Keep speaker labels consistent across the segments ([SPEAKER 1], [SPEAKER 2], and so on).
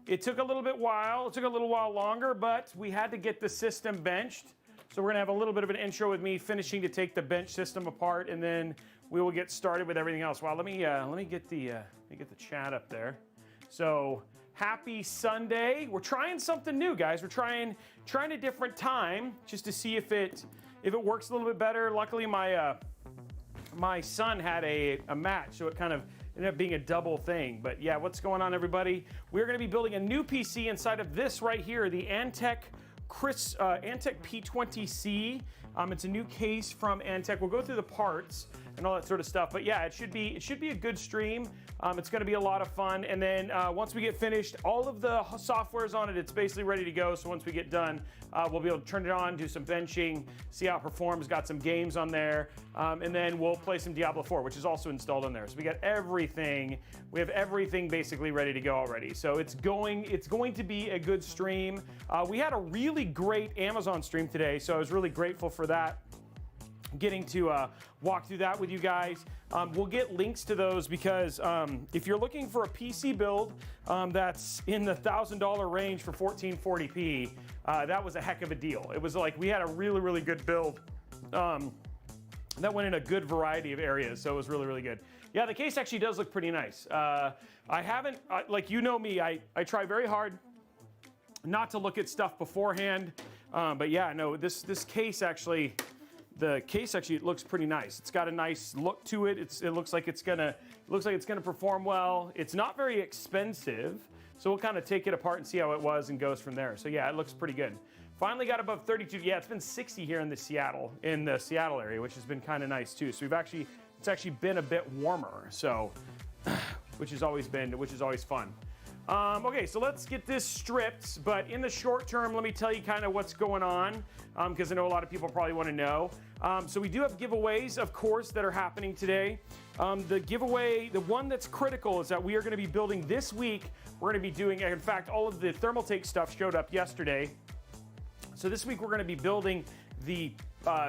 [SPEAKER 1] it took a little while longer, but we had to get the system benched. So we're gonna have a little bit of an intro with me finishing to take the bench system apart, and then we will get started with everything else. Wow, let me get the chat up there. So happy Sunday. We're trying something new, guys. We're trying a different time just to see if it works a little bit better. Luckily, my son had a match, so it kind of ended up being a double thing. But yeah, what's going on, everybody? We're going to be building a new PC inside of this right here, the Antec P20c. It's a new case from Antec. We'll go through the parts and all that sort of stuff. But yeah, it should be a good stream. It's going to be a lot of fun. And then once we get finished, all of the software's on it. It's basically ready to go. So once we get done, we'll be able to turn it on, do some benching, see how it performs. Got some games on there, and then we'll play some Diablo 4, which is also installed on there. So we got everything. We have everything basically ready to go already. So it's going to be a good stream. We had a really great Amazon stream today, so I was really grateful for that. Getting to walk through that with you guys. We'll get links to those because if you're looking for a PC build that's in the $1,000 range for 1440p, that was a heck of a deal. It was like we had a really good build that went in a good variety of areas, so it was really good. Yeah, the case actually does look pretty nice. I haven't, like you know me, I try very hard not to look at stuff beforehand, but yeah, no, this case actually. The case actually looks pretty nice. It's got a nice look to it. It looks like it's gonna perform well. It's not very expensive, so we'll kind of take it apart and see how it was and goes from there. So yeah, it looks pretty good. Finally got above 32. Yeah, it's been 60 here in the Seattle area, which has been kind of nice too. So it's actually been a bit warmer. So, which is always fun. Okay, so let's get this stripped, but in the short term, let me tell you kind of what's going on, because I know a lot of people probably want to know. So we do have giveaways, of course, that are happening today. The giveaway, the one that's critical is that we are going to be building this week. We're going to be doing, in fact, all of the Thermaltake stuff showed up yesterday. So this week we're going to be building the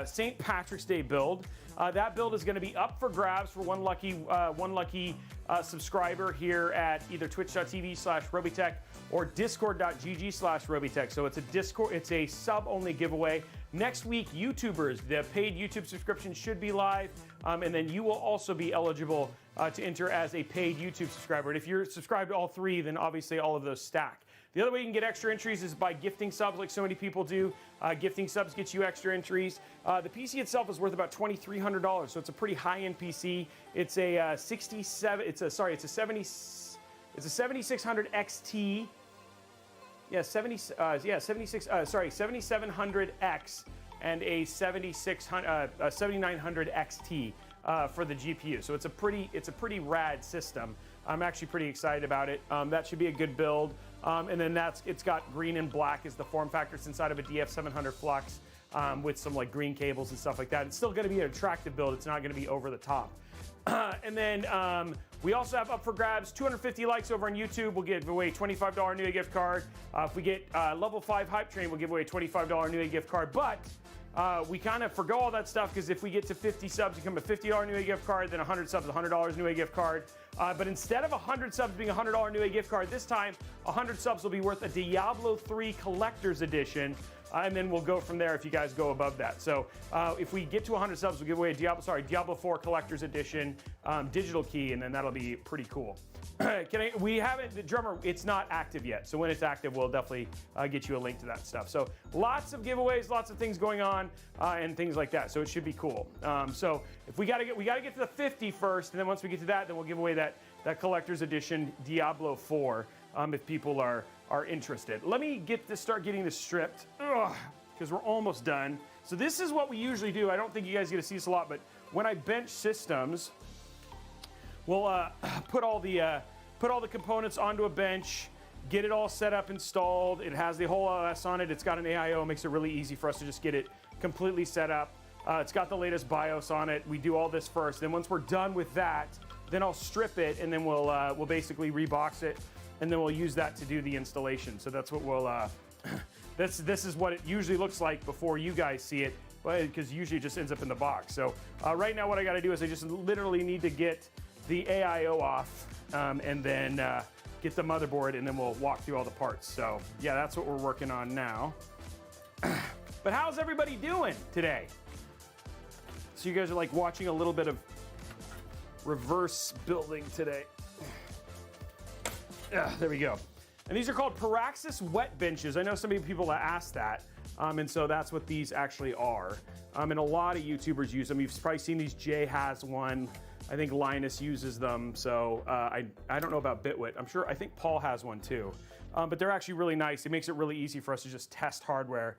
[SPEAKER 1] St. Patrick's Day build. That build is going to be up for grabs for one lucky subscriber here at either twitch.tv/Robeytech or discord.gg/Robeytech. So it's a sub-only giveaway. Next week, YouTubers, the paid YouTube subscription should be live, and then you will also be eligible to enter as a paid YouTube subscriber. And if you're subscribed to all three, then obviously all of those stack. The other way you can get extra entries is by gifting subs, like so many people do. Gifting subs gets you extra entries. The PC itself is worth about $2,300, so it's a pretty high-end PC. It's a 7600 XT. Yeah, 7700X and a 7900 XT for the GPU. So it's a pretty rad system. I'm actually pretty excited about it. That should be a good build. And then it's got green and black as the form factor. It's inside of a DF700 Flux with some like green cables and stuff like that. It's still going to be an attractive build. It's not going to be over the top. And then we also have up for grabs 250 likes over on YouTube. We'll give away a $25 Newegg gift card. If we get level 5 hype train, we'll give away a $25 Newegg gift card. But we kind of forgo all that stuff because if we get to 50 subs, become a $50 Newegg gift card, then 100 subs, $100 Newegg gift card. But instead of 100 subs being a $100 Newegg gift card, this time 100 subs will be worth a Diablo 3 Collector's Edition. And then we'll go from there if you guys go above that. So if we get to 100 subs, we'll give away a Diablo 4 Collector's Edition digital key, and then that'll be pretty cool. We haven't, the drummer, it's not active yet. So when it's active, we'll definitely get you a link to that stuff. So lots of giveaways, lots of things going on, and things like that. So it should be cool. So if we gotta get to the 50 first, and then once we get to that, then we'll give away that Collector's Edition Diablo 4 if people are interested. Let me start getting this stripped, because we're almost done. So this is what we usually do. I don't think you guys get to see this a lot, but when I bench systems, we'll put all the components onto a bench, get it all set up, installed. It has the whole OS on it. It's got an AIO, makes it really easy for us to just get it completely set up. It's got the latest BIOS on it. We do all this first. Then once we're done with that, then I'll strip it, and then we'll basically rebox it, and then we'll use that to do the installation. So that's what we'll. This is what it usually looks like before you guys see it, because usually it just ends up in the box. So right now what I got to do is I just literally need to get the AIO off, and then get the motherboard, and then we'll walk through all the parts. So yeah, that's what we're working on now. But how's everybody doing today? So you guys are like watching a little bit of reverse building today. There we go. And these are called Paraxis wet benches. I know so many people that ask that. And so that's what these actually are. And a lot of YouTubers use them. You've probably seen these. Jay has one. I think Linus uses them. So I don't know about Bitwit. I think Paul has one too. But they're actually really nice. It makes it really easy for us to just test hardware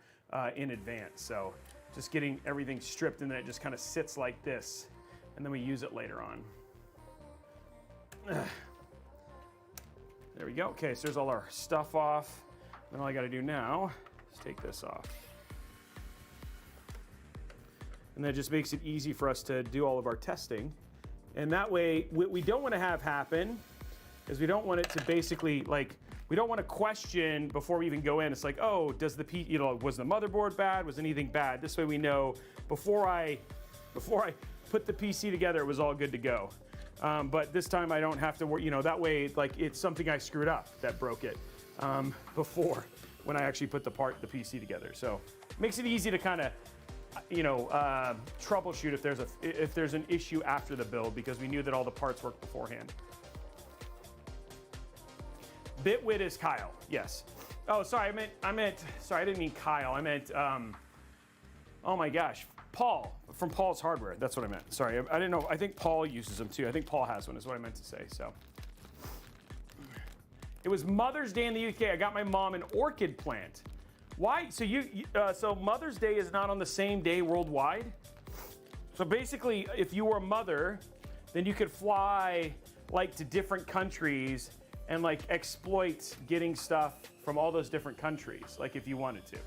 [SPEAKER 1] in advance. So just getting everything stripped, and then it just kind of sits like this. And then we use it later on. There we go. Okay, so there's all our stuff off. Then all I got to do now is take this off. And that just makes it easy for us to do all of our testing. And that way, what we don't want to have happen is we don't want it to basically, like, we don't want to question before we even go in. It's like, oh, does the was the motherboard bad? Was anything bad? This way we know before I put the PC together, it was all good to go. But this time I don't have to worry, that way, like, it's something I screwed up that broke it before when I actually put the PC together. So it makes it easy to kind of, troubleshoot if there's an issue after the build, because we knew that all the parts worked beforehand. Bitwit is Kyle, yes. Oh, sorry, sorry, I didn't mean Kyle. I meant, oh my gosh, Paul, from Paul's Hardware. That's what I meant. Sorry, I didn't know. I think Paul uses them too. I think Paul has one is what I meant to say, so. It was Mother's Day in the UK. I got my mom an orchid plant. Why? So so Mother's Day is not on the same day worldwide? So basically, if you were a mother, then you could fly like to different countries and like exploit getting stuff from all those different countries, like if you wanted to.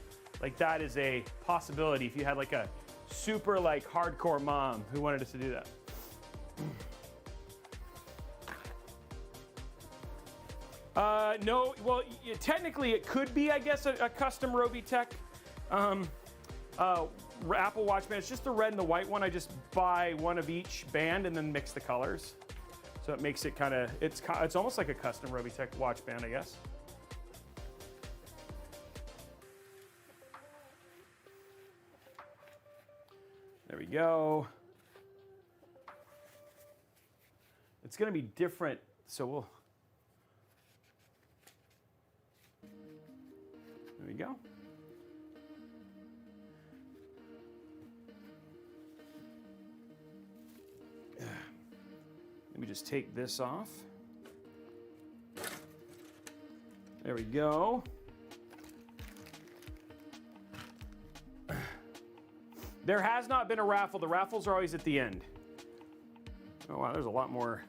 [SPEAKER 1] Like that is a possibility if you had like a super like hardcore mom who wanted us to do that. No, well, technically it could be, I guess, a custom Robeytech Apple Watch band. It's just the red and the white one. I just buy one of each band and then mix the colors. So it makes it kind of, it's almost like a custom Robeytech watch band, I guess. There we go. It's going to be different, so we'll... There we go. Let me just take this off. There we go. There has not been a raffle. The raffles are always at the end. Oh wow, there's a lot more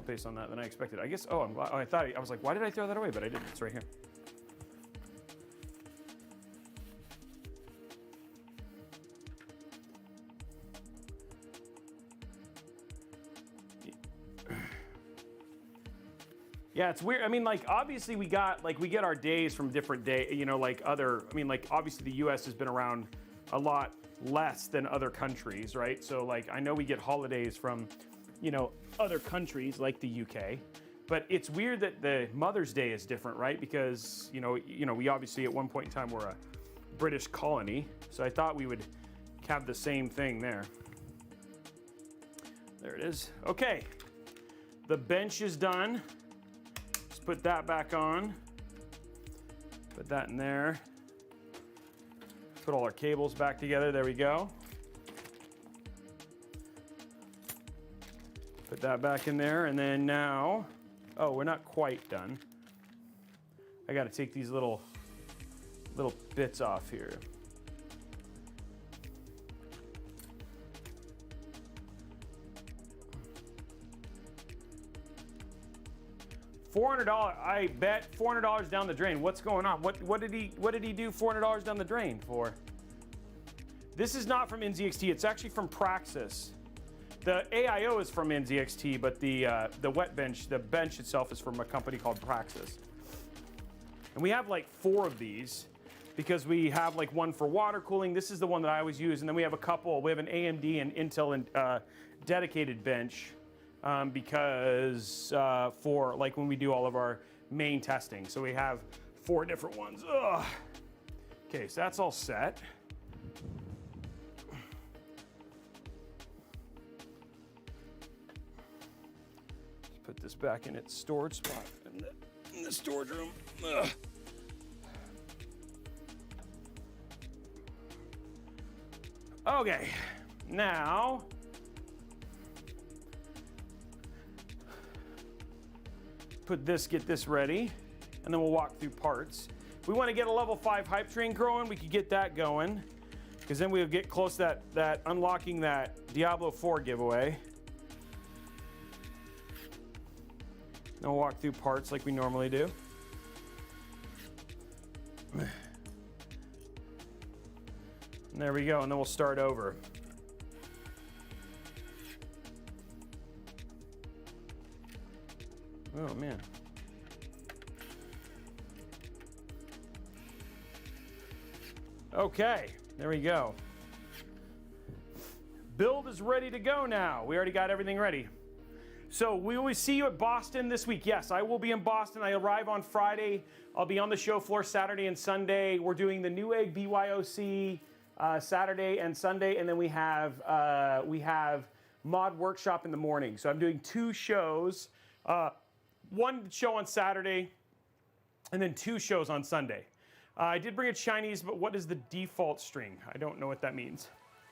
[SPEAKER 1] based on that than I expected. I guess, oh, I'm glad. Oh, I was like, why did I throw that away? But I didn't, it's right here. Yeah, it's weird. I mean, like, obviously we get our days from different obviously the US has been around a lot less than other countries, right? So like, I know we get holidays from, other countries like the UK, but it's weird that the Mother's Day is different, right? Because, we obviously at one point in time were a British colony. So I thought we would have the same thing there. There it is. Okay, the bench is done. Put that back on. Put that in there. Put all our cables back together. There we go. Put that back in there. And then now, oh, we're not quite done. I got to take these little bits off here. $400, I bet $400 down the drain. What's going on? What did he do $400 down the drain for? This is not from NZXT. It's actually from Praxis. The AIO is from NZXT, but the wet bench, the bench itself is from a company called Praxis. And we have like 4 of these because we have like one for water cooling. This is the one that I always use. And then we have a couple. We have an AMD and Intel and dedicated bench because for like when we do all of our main testing. So we have 4 different ones. Ugh. Okay, so that's all set. Let's put this back in its storage spot in the storage room. Ugh. Okay, now get this ready, and then we'll walk through parts. If we want to get a level 5 hype train going, we could get that going, because then we'll get close to that unlocking that Diablo 4 giveaway. Then we'll walk through parts like we normally do. And there we go, and then we'll start over. Oh man. Okay, there we go. Build is ready to go now. We already got everything ready. So we will see you at Boston this week. Yes, I will be in Boston. I arrive on Friday. I'll be on the show floor Saturday and Sunday. We're doing the Newegg BYOC Saturday and Sunday, and then we have Mod Workshop in the morning. So I'm doing 2 shows. One show on Saturday, and then 2 shows on Sunday. I did bring a Chinese, but what is the default string? I don't know what that means.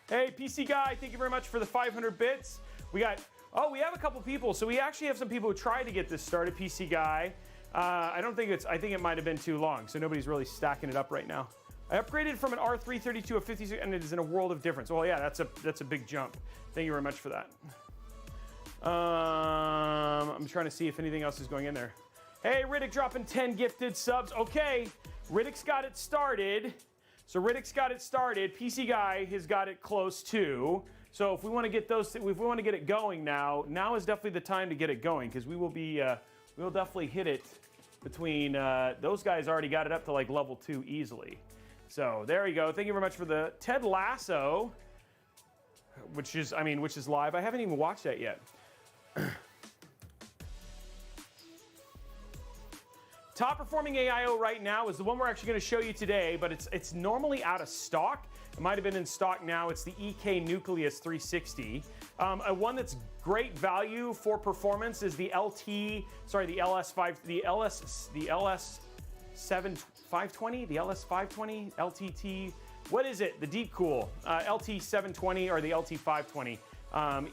[SPEAKER 1] Hey, PC Guy, thank you very much for the 500 bits. We have a couple people. So we actually have some people who tried to get this started, PC Guy. I think it might have been too long, so nobody's really stacking it up right now. I upgraded from an R332 to a 56, and it is in a world of difference. Well, yeah, that's a big jump. Thank you very much for that. I'm trying to see if anything else is going in there. Hey, Riddick dropping 10 gifted subs. Okay, Riddick's got it started. So Riddick's got it started. PC Guy has got it close too. So if we want to get it going now is definitely the time to get it going, because we will definitely hit it between those guys already got it up to like level 2 easily. So there you go. Thank you very much for the Ted Lasso, which is live. I haven't even watched that yet. Top performing AIO right now is the one we're actually going to show you today, but it's normally out of stock. It might have been in stock now. It's the EK Nucleus 360. One that's great value for performance is the LS520, the LS520, LTT. What is it? The Deep Cool, LT720 or the LT520.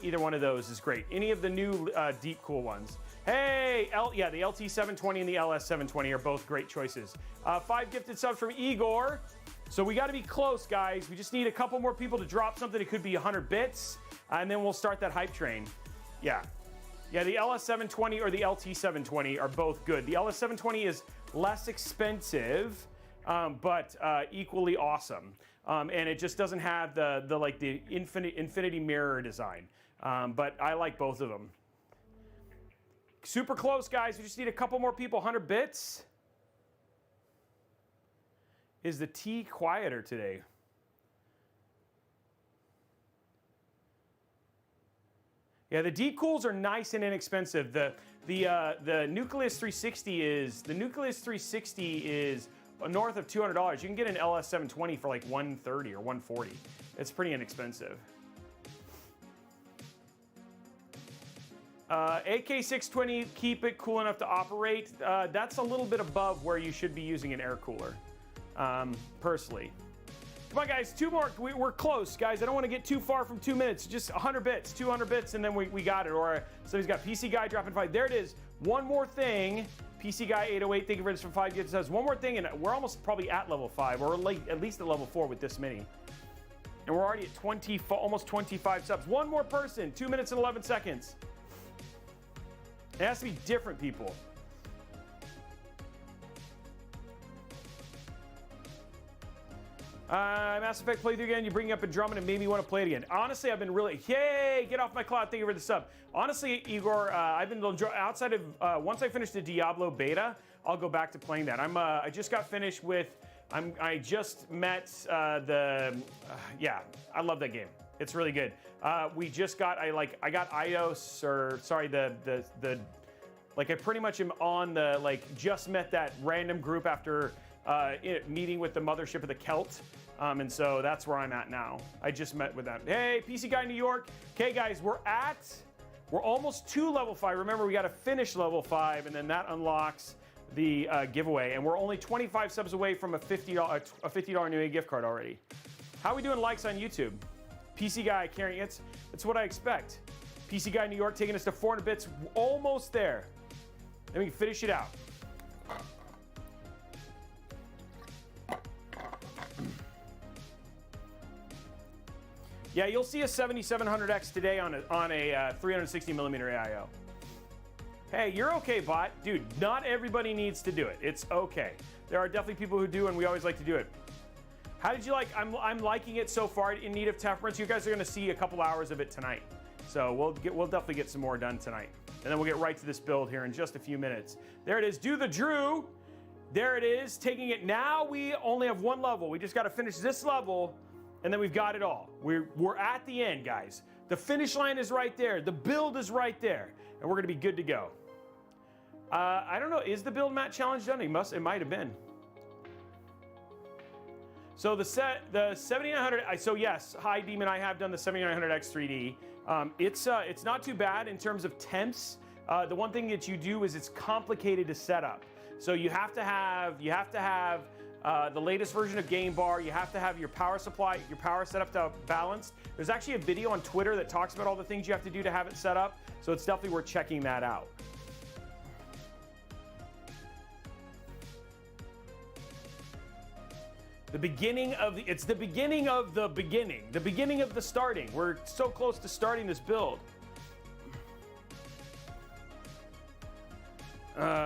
[SPEAKER 1] Either one of those is great. Any of the new Deep Cool ones. Hey, the LT720 and the LS720 are both great choices. 5 gifted subs from Igor. So we got to be close, guys. We just need a couple more people to drop something. It could be 100 bits, and then we'll start that hype train. Yeah, the LS720 or the LT720 are both good. The LS720 is less expensive, but equally awesome. And it just doesn't have the infinity mirror design. But I like both of them. Super close, guys. We just need a couple more people. 100 bits. Is the T quieter today? Yeah, the Deep Cools are nice and inexpensive. The Nucleus 360 is north of $200. You can get an LS720 for like $130 or $140. It's pretty inexpensive. AK620, keep it cool enough to operate. That's a little bit above where you should be using an air cooler, personally. Come on, guys, 2 more. We're close, guys. I don't want to get too far from 2 minutes. Just 100 bits, 200 bits, and then we got it. Or somebody's got PC Guy dropping 5. There it is. One more thing. PC Guy 808, thank you for this for 5 gifts. Says one more thing, and we're almost probably at level 5, or at least at level 4 with this mini. And we're already at almost 25 subs. One more person, 2 minutes and 11 seconds. It has to be different people. Mass Effect playthrough again. You bring up a drum and it made me want to play it again. Honestly, I've been really, yay, get off my cloud. Thank you for the sub. Honestly, Igor, I've been outside of, once I finish the Diablo beta, I'll go back to playing that. I just got finished with, I just met yeah, I love that game. It's really good. We just got, I got iOS, or sorry, like I pretty much am on the, like, just met that random group after meeting with the mothership of the Celt. And so that's where I'm at now. I just met with them. Hey, PC Guy New York. Okay, guys, we're almost to level 5. Remember, we got to finish level 5, and then that unlocks the giveaway. And we're only 25 subs away from a $50 Newegg gift card already. How are we doing likes on YouTube? PC Guy carrying it's what I expect. PC Guy New York taking us to 400 bits, almost there. Then we can finish it out. Yeah, you'll see a 7700X today on a 360 millimeter AIO. Hey, you're okay, bot. Dude, not everybody needs to do it. It's okay. There are definitely people who do, and we always like to do it. How did you like? I'm liking it so far. In need of temperance. You guys are gonna see a couple hours of it tonight. So we'll definitely get some more done tonight. And then we'll get right to this build here in just a few minutes. There it is, do the Drew. There it is, taking it. Now we only have one level. We just gotta finish this level, and then we've got it all. We're at the end, guys. The finish line is right there. The build is right there. And we're gonna be good to go. I don't know, is the build mat challenge done? It might have been. So the 7900, so yes, hi Demon, I have done the 7900X 3D. It's not too bad in terms of temps. The one thing that you do is it's complicated to set up. So you have to have the latest version of Game Bar. You have to have your power supply, your power set up to balanced. There's actually a video on Twitter that talks about all the things you have to do to have it set up. So it's definitely worth checking that out. The beginning of it's the beginning of the beginning. The beginning of the starting. We're so close to starting this build. Yeah.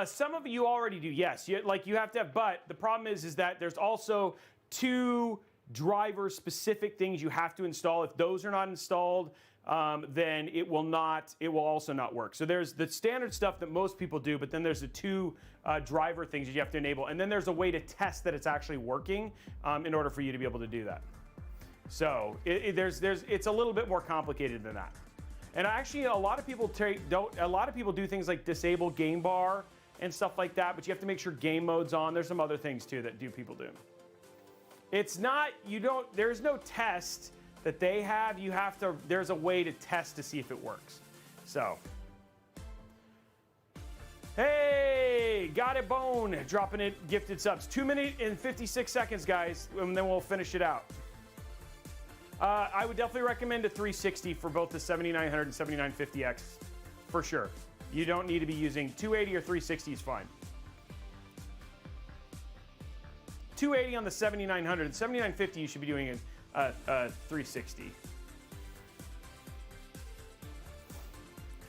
[SPEAKER 1] Some of you already do, yes. You have to have, but the problem is that there's also 2 driver-specific things you have to install. If those are not installed, then it will also not work. So there's the standard stuff that most people do, but then there's the 2 driver things that you have to enable, and then there's a way to test that it's actually working in order for you to be able to do that. So it's a little bit more complicated than that. And actually, a lot of people do things like disable Game Bar and stuff like that, but you have to make sure game mode's on. There's some other things too that people do. It's not, there's no test that they have. There's a way to test to see if it works. So, hey, got it, Bone, dropping it, gifted subs. 2 minutes and 56 seconds, guys, and then we'll finish it out. I would definitely recommend a 360 for both the 7900 and 7950X, for sure. You don't need to be using 280 or 360 is fine. 280 on the 7900 and 7950 you should be doing a 360.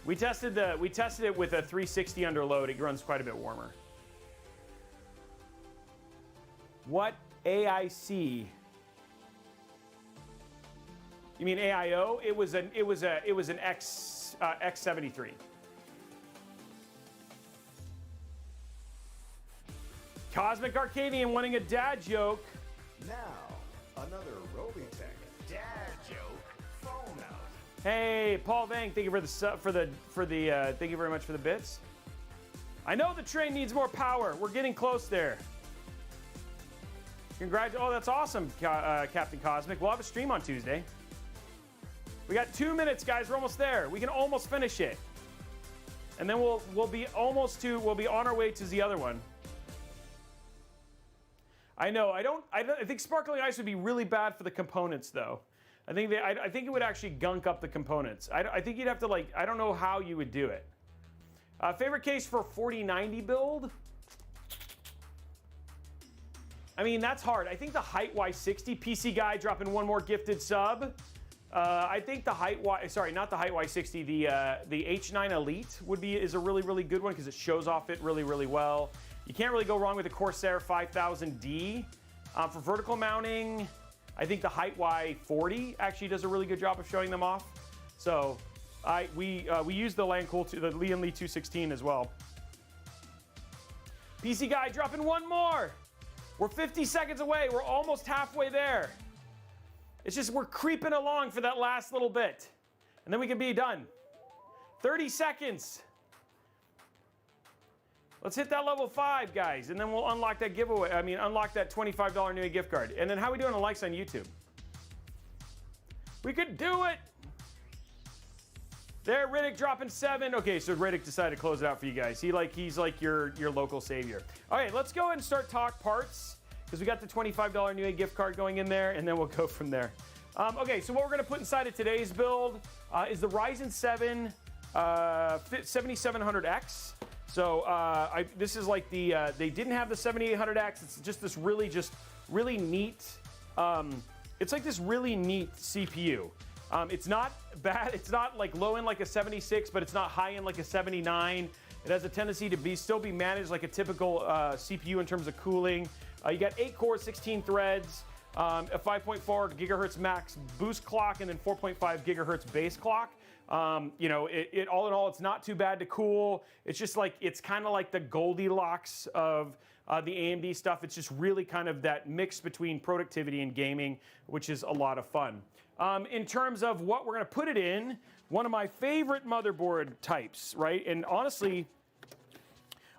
[SPEAKER 1] We tested it with a 360 under load. It runs quite a bit warmer. What AIC? You mean AIO? It was an X73. Cosmic Arcadian wanting a dad joke.
[SPEAKER 2] Now, another Robeytech dad joke phone out.
[SPEAKER 1] Hey, Paul Vang, thank you thank you very much for the bits. I know the train needs more power. We're getting close there. Oh, that's awesome, Captain Cosmic. We'll have a stream on Tuesday. We got 2 minutes, guys. We're almost there. We can almost finish it, and then we'll be on our way to the other one. I know. I think Sparkling Ice would be really bad for the components, though. I think it would actually gunk up the components. I think you'd have to I don't know how you would do it. Favorite case for 4090 build? I mean, that's hard. I think the Height Y60 PC guy dropping one more gifted sub. I think the Height not the Height Y60, the H9 Elite is a really good one because it shows off it really well. You can't really go wrong with the Corsair 5000D. For vertical mounting, I think the Height Y40 actually does a really good job of showing them off. So we use the Lancool, the Lian Li 216 as well. PC Guy dropping one more. We're 50 seconds away. We're almost halfway there. It's just we're creeping along for that last little bit. And then we can be done. 30 seconds. Let's hit that level 5, guys, and then we'll unlock that giveaway. I mean, unlock that $25 Newegg gift card. And then how are we doing on likes on YouTube? We could do it. There, Riddick dropping 7. Okay, so Riddick decided to close it out for you guys. He's like your local savior. All right, let's go ahead and start talk parts because we got the $25 Newegg gift card going in there, and then we'll go from there. Okay, so what we're going to put inside of today's build is the Ryzen 7700x. So this is like the they didn't have the 7800X. It's just this really neat. It's like this really neat CPU. It's not bad. It's not like low end like a 76, but it's not high end like a 79. It has a tendency to still be managed like a typical CPU in terms of cooling. You got 8 cores, 16 threads, a 5.4 gigahertz max boost clock, and then 4.5 gigahertz base clock. You know, it all in all, it's not too bad to cool. It's just like, it's kind of like the Goldilocks of the AMD stuff. It's just really kind of that mix between productivity and gaming, which is a lot of fun. In terms of what we're going to put it in, one of my favorite motherboard types, right? And honestly,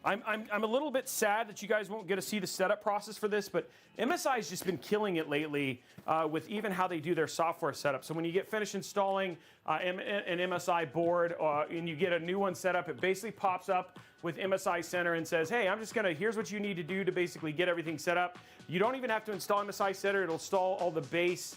[SPEAKER 1] I'm a little bit sad that you guys won't get to see the setup process for this, but MSI's just been killing it lately with even how they do their software setup. So when you get finished installing an MSI board and you get a new one set up, it basically pops up with MSI Center and says, hey, here's what you need to do to basically get everything set up. You don't even have to install MSI Center. It'll install all the base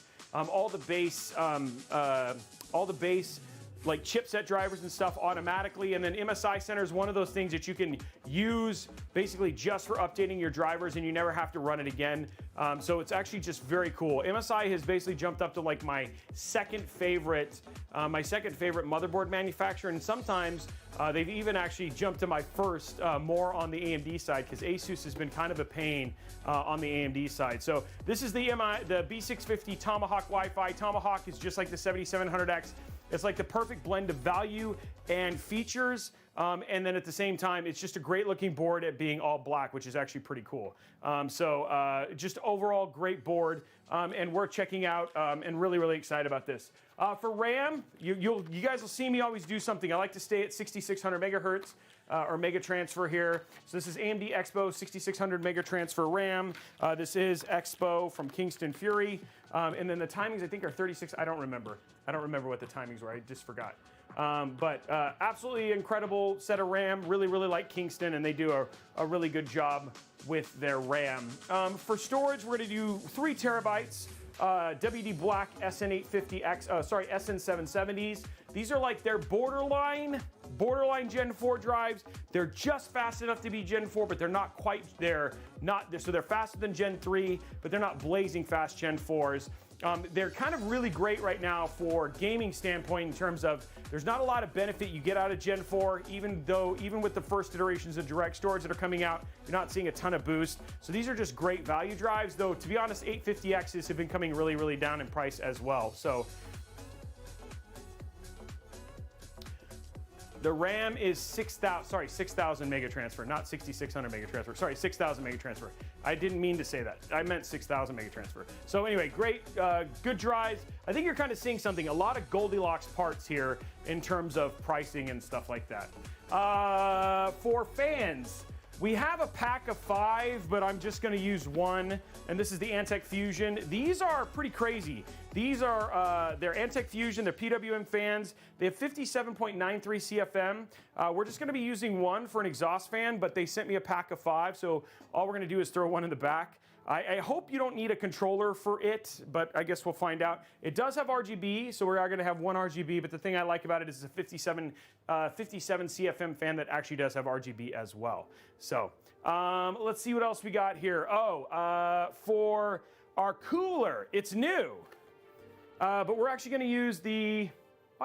[SPEAKER 1] like chipset drivers and stuff automatically, and then MSI Center is one of those things that you can use basically just for updating your drivers and you never have to run it again. So it's actually just very cool. MSI has basically jumped up to like my second favorite motherboard manufacturer, and sometimes they've even actually jumped to my first more on the AMD side, because Asus has been kind of a pain on the AMD side. So this is the B650 Tomahawk Wi-Fi. Tomahawk is just like the 7700X. It's like the perfect blend of value and features, and then at the same time, it's just a great looking board at being all black, which is actually pretty cool. Just overall great board, and we're checking out and really excited about this. For RAM, you guys will see me always do something. I like to stay at 6600 megahertz. Or mega transfer here. So this is AMD Expo 6600 mega transfer RAM. This is Expo from Kingston Fury. And then the timings I think are 36. I don't remember what the timings were. I just forgot. But absolutely incredible set of RAM. Really like Kingston, and they do a really good job with their RAM. For storage, we're going to do 3 terabytes. WD Black SN850X, SN770s. These are like their borderline Gen 4 drives. They're just fast enough to be Gen 4, but they're not quite there. So they're faster than Gen 3, but they're not blazing fast Gen 4s. They're kind of really great right now for gaming standpoint in terms of there's not a lot of benefit you get out of Gen 4, even with the first iterations of direct storage that are coming out, you're not seeing a ton of boost. So these are just great value drives, though to be honest, 850Xs have been coming really down in price as well. So the RAM is 6,000 mega transfer, not 6,600 mega transfer. Sorry, 6,000 mega transfer. I didn't mean to say that. I meant 6,000 mega transfer. So anyway, great, good drives. I think you're kind of seeing something, a lot of Goldilocks parts here in terms of pricing and stuff like that. For fans, we have a pack of 5, but I'm just going to use 1, and this is the Antec Fusion. These are pretty crazy. These are they're Antec Fusion, they're PWM fans. They have 57.93 CFM. We're just going to be using 1 for an exhaust fan, but they sent me a pack of 5, so all we're going to do is throw 1 in the back. I hope you don't need a controller for it, but I guess we'll find out. It does have RGB, so we are going to have 1 RGB, but the thing I like about it is it's a 57 CFM fan that actually does have RGB as well. So let's see what else we got here. For our cooler, it's new, but we're actually going to use I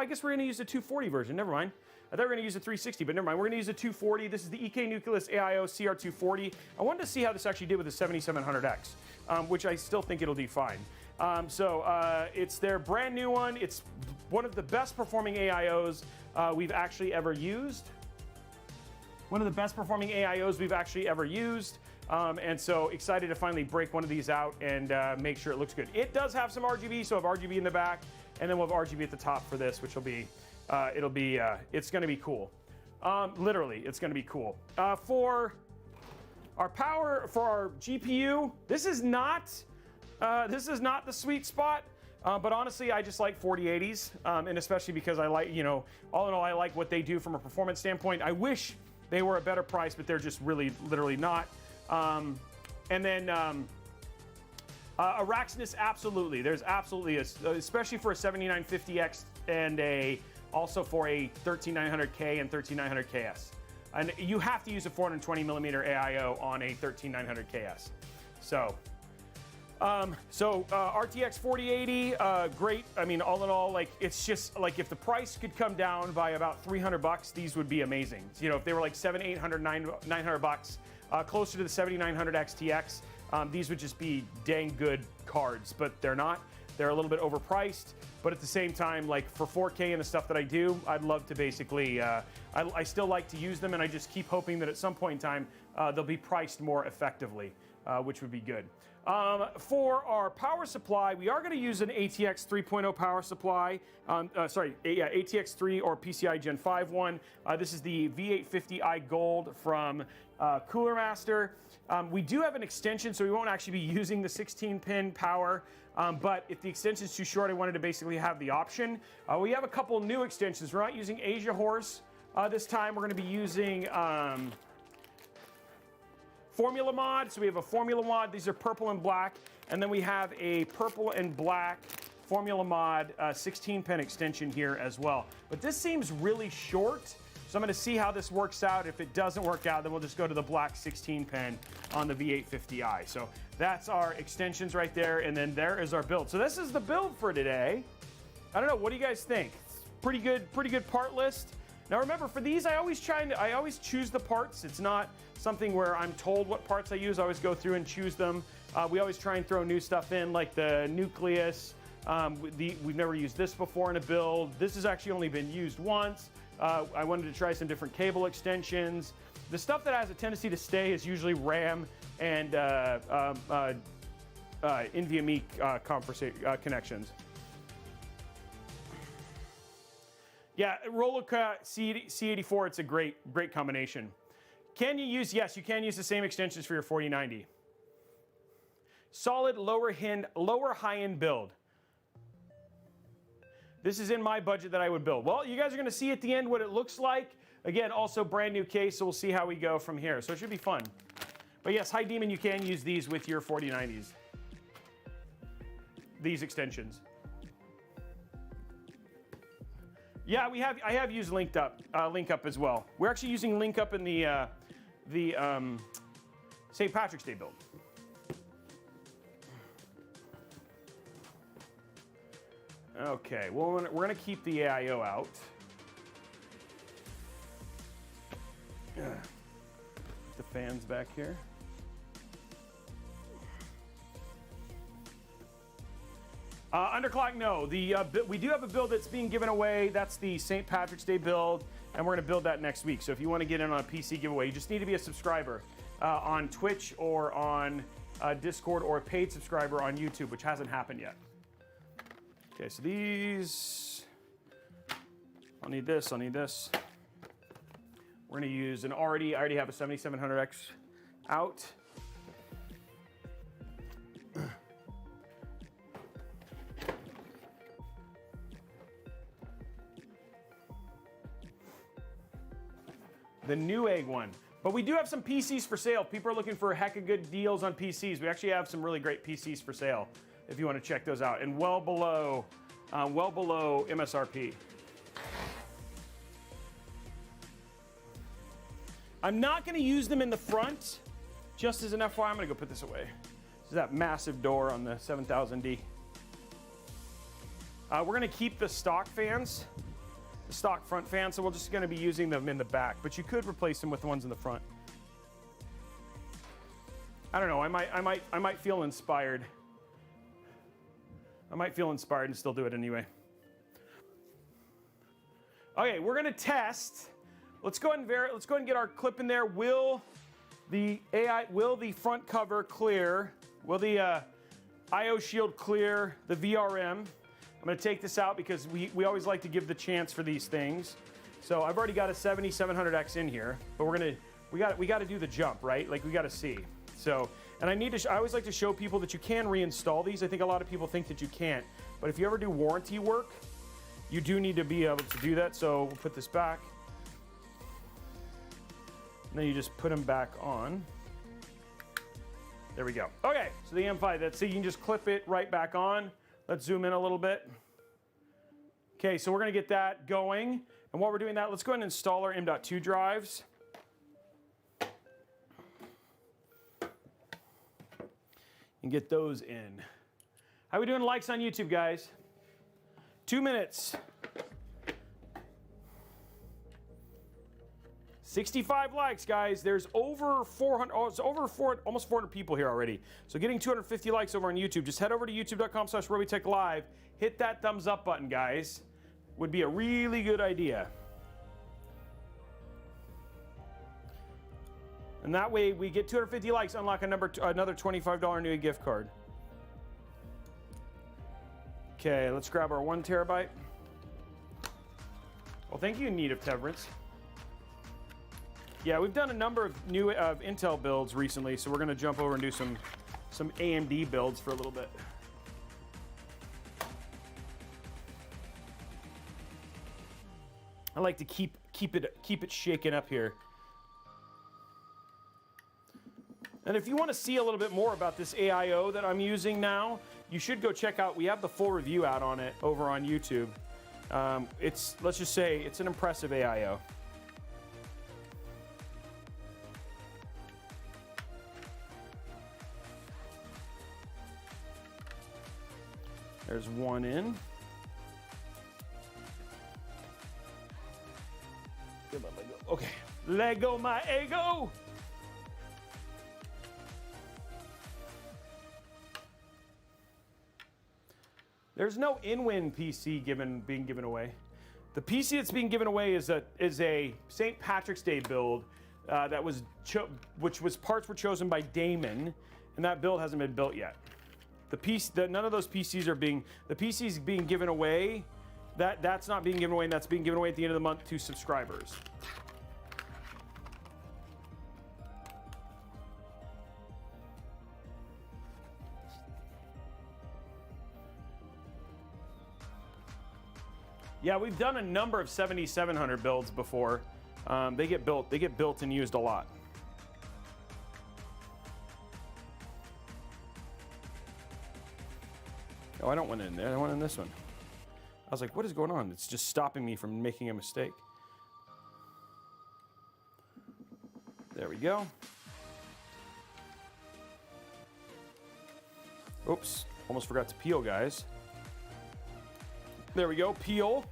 [SPEAKER 1] guess we're going to use the 240 version. Never mind. I thought we were going to use the 360, but never mind. We're going to use the 240. This is the EK Nucleus AIO CR240. I wanted to see how this actually did with the 7700X, which I still think it'll do fine. It's their brand new one. It's one of the best performing AIOs we've actually ever used. One of the best performing AIOs we've actually ever used. And so excited to finally break one of these out and make sure it looks good. It does have some RGB, so we'll have RGB in the back, and then we'll have RGB at the top for this, which will be, it's gonna be cool. Literally, it's gonna be cool. For our power, for our GPU, this is not the sweet spot. But honestly, I just like 4080s, and especially because I like, all in all, I like what they do from a performance standpoint. I wish they were a better price, but they're just really, literally not. And then a racksness, absolutely. There's absolutely, especially for a 7950X and also for a 13900K and 13900KS. And you have to use a 420 millimeter AIO on a 13900KS. So RTX 4080, great. I mean, all in all, like, it's just like if the price could come down by about $300, these would be amazing. If they were like $700, $800, $900, closer to the 7900 XTX, these would just be dang good cards, but they're not. They're a little bit overpriced, but at the same time, like for 4K and the stuff that I do, I'd love to basically, I still like to use them, and I just keep hoping that at some point in time, they'll be priced more effectively, which would be good. For our power supply, we are going to use an ATX 3.0 power supply. ATX 3 or PCI Gen 5 one. This is the V850i Gold from Cooler Master. We do have an extension, so we won't actually be using the 16-pin power. But if the extension is too short, I wanted to basically have the option. We have a couple new extensions. We're not using Asia Horse this time. We're going to be using Formula Mod. So we have a Formula Mod. These are purple and black. And then we have a purple and black Formula Mod 16-pin extension here as well. But this seems really short. So I'm going to see how this works out. If it doesn't work out, then we'll just go to the black 16-pin on the V850i. So that's our extensions right there. And then there is our build. So this is the build for today. I don't know. What do you guys think? Pretty good part list. Now remember, for these, I always choose the parts. It's not something where I'm told what parts I use. I always go through and choose them. We always try and throw new stuff in, like the nucleus. We've never used this before in a build. This has actually only been used once. I wanted to try some different cable extensions. The stuff that has a tendency to stay is usually RAM and NVMe connections. Yeah, Rolluca C84, it's a great combination. Can you use, yes, you can use the same extensions for your 4090. Solid lower high-end build. This is in my budget that I would build. Well, you guys are gonna see at the end what it looks like. Again, also brand new case, so we'll see how we go from here. So it should be fun. But yes, High Demon, you can use these with your 4090s. These extensions. Yeah, I have used Link Up as well. We're actually using Link Up in the St. Patrick's Day build. Okay, well, we're gonna keep the AIO out. The fans back here. Underclock, no. We do have a build that's being given away. That's the St. Patrick's Day build, and we're going to build that next week. So if you want to get in on a PC giveaway, you just need to be a subscriber on Twitch or on Discord, or a paid subscriber on YouTube, which hasn't happened yet. Okay, so these, I'll need this. We're going to use I already have a 7700X out. The Newegg one. But we do have some PCs for sale. People are looking for a heck of good deals on PCs. We actually have some really great PCs for sale if you want to check those out, and well below MSRP. I'm not going to use them in the front. Just as an FYI, I'm going to go put this away. This is that massive door on the 7000D. We're going to keep the stock fans. The stock front fan, so we're just going to be using them in the back, but you could replace them with the ones in the front. I don't know. I might feel inspired. I might feel inspired and still do it anyway. Okay, we're gonna test. Let's go ahead and get our clip in there. Will the front cover clear? Will the IO shield clear the VRM? I'm gonna take this out because we always like to give the chance for these things. So I've already got a 7700X in here, but we got to do the jump, right? Like we got to see. So, and I always like to show people that you can reinstall these. I think a lot of people think that you can't, but if you ever do warranty work, you do need to be able to do that. So we'll put this back. And then you just put them back on. There we go. Okay, so the M5, so you can just clip it right back on. Let's zoom in a little bit. Okay, so we're gonna get that going. And while we're doing that, let's go ahead and install our M.2 drives. And get those in. How we doing likes on YouTube, guys? 2 minutes. 65 likes, guys. There's over 400, it's almost 400 people here already. So getting 250 likes over on YouTube, just head over to youtube.com/Robeytech Live. Hit that thumbs up button, guys. Would be a really good idea. And that way we get 250 likes, unlock another $25 Newegg gift card. Okay, let's grab our 1 terabyte. Well, thank you, Need of Teverance. Yeah, we've done a number of new Intel builds recently, so we're gonna jump over and do some AMD builds for a little bit. I like to keep it shaken up here. And if you want to see a little bit more about this AIO that I'm using now, you should go check out. We have the full review out on it over on YouTube. Let's just say it's an impressive AIO. There's one in. Okay, Lego my ego. There's no in-win PC being given away. The PC that's being given away is a St. Patrick's Day build which parts were chosen by Damon, and that build hasn't been built yet. None of those PCs are being given away. That's not being given away, and that's being given away at the end of the month to subscribers. Yeah, we've done a number of 7700 builds before. They get built and used a lot. Oh, I don't want it in there. I want it in this one. I was like, what is going on? It's just stopping me from making a mistake. There we go. Oops, almost forgot to peel, guys. There we go, peel.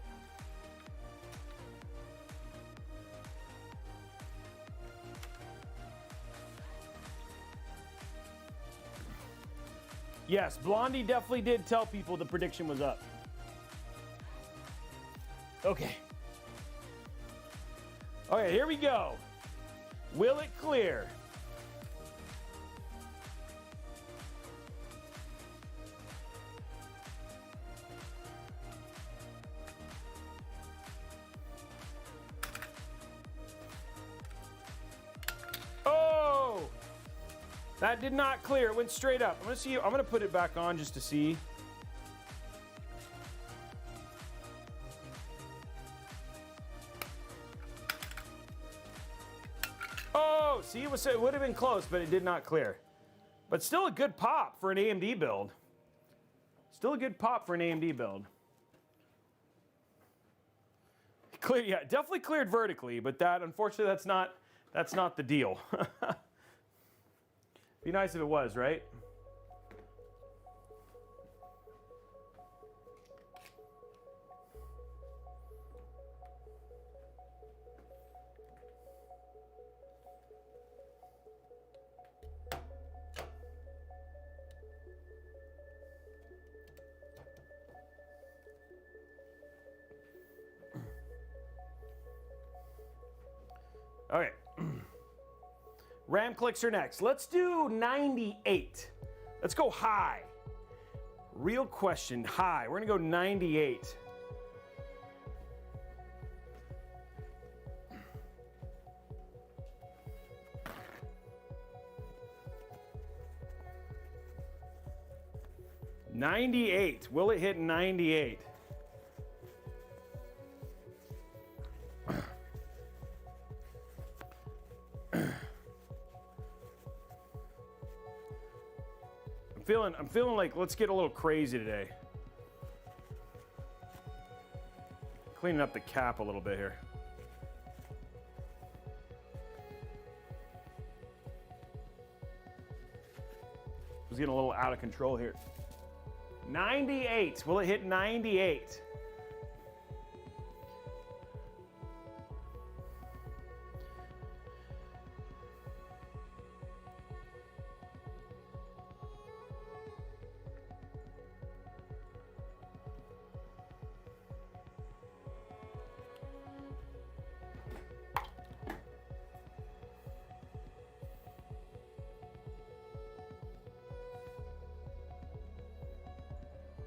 [SPEAKER 1] Yes, Blondie definitely did tell people the prediction was up. Okay. Okay, here we go. Will it clear? Oh! That did not clear. It went straight up. I'm gonna put it back on just to see. Oh, see, it would have been close, but it did not clear. But still a good pop for an AMD build. Still a good pop for an AMD build. Clear, yeah, definitely cleared vertically, but unfortunately that's not the deal. Be nice if it was, right? RAM clicks are next. Let's do 98. Let's go high. Real question, high. We're gonna go 98. Will it hit 98? I'm feeling like let's get a little crazy today. Cleaning up the cap a little bit here. I was getting a little out of control here. 98. Will it hit 98?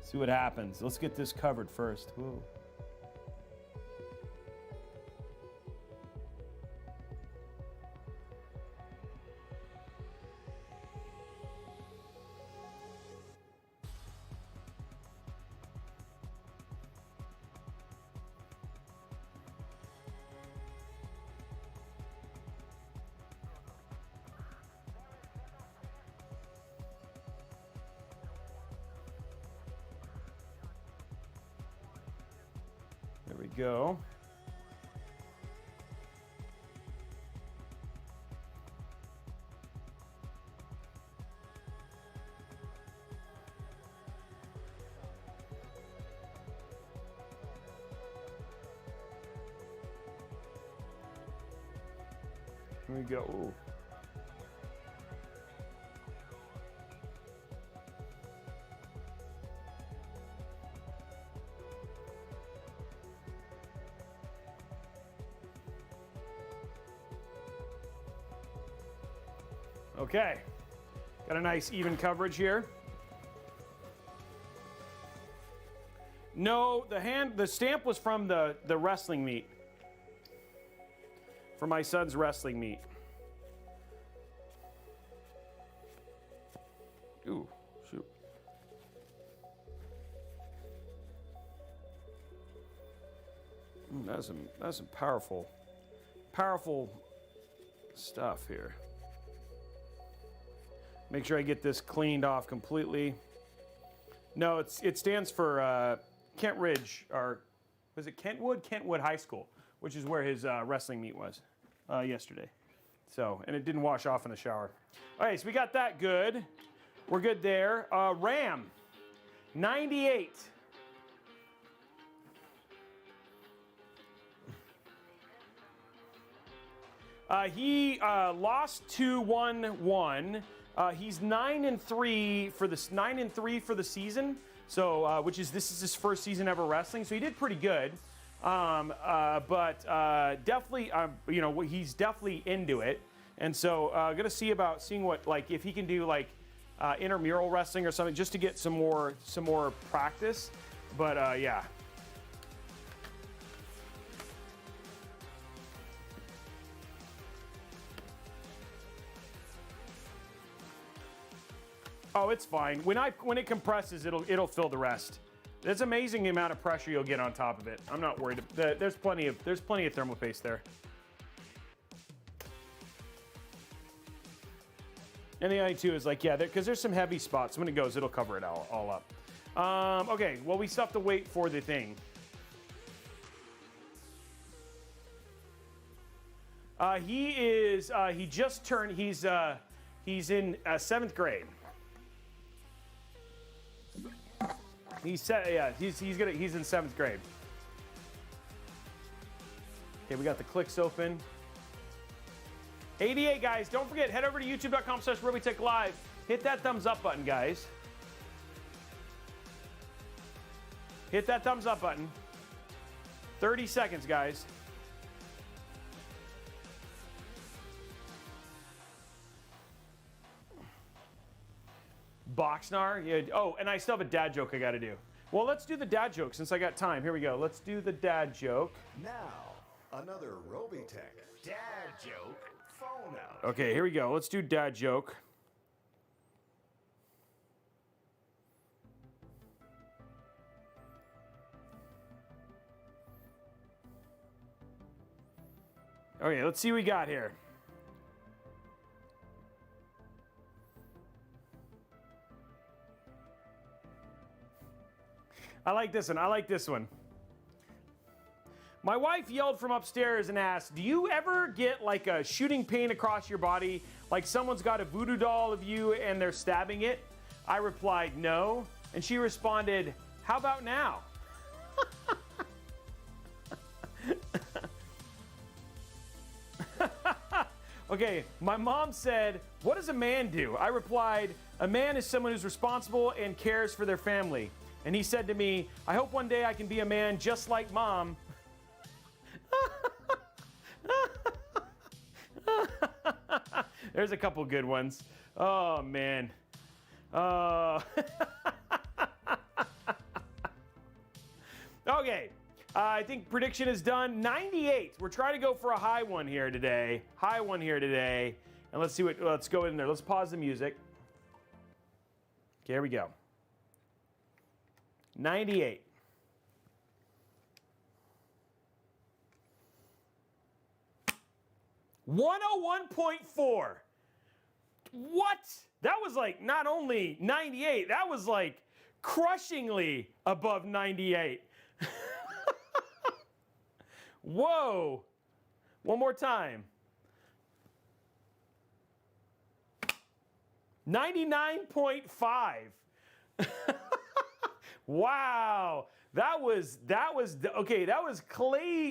[SPEAKER 1] See what happens. Let's get this covered first. Whoa. There we go. Here we go. Ooh. Okay, got a nice even coverage here. No, the stamp was from the wrestling meet. For my son's wrestling meet. Ooh, shoot. That's some powerful stuff here. Make sure I get this cleaned off completely. No, it stands for Kent Ridge, or was it Kentwood? Kentwood High School, which is where his wrestling meet was yesterday. So, and it didn't wash off in the shower. All right, so we got that good. We're good there. RAM, 98. He lost 2-1-1. He's 9-3 for this 9-3 for the season. So, this is his first season ever wrestling. So he did pretty good. But definitely, he's definitely into it. And so, gonna see about seeing what, like, if he can do like intramural wrestling or something, just to get some more practice. But yeah. Oh, it's fine. When it compresses, it'll fill the rest. It's amazing the amount of pressure you'll get on top of it. I'm not worried. There's plenty of thermal paste there. And the i2 is like, yeah, because there's some heavy spots. When it goes, it'll cover it all up. Okay, well, we still have to wait for the thing. He just turned. He's in 7th grade. He's in 7th grade. Okay, we got the clicks open. 88, guys, don't forget, head over to youtube.com/Robeytech Live. Hit that thumbs up button, guys. Hit that thumbs up button. 30 seconds, guys. Boxnar? Yeah. Oh, and I still have a dad joke I got to do. Well, let's do the dad joke since I got time. Here we go. Let's do the dad joke.
[SPEAKER 2] Now, another Robeytech dad joke phone out.
[SPEAKER 1] Okay, here we go. Let's do dad joke. Okay, let's see what we got here. I like this one. I like this one. My wife yelled from upstairs and asked, "Do you ever get like a shooting pain across your body, like someone's got a voodoo doll of you and they're stabbing it?" I replied, "No." And she responded, "How about now?" Okay, my mom said, "What does a man do?" I replied, "A man is someone who's responsible and cares for their family." And he said to me, "I hope one day I can be a man just like Mom." There's a couple good ones. Oh, man. Okay, I think prediction is done. 98. We're trying to go for a high one here today. High one here today. And let's see what, let's go in there. Let's pause the music. Okay, here we go. 98. $101.4. What? That was like not only 98, that was like crushingly above 98. Whoa. One more time. 99.5. Wow. That was okay, that was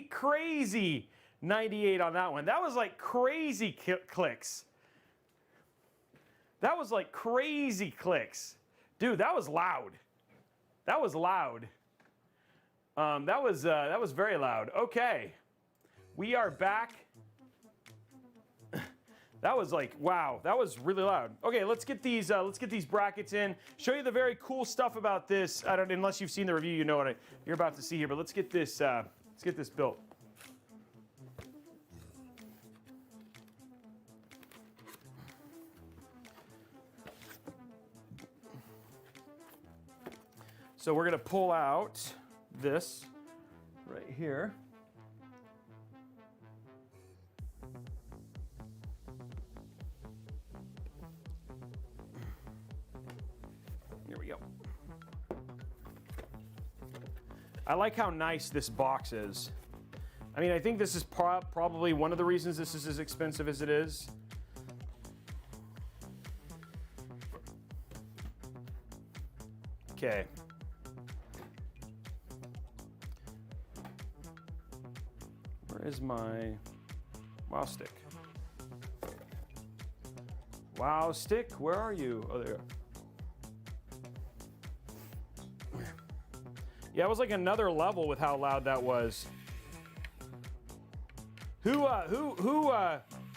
[SPEAKER 1] crazy 98 on that one. That was like crazy clicks. That was like crazy clicks. Dude, that was loud. That was loud. That was very loud. Okay. We are back. That was like, wow, that was really loud. Okay, let's get these brackets in. Show you the very cool stuff about this. I don't, unless you've seen the review, you know what you're about to see here. But let's get this built. So we're gonna pull out this right here. Here we go. I like how nice this box is. I mean, I think this is probably one of the reasons this is as expensive as it is. Okay. Where is my wow stick? Wow stick, where are you? Oh, there. Yeah, it was like another level with how loud that was. Who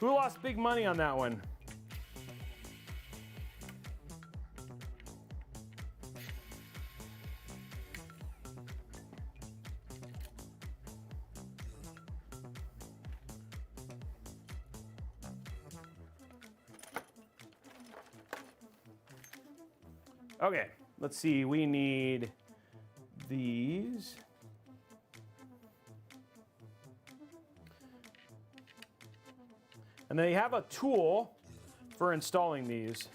[SPEAKER 1] lost big money on that one? Okay, let's see. We need these. And they have a tool for installing these.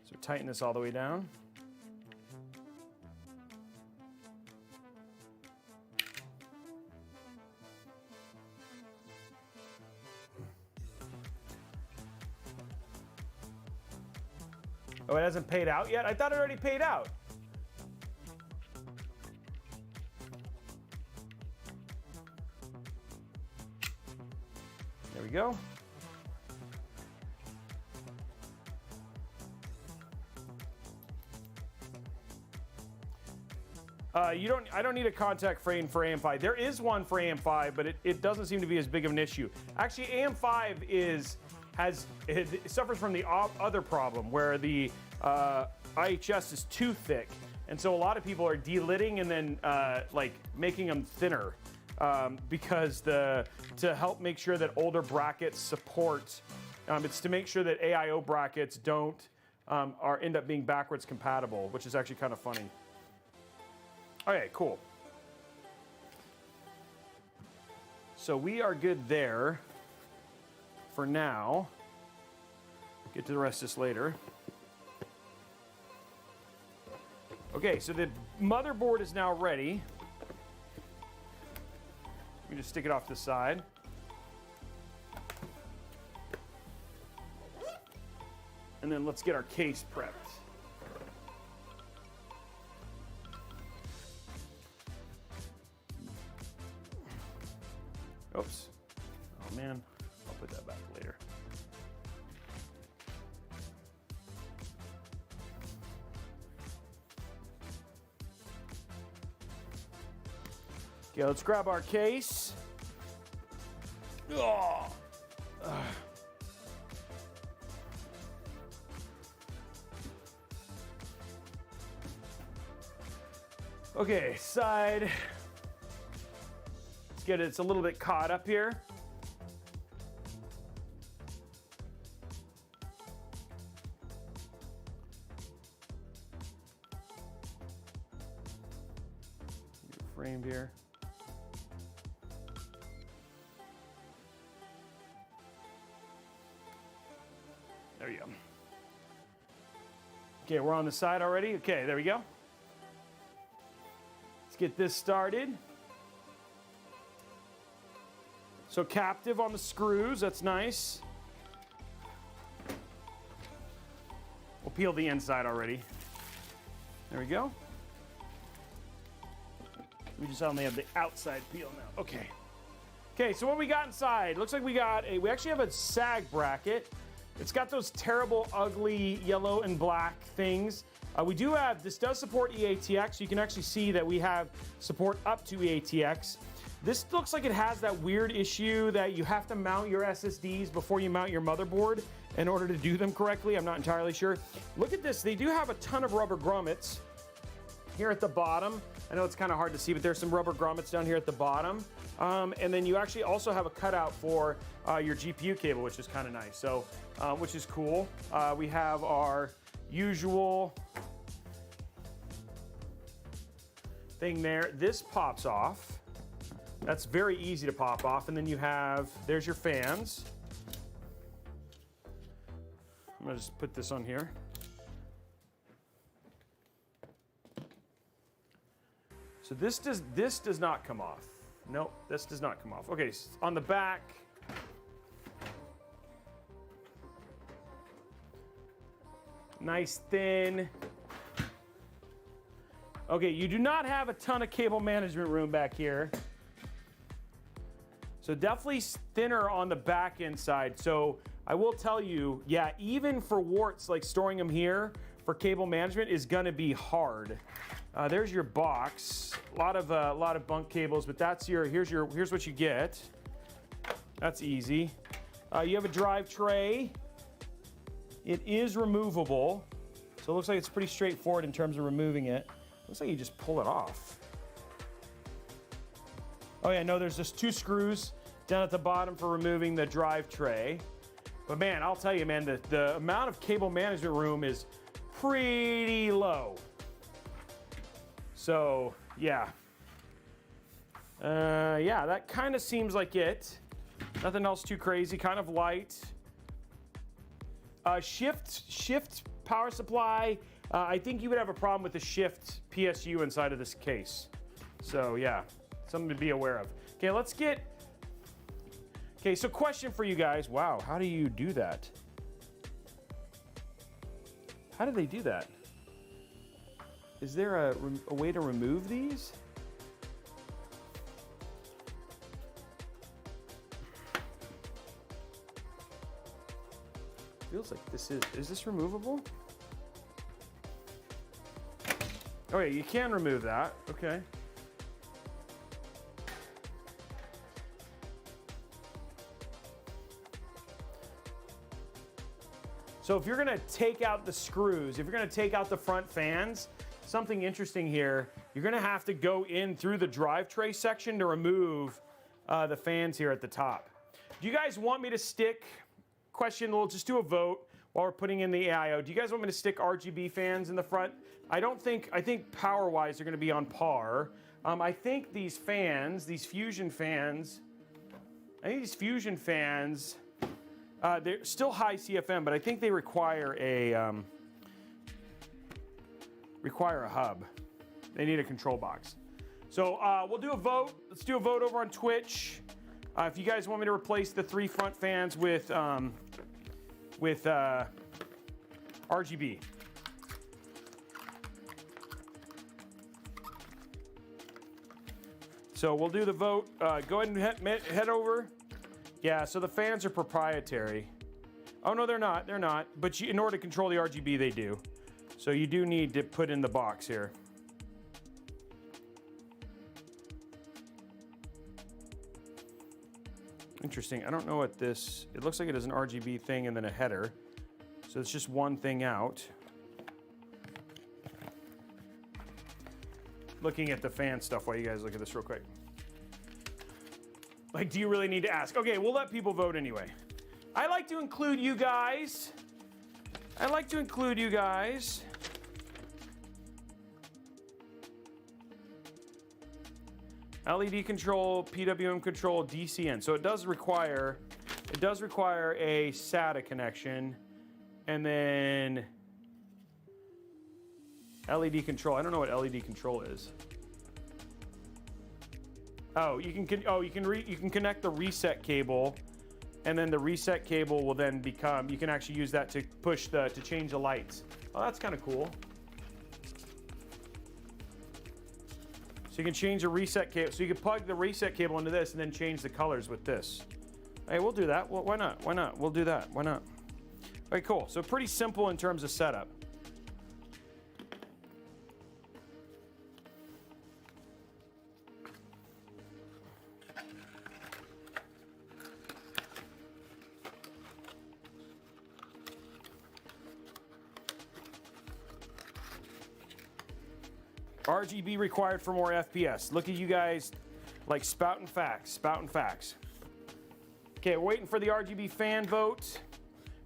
[SPEAKER 1] So tighten this all the way down. Oh, it hasn't paid out yet? I thought it already paid out. There we go. I don't need a contact frame for AM5. There is one for AM5, but it doesn't seem to be as big of an issue. Actually, AM5 is it suffers from the other problem where the IHS is too thick, and so a lot of people are delitting and then like making them thinner because to help make sure that older brackets support. It's to make sure that AIO brackets don't end up being backwards compatible, which is actually kind of funny. Okay, cool. So we are good there for now. Get to the rest of this later. Okay, so the motherboard is now ready. Let me just stick it off to the side. And then let's get our case prepped. Oops. Oh man, I'll put that back later. Okay, let's grab our case. Oh. Okay, side. Let's get it. It's a little bit caught up here. Framed here. There you go. Okay, we're on the side already. Okay, there we go. Let's get this started. So captive on the screws, that's nice. We'll peel the inside already. There we go. We just only have the outside peel now. Okay. Okay, so what we got inside? Looks like we actually have a sag bracket. It's got those terrible, ugly yellow and black things. This does support EATX. You can actually see that we have support up to EATX. This looks like it has that weird issue that you have to mount your SSDs before you mount your motherboard in order to do them correctly. I'm not entirely sure. Look at this. They do have a ton of rubber grommets here at the bottom. I know it's kind of hard to see, but there's some rubber grommets down here at the bottom. And then you actually also have a cutout for your GPU cable, which is kind of nice. So, which is cool. We have our usual thing there. This pops off. That's very easy to pop off. And then there's your fans. I'm gonna just put this on here. So this does not come off. Nope, this does not come off. Okay, on the back. Nice thin. Okay, you do not have a ton of cable management room back here. So definitely thinner on the back end side. So I will tell you, yeah, even for warts, like storing them here for cable management is gonna be hard. There's your box. A lot of bunk cables, but here's what you get. That's easy. You have a drive tray. It is removable, so it looks like it's pretty straightforward in terms of removing it. Looks like you just pull it off. Oh yeah, no, there's just 2 screws down at the bottom for removing the drive tray. But man, I'll tell you, man, the amount of cable management room is pretty low. So yeah. Yeah, that kind of seems like it. Nothing else too crazy, kind of light. Shift power supply. I think you would have a problem with the shift PSU inside of this case. So yeah, something to be aware of. Okay, so question for you guys. Wow, how do you do that? How do they do that? Is there a way to remove these? Feels like this is this removable? Oh yeah, you can remove that, okay. So if you're gonna take out the screws, if you're gonna take out the front fans, something interesting here, you're gonna have to go in through the drive tray section to remove the fans here at the top. Do you guys want me to stick, we'll just do a vote while we're putting in the AIO. Do you guys want me to stick RGB fans in the front? I think power-wise they're gonna be on par. I think these fans, these fusion fans, they're still high CFM, but I think they require a hub. They need a control box. So we'll do a vote. Let's do a vote over on Twitch. If you guys want me to replace the 3 front fans with RGB. So we'll do the vote. Go ahead and head over. Yeah, so the fans are proprietary. Oh, no, they're not. They're not. But in order to control the RGB, they do. So you do need to put in the box here. Interesting. I don't know what this... It looks like it is an RGB thing and then a header. So it's just one thing out. Looking at the fan stuff while you guys look at this real quick. Like, do you really need to ask? Okay, we'll let people vote anyway. I like to include you guys. LED control, PWM control, DCN. So it does require a SATA connection, and then LED control. I don't know what LED control is. Oh, you can connect the reset cable, and then the reset cable will then become. You can actually use that to push to change the lights. Oh, that's kind of cool. So you can change the reset cable. So you can plug the reset cable into this and then change the colors with this. Hey, we'll do that. Well, why not? Why not? We'll do that. Why not? All right, cool. So pretty simple in terms of setup. RGB required for more FPS. Look at you guys like spouting facts. Okay, we're waiting for the RGB fan vote,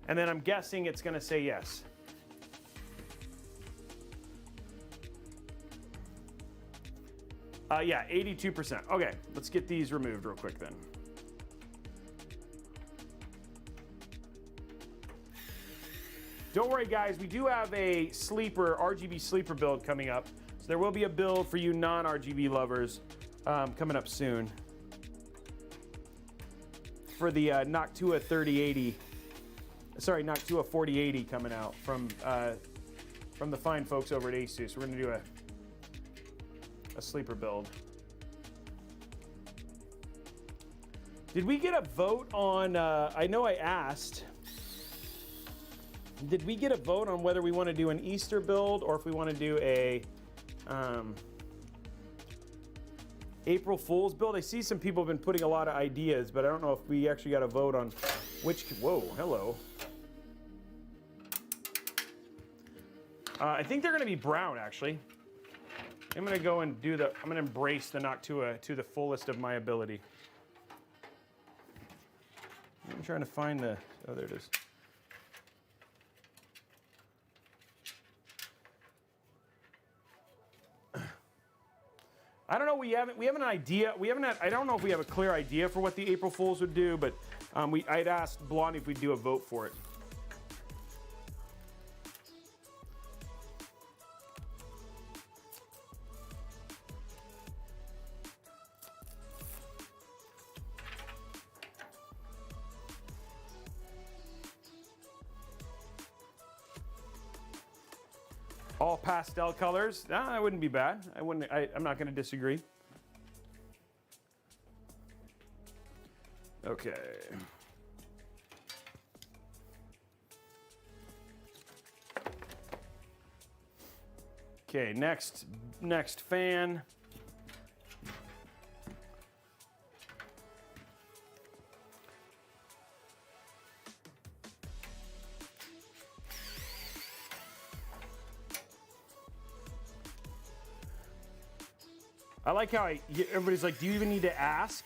[SPEAKER 1] and then I'm guessing it's gonna say yes. Yeah, 82%. Okay, let's get these removed real quick then. Don't worry guys, we do have a RGB sleeper build coming up. So there will be a build for you non-RGB lovers coming up soon. For the Noctua 3080, sorry, Noctua 4080 coming out from the fine folks over at ASUS. We're gonna do a sleeper build. Did we get a vote on, I know I asked, did we get a vote on whether we want to do an Easter build or if we want to do a April Fool's build? I see some people have been putting a lot of ideas, but I don't know if we actually got a vote on which. Whoa, hello. I think they're going to be brown, actually. I'm going to go and I'm going to embrace the Noctua to the fullest of my ability. I'm trying to find oh, there it is. I don't know. We haven't an idea. I don't know if we have a clear idea for what the April Fools would do, but I'd asked Blondie if we'd do a vote for it. All pastel colors. Nah, that wouldn't be bad. I'm not going to disagree. Okay. Okay, next fan. I like how everybody's like, do you even need to ask?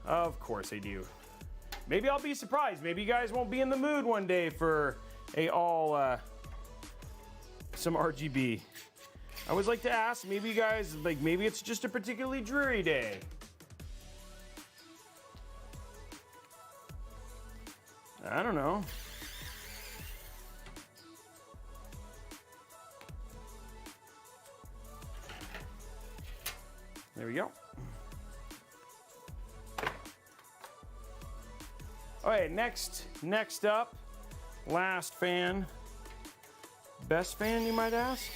[SPEAKER 1] Of course I do. Maybe I'll be surprised. Maybe you guys won't be in the mood one day for some RGB. I always like to ask, maybe you guys, like, maybe it's just a particularly dreary day. I don't know. There we go. All right, next up, last fan. Best fan, you might ask?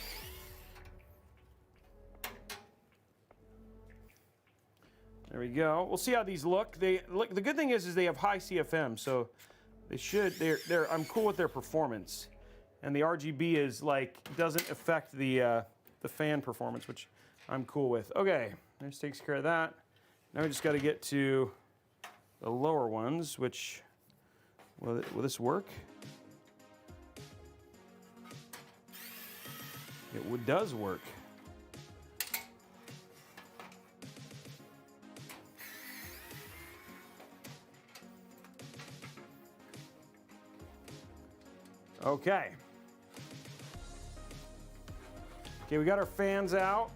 [SPEAKER 1] There we go. We'll see how these look. The good thing is they have high CFM, so they should. I'm cool with their performance, and the RGB is like doesn't affect the fan performance, which I'm cool with. Okay, this takes care of that. Now we just got to get to the lower ones, which will this work? It does work. Okay. Okay, we got our fans out.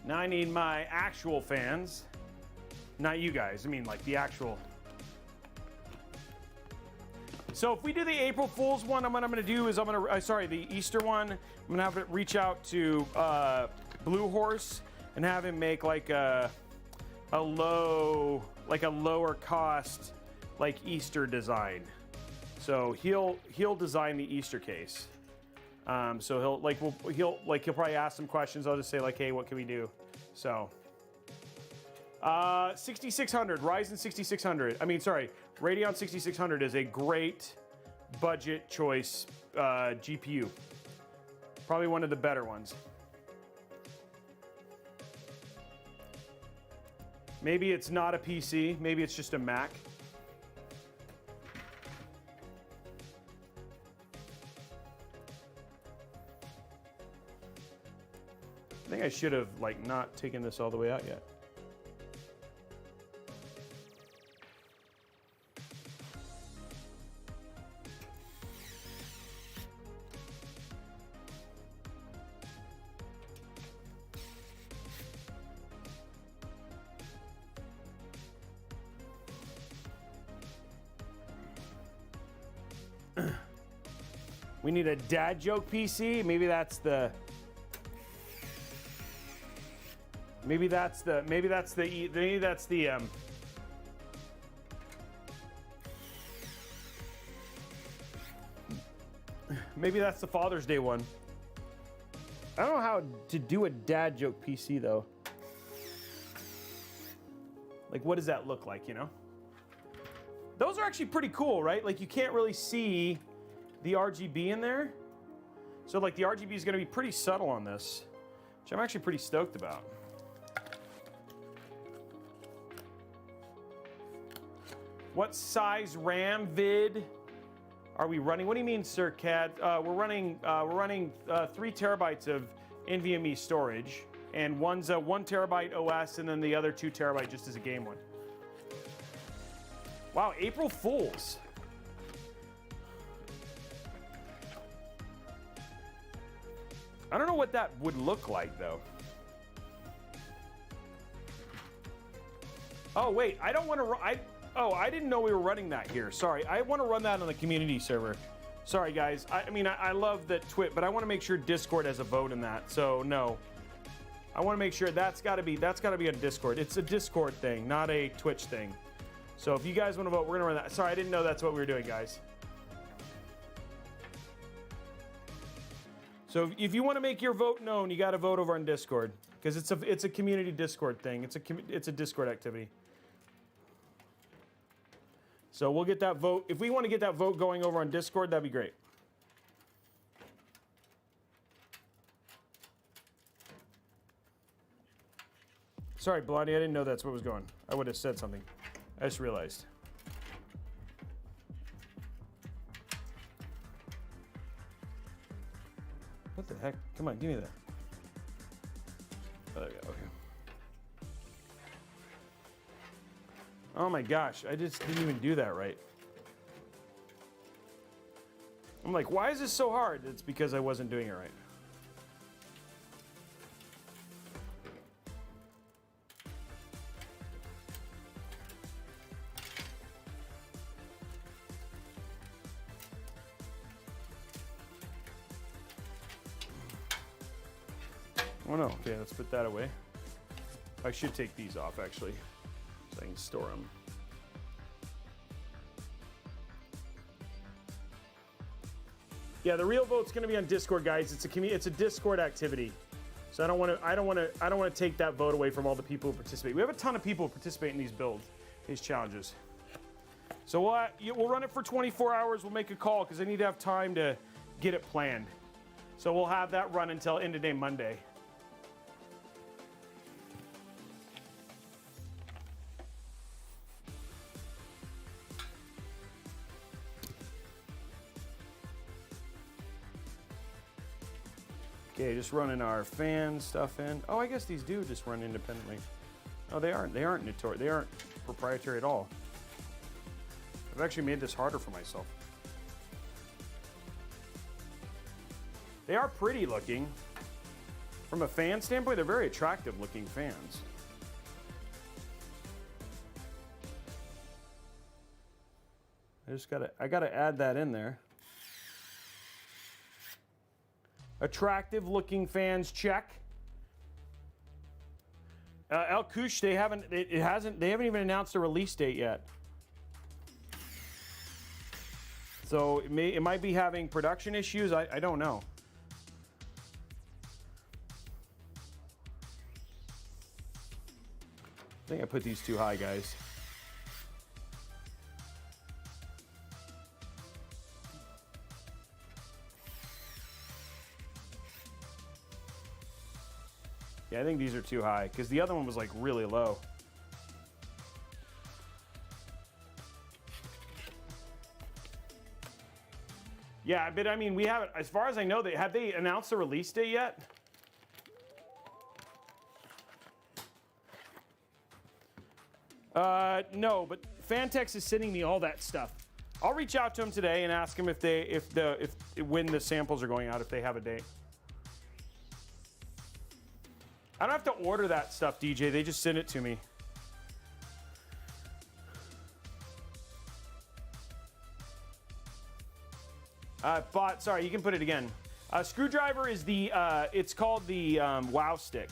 [SPEAKER 1] Now I need my actual fans. Not you guys, I mean like the actual. So if we do the April Fool's one, what I'm gonna do is the Easter one, I'm gonna have it reach out to Blue Horse and have him make like a lower cost like Easter design. So he'll design the Easter case. So he'll probably ask some questions. I'll just say like, hey, what can we do? So 6600, Ryzen 6600. Radeon 6600 is a great budget choice GPU. Probably one of the better ones. Maybe it's not a PC, maybe it's just a Mac. I think I should have not taken this all the way out yet. We need a dad joke PC. Maybe that's the Father's Day one. I don't know how to do a dad joke PC though. Like, what does that look like, you know? Those are actually pretty cool, right? Like, you can't really see the RGB in there. So like the RGB is gonna be pretty subtle on this, which I'm actually pretty stoked about. What size RAM vid are we running? What do you mean, Sir Cad? We're running 3 terabytes of NVMe storage, and one's a 1 terabyte OS, and then the other 2 terabyte just as a game one. Wow, April Fools. I don't know what that would look like though. Oh wait, I don't want to. I didn't know we were running that here. Sorry, I want to run that on the community server. Sorry guys. I love that Twit, but I want to make sure Discord has a vote in that. So no, I want to make sure that's got to be on Discord. It's a Discord thing, not a Twitch thing. So if you guys want to vote, we're gonna run that. Sorry, I didn't know that's what we were doing, guys. So if you want to make your vote known, you got to vote over on Discord because it's a community Discord thing. It's a Discord activity. So we'll get that vote. If we want to get that vote going over on Discord, that'd be great. Sorry, Blondie, I didn't know that's what was going. I would have said something. I just realized. What the heck? Come on, give me that. Oh, there we go. Okay. Oh my gosh, I just didn't even do that right. I'm like, why is this so hard? It's because I wasn't doing it right. Oh no, okay, let's put that away. I should take these off actually, so I can store them. Yeah, the real vote's going to be on Discord, guys. It's a Discord activity, so I don't want to take that vote away from all the people who participate. We have a ton of people who participate in these builds, these challenges. So we'll run it for 24 hours. We'll make a call because I need to have time to get it planned. So we'll have that run until end of day Monday. Okay, just running our fan stuff in. Oh, I guess these do just run independently. Oh, they aren't notorious. They aren't proprietary at all. I've actually made this harder for myself. They are pretty looking. From a fan standpoint, they're very attractive looking fans. I gotta add that in there. Attractive looking fans, check. El Kush, they haven't even announced a release date yet. So it might be having production issues. I don't know. I think I put these too high, guys. Yeah, I think these are too high because the other one was like really low. Yeah, but I mean, we haven't, as far as I know, have they announced the release date yet? No, but Fantex is sending me all that stuff. I'll reach out to them today and ask them when the samples are going out, if they have a date. I don't have to order that stuff, DJ. They just send it to me. Sorry, you can put it again. Screwdriver is it's called the Wow Stick.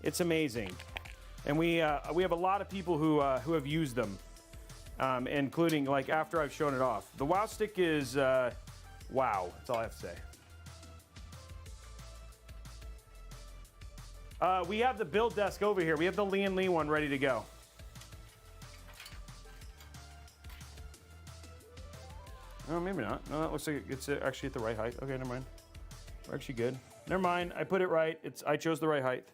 [SPEAKER 1] It's amazing. And we have a lot of people who have used them, including like after I've shown it off. The Wow Stick is, wow, that's all I have to say. We have the build desk over here. We have the Lian Li one ready to go. Oh, maybe not. No, that looks like it's actually at the right height. Okay, never mind. We're actually good. Never mind. I put it right. I chose the right height.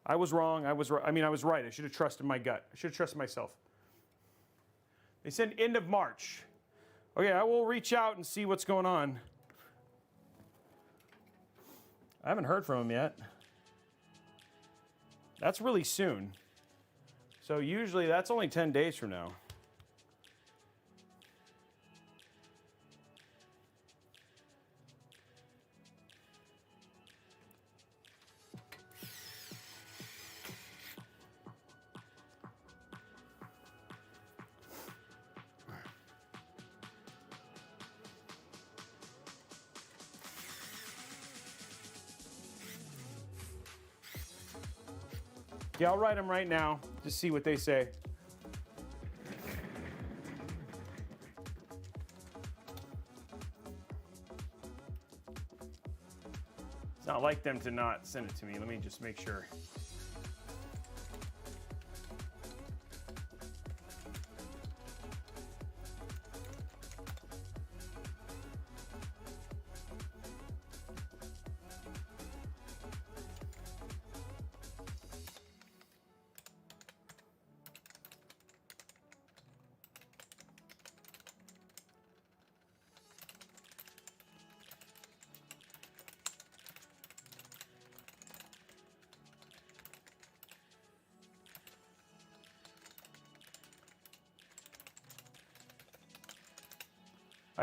[SPEAKER 1] I was wrong. I was right. I should have trusted my gut. I should have trusted myself. They said end of March. Okay, I will reach out and see what's going on. I haven't heard from him yet. That's really soon. So usually that's only 10 days from now. Yeah, I'll write them right now to see what they say. It's not like them to not send it to me. Let me just make sure.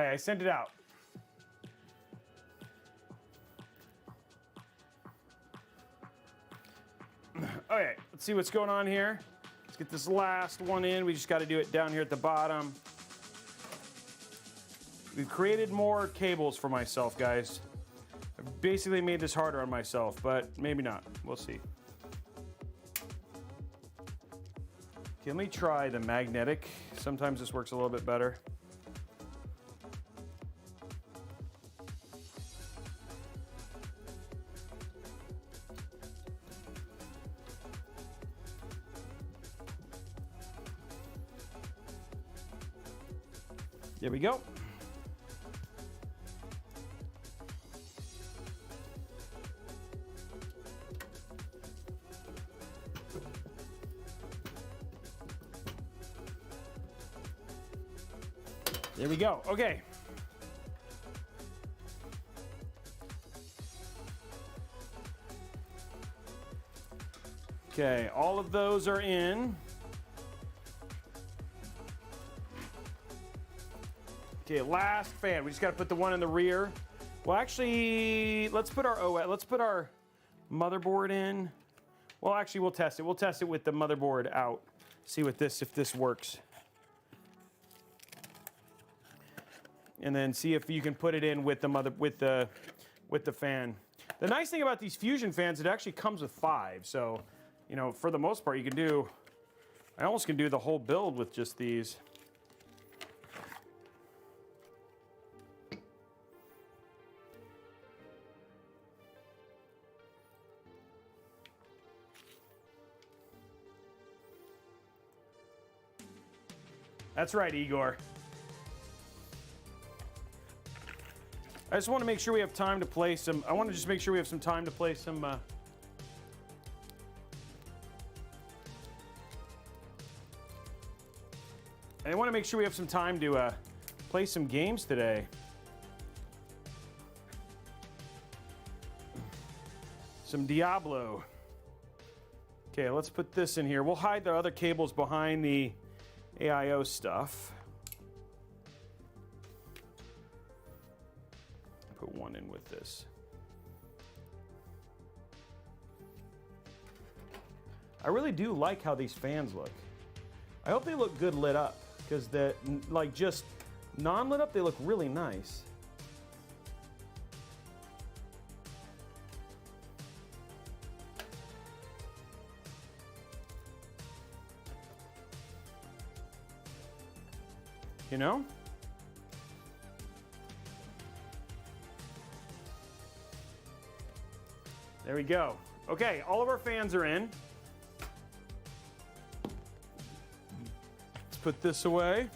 [SPEAKER 1] All right, I sent it out. Okay, let's see what's going on here. Let's get this last one in. We just got to do it down here at the bottom. We've created more cables for myself, guys. I've basically made this harder on myself, but maybe not. We'll see. Okay, let me try the magnetic. Sometimes this works a little bit better. There we go. There we go. Okay. Okay, all of those are in. Okay, last fan. We just got to put the one in the rear. Well, actually, let's put our motherboard in. Well, actually, we'll test it. We'll test it with the motherboard out. See if this works. And then see if you can put it in with the fan. The nice thing about these Fusion fans, it actually comes with 5. So, you know, for the most part, I almost can do the whole build with just these. That's right, Igor. I just want to make sure we have time to play some. I want to just make sure we have some time to play some. I want to make sure we have some time to play some games today. Some Diablo. Okay, let's put this in here. We'll hide the other cables behind the AIO stuff. Put one in with this. I really do like how these fans look. I hope they look good lit up, because just non-lit up, they look really nice. You know? There we go. Okay, all of our fans are in. Let's put this away.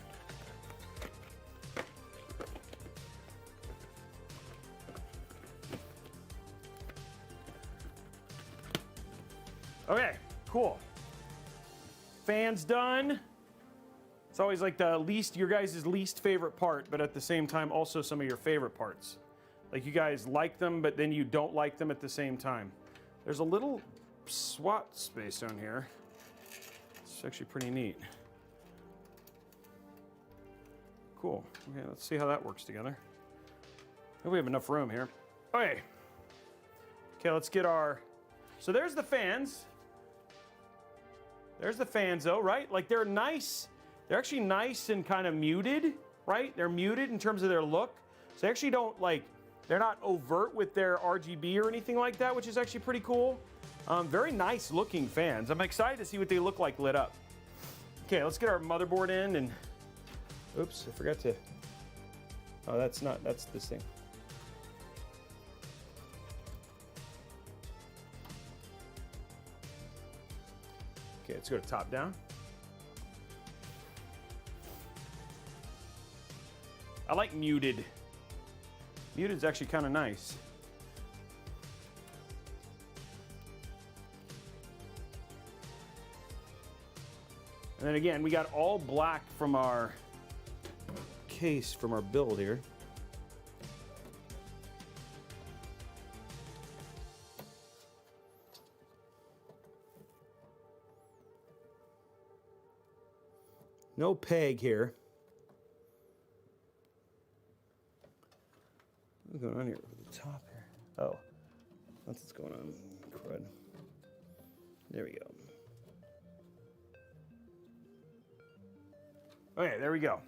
[SPEAKER 1] Okay, cool. Fans done. It's always like your guys' least favorite part, but at the same time also some of your favorite parts. Like you guys like them, but then you don't like them at the same time. There's a little SWAT space down here. It's actually pretty neat. Cool. Okay, let's see how that works together. I think we have enough room here. Okay. Okay, let's get our... So there's the fans. There's the fans though, right? Like they're nice. They're actually nice and kind of muted, right? They're muted in terms of their look. So they actually don't they're not overt with their RGB or anything like that, which is actually pretty cool. Very nice looking fans. I'm excited to see what they look like lit up. Okay, let's get our motherboard in and, oops, I forgot to, oh, that's this thing. Okay, let's go to top down. I like muted. Muted is actually kind of nice. And then again, we got all black from our case, from our build here. No peg here. top here. Oh, that's what's going on. Crud. There we go. Okay, there we go.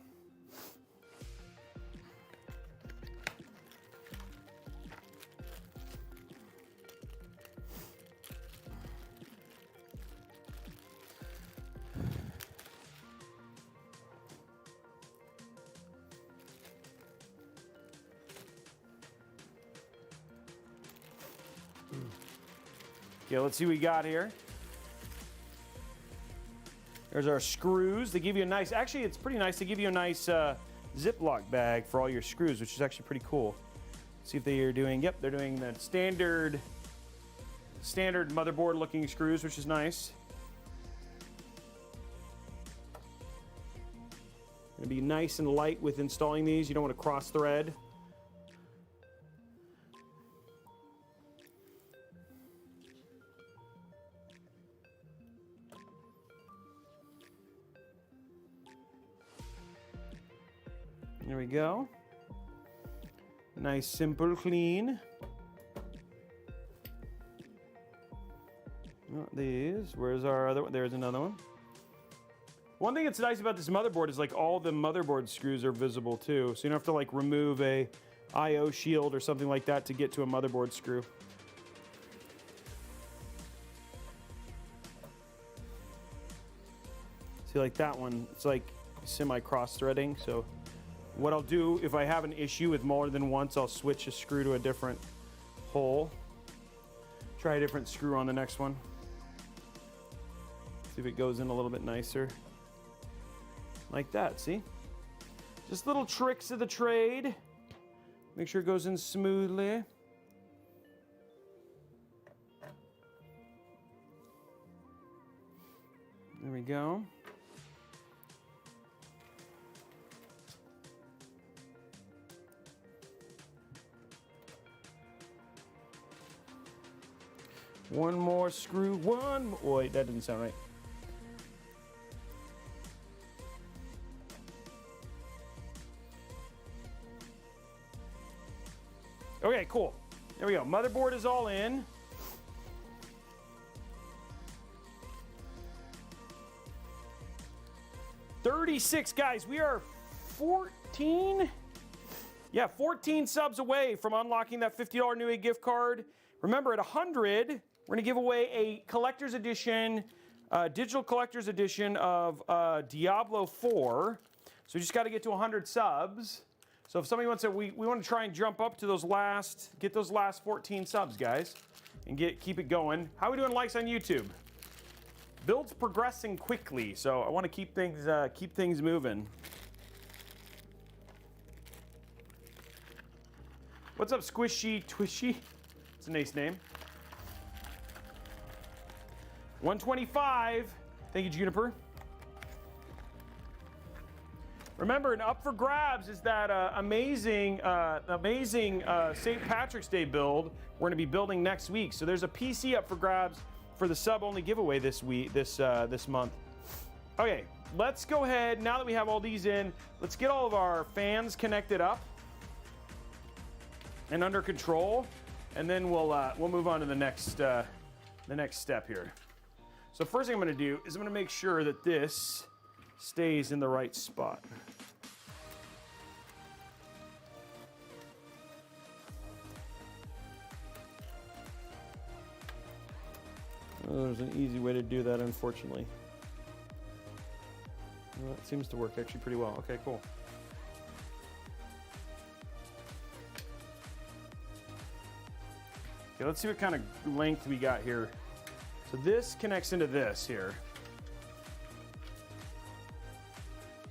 [SPEAKER 1] Okay, let's see what we got here. There's our screws. They give you a nice, actually it's pretty nice. They give you a nice Ziploc bag for all your screws, which is actually pretty cool. See if they are doing, yep, they're doing the standard motherboard looking screws, which is nice. Gonna be nice and light with installing these. You don't want to cross thread. There we go. Nice, simple, clean. These. Where's our other one? There's another one. One thing that's nice about this motherboard is like all the motherboard screws are visible too. So you don't have to like remove a IO shield or something like that to get to a motherboard screw. See, like that one, it's like semi-cross threading. So what I'll do, if I have an issue with more than once, I'll switch a screw to a different hole. Try a different screw on the next one. See if it goes in a little bit nicer. Like that, see? Just little tricks of the trade. Make sure it goes in smoothly. There we go. One more screw, oh, wait, that didn't sound right. Okay, cool. There we go. Motherboard is all in. $36, guys. We are 14. Yeah, 14 subs away from unlocking that $50 Newegg gift card. Remember, at 100, we're going to give away a collector's edition, digital collector's edition of Diablo 4. So we just got to get to 100 subs. So if somebody wants to, we want to try and jump up to get those last 14 subs, guys, and keep it going. How are we doing likes on YouTube? Build's progressing quickly, so I want to keep things moving. What's up, Squishy Twishy? It's a nice name. 125. Thank you, Juniper. Remember, and up for grabs is that amazing St. Patrick's Day build we're going to be building next week. So there's a PC up for grabs for the sub-only giveaway this month. Okay, let's go ahead. Now that we have all these in, let's get all of our fans connected up and under control, and then we'll move on to the next step here. So first thing I'm going to do is I'm going to make sure that this stays in the right spot. Oh, there's an easy way to do that, unfortunately. Well, that seems to work actually pretty well. Okay, cool. Okay, let's see what kind of length we got here. So this connects into this here.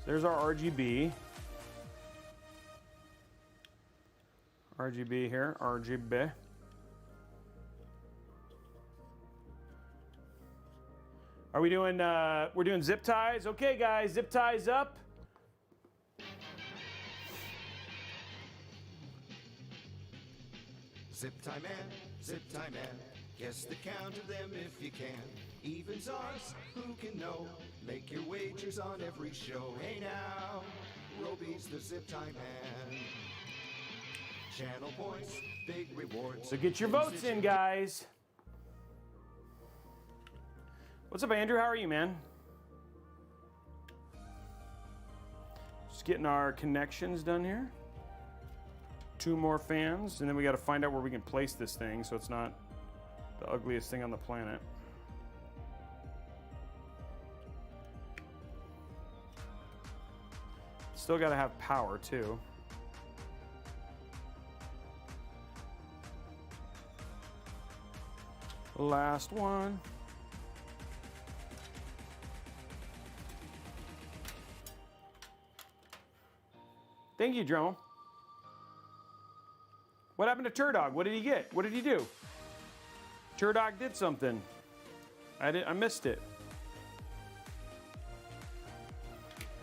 [SPEAKER 1] There's our RGB. RGB here, RGB. Are we doing, we're doing zip ties? Okay, guys, zip ties up.
[SPEAKER 2] Zip tie man, zip tie man. Guess the count of them if you can. Evens, odds, who can know? Make your wagers on every show. Hey now, Robey's the zip tie man. Channel points, big rewards.
[SPEAKER 1] So get your votes in, guys. What's up, Andrew? How are you, man? Just getting our connections done here. 2 more fans, and then we got to find out where we can place this thing so it's not the ugliest thing on the planet. Still got to have power too. Last one. Thank you, Drone. What happened to Turdog? What did he get? What did he do? Turdog did something. I missed it.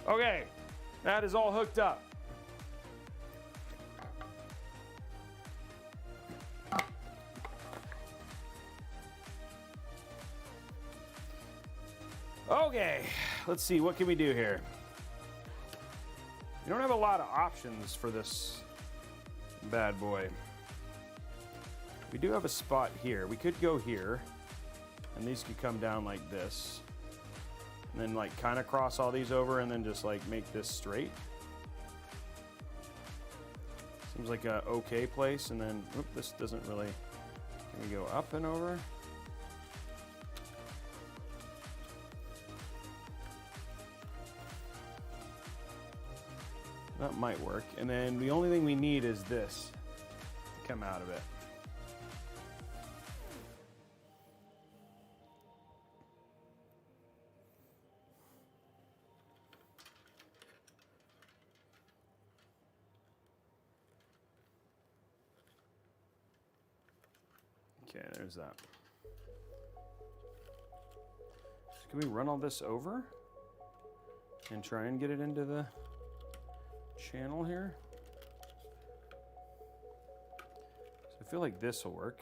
[SPEAKER 1] Okay, that is all hooked up. Okay, let's see, what can we do here? We don't have a lot of options for this bad boy. We do have a spot here. We could go here, and these could come down like this, and then like kind of cross all these over, and then just like make this straight. Seems like a okay place, and then this doesn't really. Can we go up and over? That might work. And then the only thing we need is this to come out of it. Okay, there's that. So can we run all this over and try and get it into the channel here? So I feel like this will work.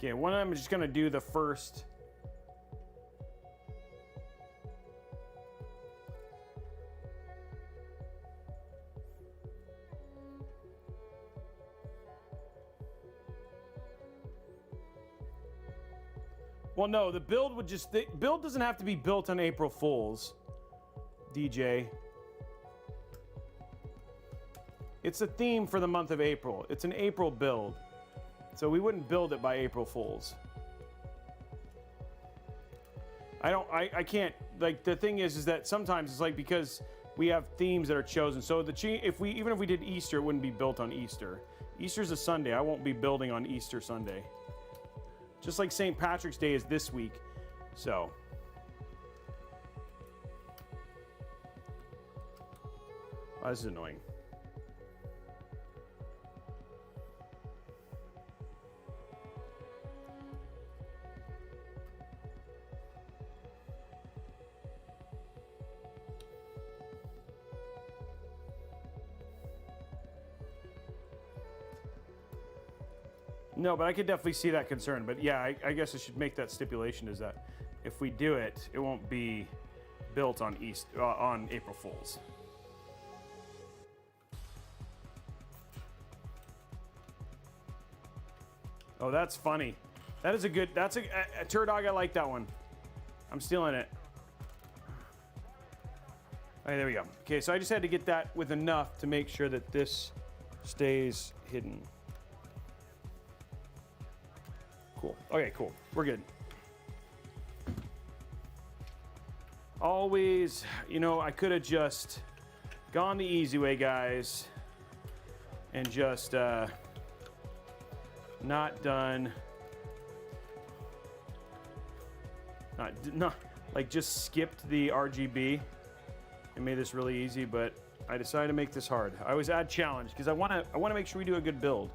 [SPEAKER 1] Okay, one of them is just gonna do the first. Well, no, the build would just, the build doesn't have to be built on April Fools, DJ. It's a theme for the month of April. It's an April build. So we wouldn't build it by April Fools. I can't, like, the thing is that sometimes it's like, because we have themes that are chosen. So even if we did Easter, it wouldn't be built on Easter. Easter's a Sunday. I won't be building on Easter Sunday. Just like St. Patrick's Day is this week. So. Oh, this is annoying. No, but I could definitely see that concern. But yeah, I guess I should make that stipulation, is that if we do it, it won't be built on on April Fools. Oh, that's funny. That is a good, that's a Turdog, I like that one. I'm stealing it. All right, there we go. Okay, so I just had to get that with enough to make sure that this stays hidden. Cool. Okay, cool. We're good. Always, you know, I could have just gone the easy way, guys, and just not done, not like just skipped the RGB and made this really easy. But I decided to make this hard. I always add challenge because I want to make sure we do a good build.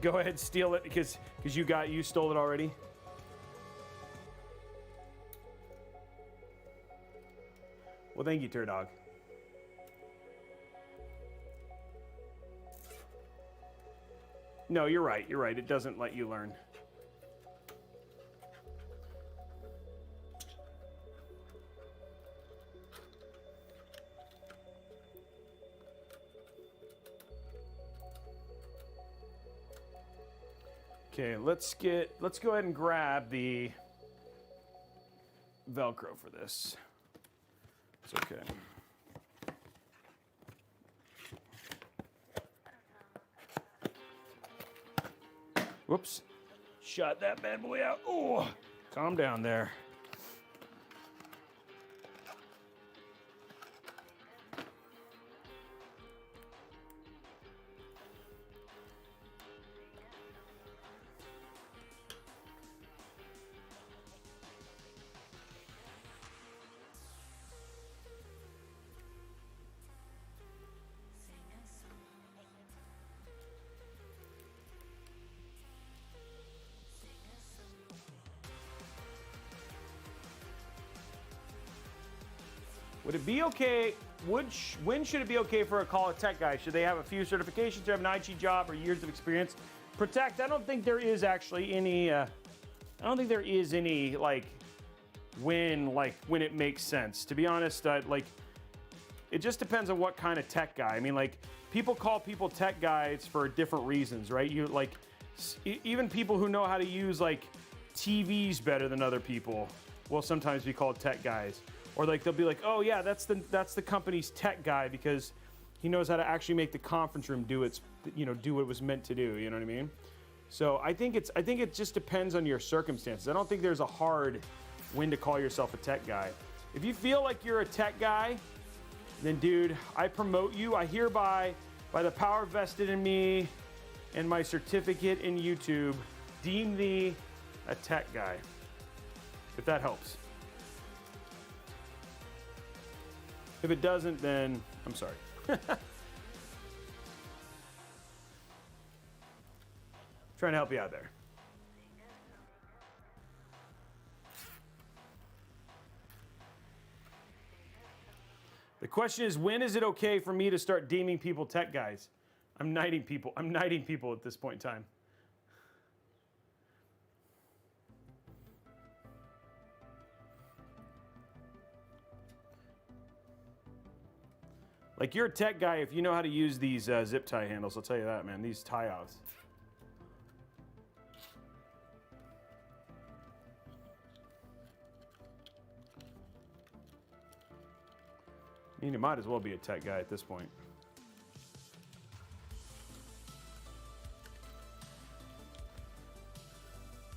[SPEAKER 1] Go ahead, steal it because you stole it already. Well, thank you, Turdog. No, you're right. You're right. It doesn't let you learn. Okay, let's go ahead and grab the Velcro for this. It's okay. Whoops. Shot that bad boy out. Oh, calm down there. Would it be okay? When should it be okay for a call a tech guy? Should they have a few certifications, or have an IT job, or years of experience? Protect. I don't think there is actually any. I don't think there is any like when it makes sense. To be honest, like it just depends on what kind of tech guy. I mean, like people call people tech guys for different reasons, right? You like even people who know how to use like TVs better than other people will sometimes be called tech guys. Or like they'll be like, oh yeah, that's the company's tech guy because he knows how to actually make the conference room do what it was meant to do. You know what I mean? So I think it just depends on your circumstances. I don't think there's a hard when to call yourself a tech guy. If you feel like you're a tech guy, then dude, I promote you. I hereby, by the power vested in me and my certificate in YouTube, deem thee a tech guy. If that helps. If it doesn't, then I'm sorry. Trying to help you out there. The question is, when is it okay for me to start deeming people tech guys? I'm knighting people. I'm knighting people at this point in time. Like, you're a tech guy if you know how to use these zip tie handles. I'll tell you that, man. These tie-offs. I mean, you might as well be a tech guy at this point.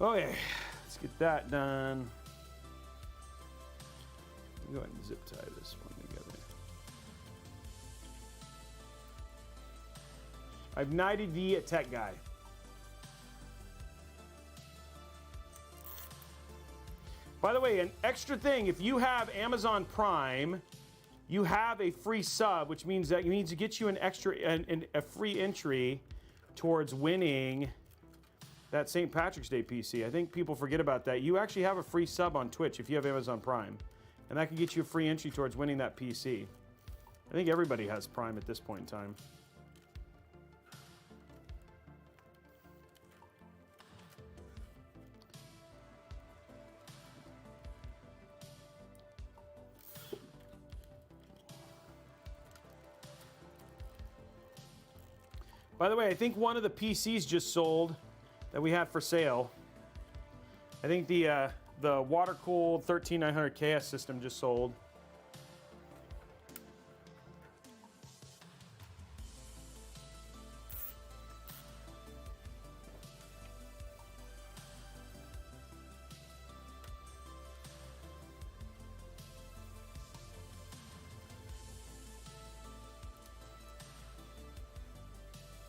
[SPEAKER 1] Okay, let's get that done. Go ahead and zip tie this one together. I've knighted thee a tech guy. By the way, an extra thing, if you have Amazon Prime, you have a free sub, which means that it needs to get you an extra, a free entry towards winning that St. Patrick's Day PC. I think people forget about that. You actually have a free sub on Twitch if you have Amazon Prime, and that can get you a free entry towards winning that PC. I think everybody has Prime at this point in time. By the way, I think one of the PCs just sold that we had for sale. I think the water-cooled 13900KS system just sold.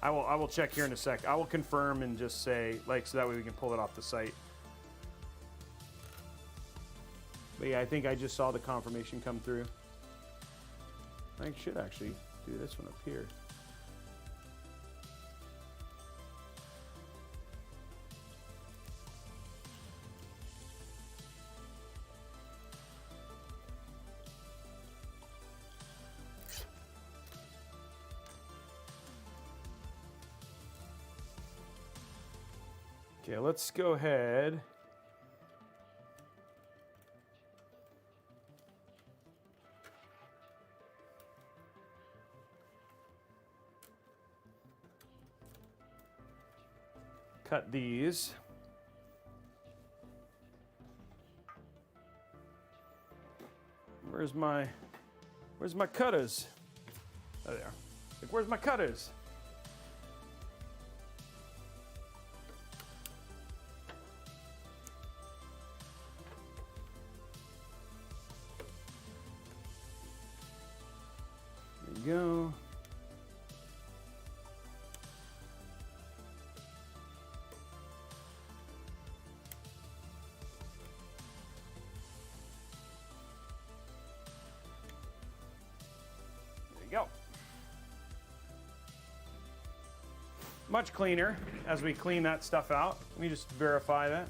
[SPEAKER 1] I will check here in a sec. I will confirm and just say, like, so that way we can pull it off the site. But yeah, I think I just saw the confirmation come through. I should actually do this one up here. Okay, let's go ahead. Cut these. Where's my cutters? Oh, there. Like, where's my cutters? There you go. Go. Much cleaner as we clean that stuff out. Let me just verify that.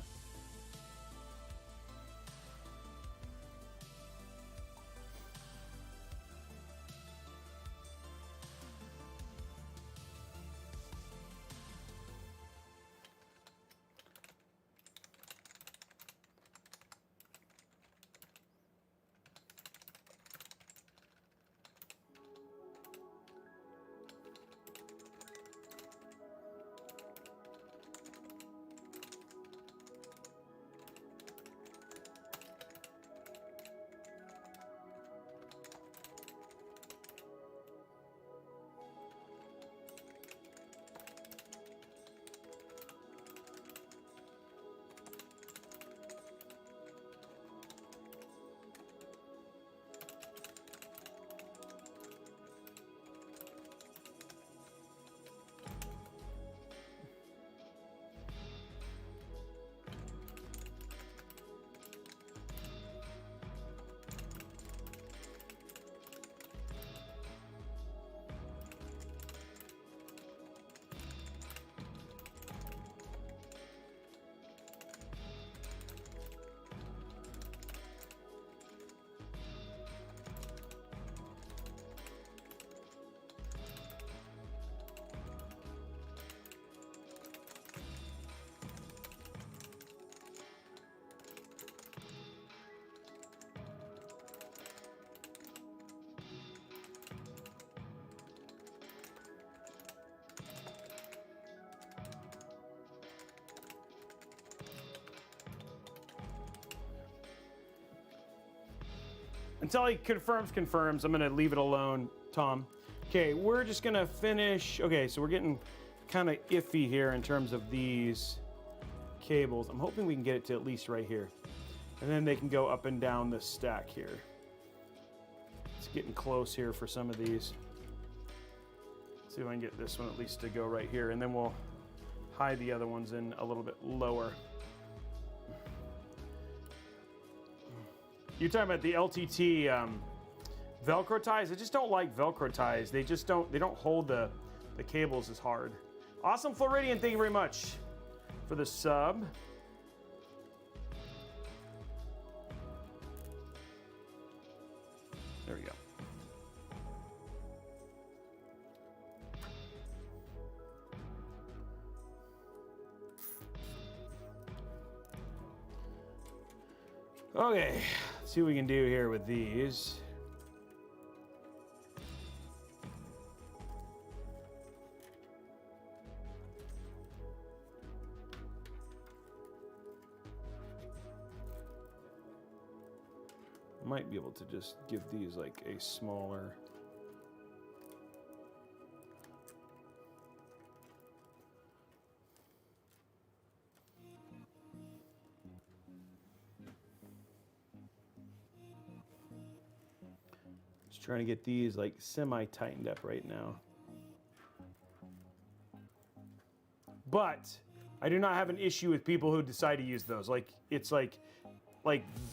[SPEAKER 1] Until he confirms, I'm gonna leave it alone, Tom. Okay, we're just gonna finish. Okay, so we're getting kind of iffy here in terms of these cables. I'm hoping we can get it to at least right here. And then they can go up and down this stack here. It's getting close here for some of these. Let's see if I can get this one at least to go right here, and then we'll hide the other ones in a little bit lower. You're talking about the LTT Velcro ties. I just don't like Velcro ties. They don't hold the cables as hard. Awesome Floridian, thank you very much for the sub. There we go. Okay, let's see what we can do here with these. Might be able to just give these like a smaller. Just trying to get these like semi-tightened up right now. But I do not have an issue with people who decide to use those. Like, it's like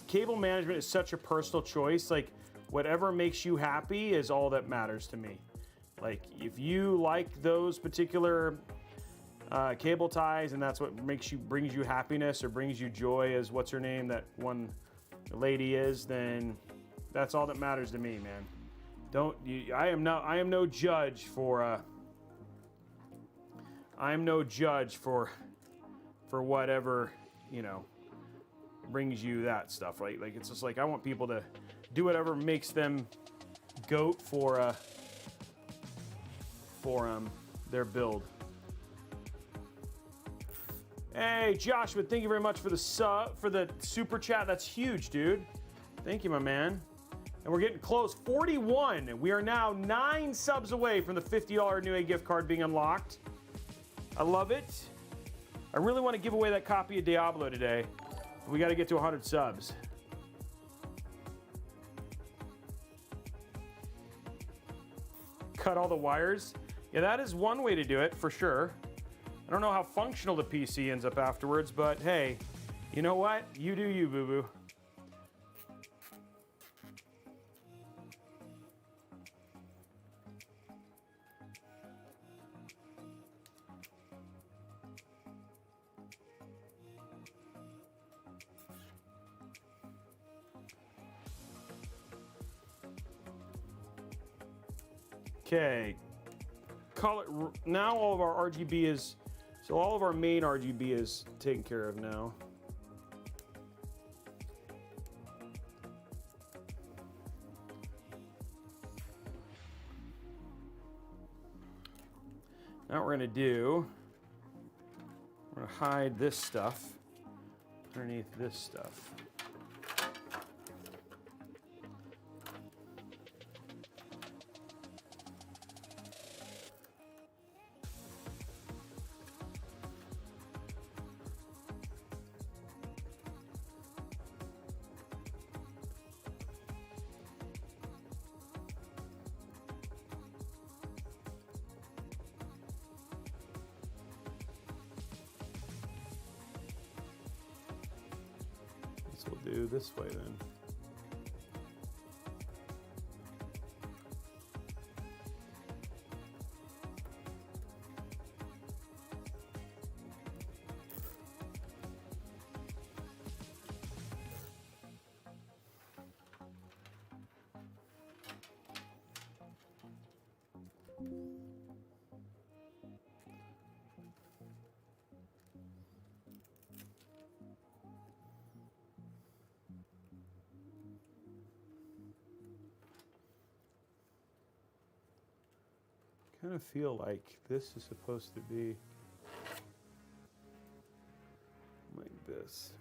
[SPEAKER 1] cable management is such a personal choice. Like, whatever makes you happy is all that matters to me. Like, if you like those particular cable ties and that's what brings you happiness or brings you joy, as what's her name, that one lady is, then that's all that matters to me, man. I am no judge for for whatever, you know, brings you that stuff, right? Like, it's just like, I want people to do whatever makes them goat for their build. Hey, Joshua, thank you very much for the super chat. That's huge, dude. Thank you, my man. And we're getting close. 41. We are now 9 subs away from the $50 Newegg gift card being unlocked. I love it. I really want to give away that copy of Diablo today. We got to get to 100 subs. Cut all the wires. Yeah, that is one way to do it, for sure. I don't know how functional the PC ends up afterwards, but hey, you know what? You do you, boo-boo. Okay. Call it now. All of our RGB is, so all of our main RGB is taken care of now. Now what we're gonna do, we're gonna hide this stuff underneath this stuff. We'll do this way then. I kind of feel like this is supposed to be like this.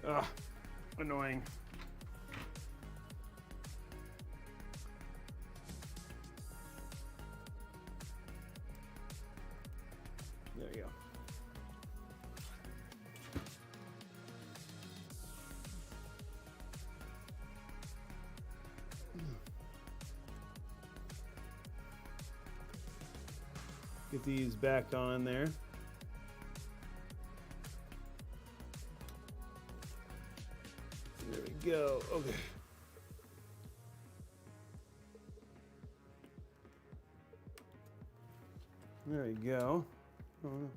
[SPEAKER 1] Ugh, annoying. There you go. Get these back on there. Go. Okay. There you go. Oh, no.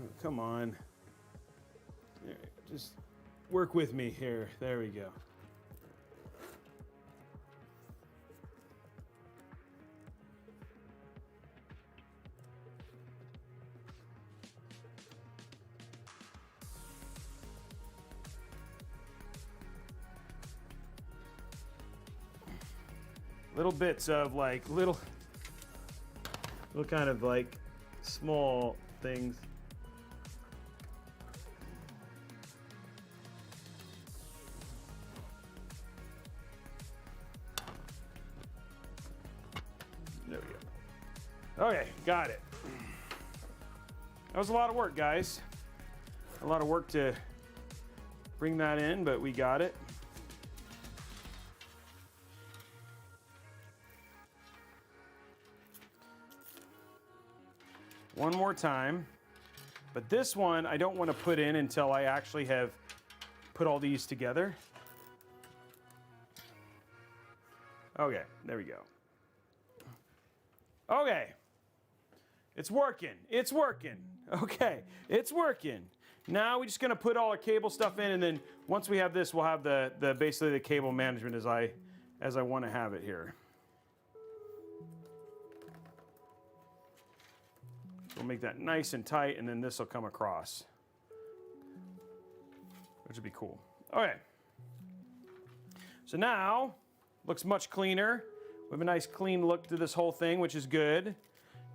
[SPEAKER 1] Oh, come on. There, just work with me here. There we go. Little bits of like little kind of like small things. There we go. Okay, got it. That was a lot of work, guys. A lot of work to bring that in, but we got it. one more time. But this one I don't want to put in until I actually have put all these together. Okay, there we go. Okay. It's working. It's working. Okay, it's working. Now we're just gonna put all our cable stuff in, and then once we have this, we'll have the basically the cable management as I want to have it here. We'll make that nice and tight, and then this will come across, which would be cool. Okay. So now, looks much cleaner. We have a nice clean look to this whole thing, which is good.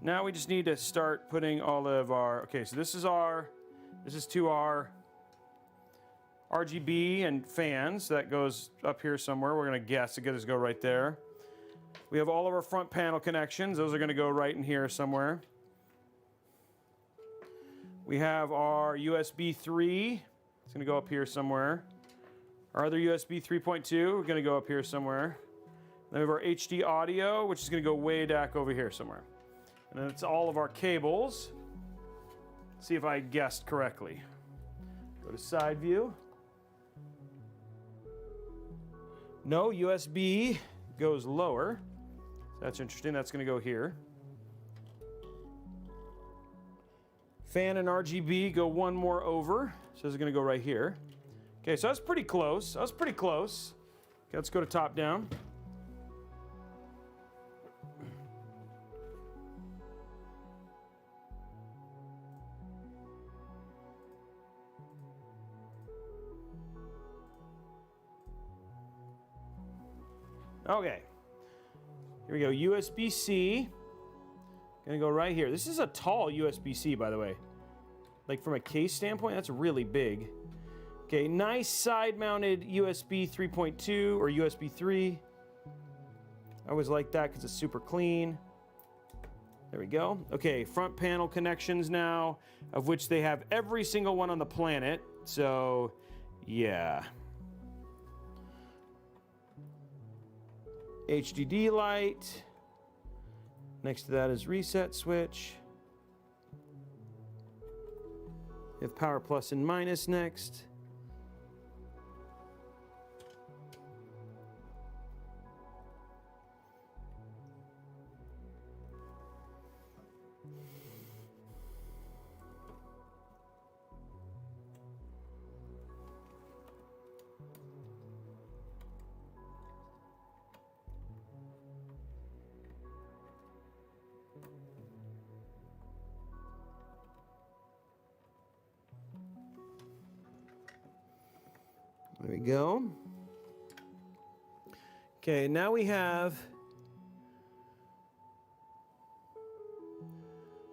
[SPEAKER 1] Now we just need to start putting all of our, okay, so this is to our RGB and fans. That goes up here somewhere. We're gonna guess, it does go right there. We have all of our front panel connections. Those are gonna go right in here somewhere. We have our USB 3. It's gonna go up here somewhere. Our other USB 3.2, we're gonna go up here somewhere. Then we have our HD audio, which is gonna go way back over here somewhere. And then it's all of our cables. Let's see if I guessed correctly. Go to side view. No, USB goes lower. So that's interesting, that's gonna go here. Fan and RGB go one more over. So it's gonna go right here. Okay, so that's pretty close. That's pretty close. Okay, let's go to top down. Okay, here we go, USB-C. Gonna go right here. This is a tall USB-C, by the way. Like from a case standpoint, that's really big. Okay, nice side-mounted USB 3.2 or USB 3. I always like that because it's super clean. There we go. Okay, front panel connections now, of which they have every single one on the planet. So, yeah. HDD light. Next to that is reset switch. We have power plus and minus next. There we go. Okay, now we have...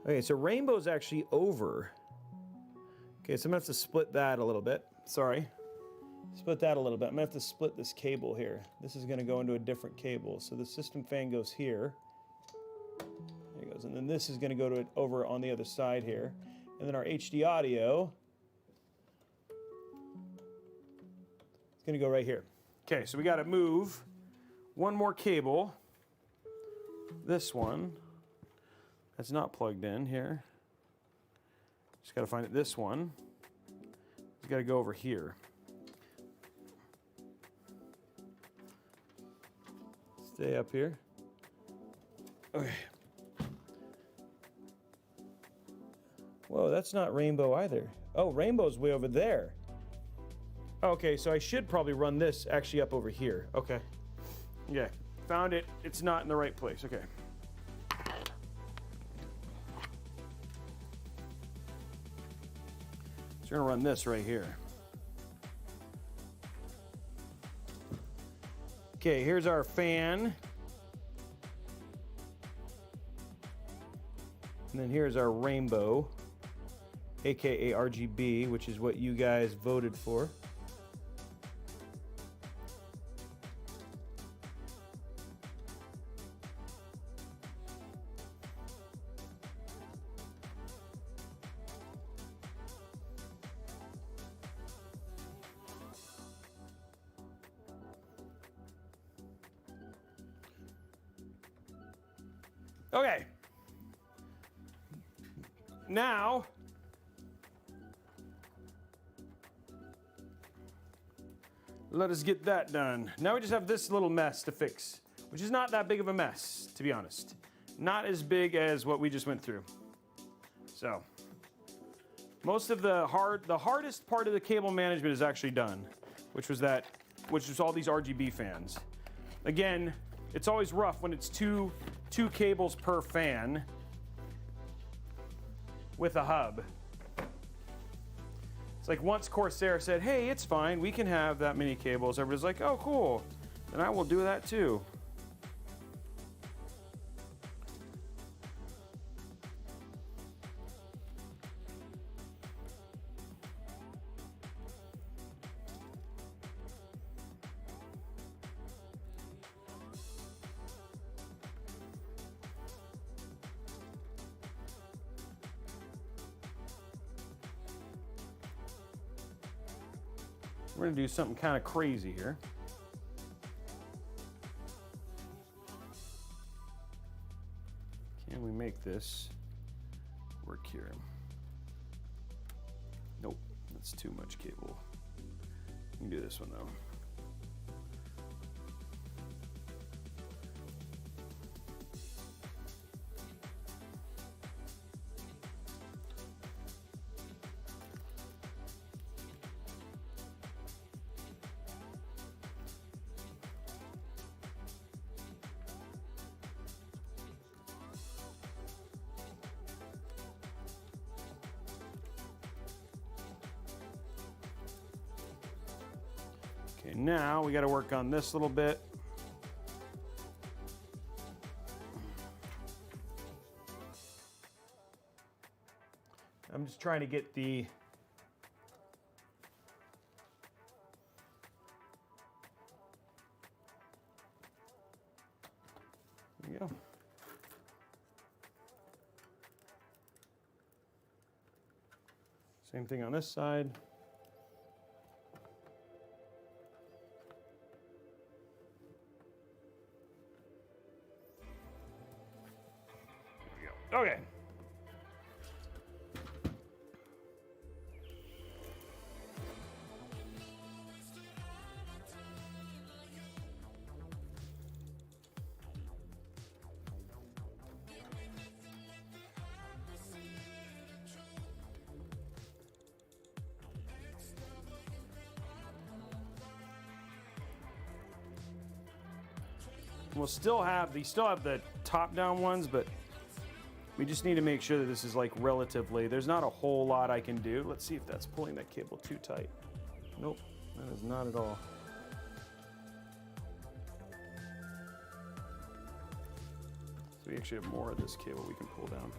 [SPEAKER 1] Okay, so rainbow's actually over. Okay, so I'm gonna have to split that a little bit. Sorry. Split that a little bit. I'm gonna have to split this cable here. This is gonna go into a different cable. So the system fan goes here. There it goes. And then this is gonna go to it over on the other side here. And then our HD audio... It's gonna go right here. Okay, so we gotta move one more cable. This one, that's not plugged in here. Just gotta find it, this one. It's gotta go over here. Stay up here. Okay. Whoa, that's not rainbow either. Oh, rainbow's way over there. Okay, so I should probably run this actually up over here. Okay. Yeah, found it. It's not in the right place. Okay. So we're gonna run this right here. Okay, here's our fan. And then here's our rainbow, aka RGB, which is what you guys voted for. Okay. now let us get that done. Now we just have this little mess to fix, which is not that big of a mess, to be honest. Not as big as what we just went through. So, most of the hardest part of the cable management is actually done, which was all these RGB fans. Again, it's always rough when it's two cables per fan with a hub. It's like once Corsair said, hey, it's fine, we can have that many cables. Everybody's like, oh, cool, then I will do that too. We're gonna do something kind of crazy here. Can we make this work here? Nope, that's too much cable. We can do this one though. Okay, now we got to work on this little bit. I'm just trying to get the there we go. Same thing on this side. Okay. We'll still have the top down ones, but we just need to make sure that this is like relatively, there's not a whole lot I can do. Let's see if that's pulling that cable too tight. Nope, that is not at all. So we actually have more of this cable we can pull down.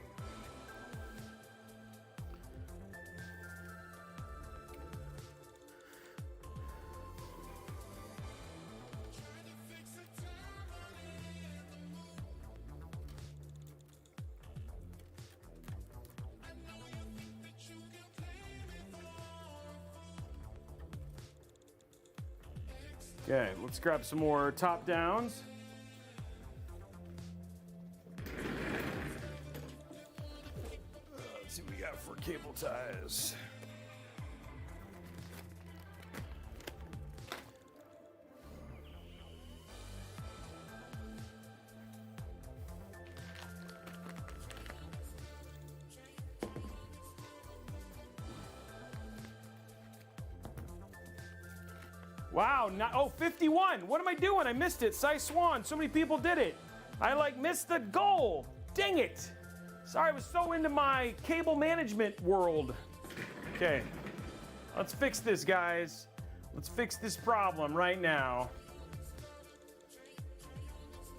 [SPEAKER 1] Okay, let's grab some more top downs. Let's see what we got for cable ties. Wow, oh, 51. What am I doing? I missed it. Cy Swan, so many people did it. I missed the goal. Dang it. Sorry, I was so into my cable management world. Okay, let's fix this, guys. Let's fix this problem right now.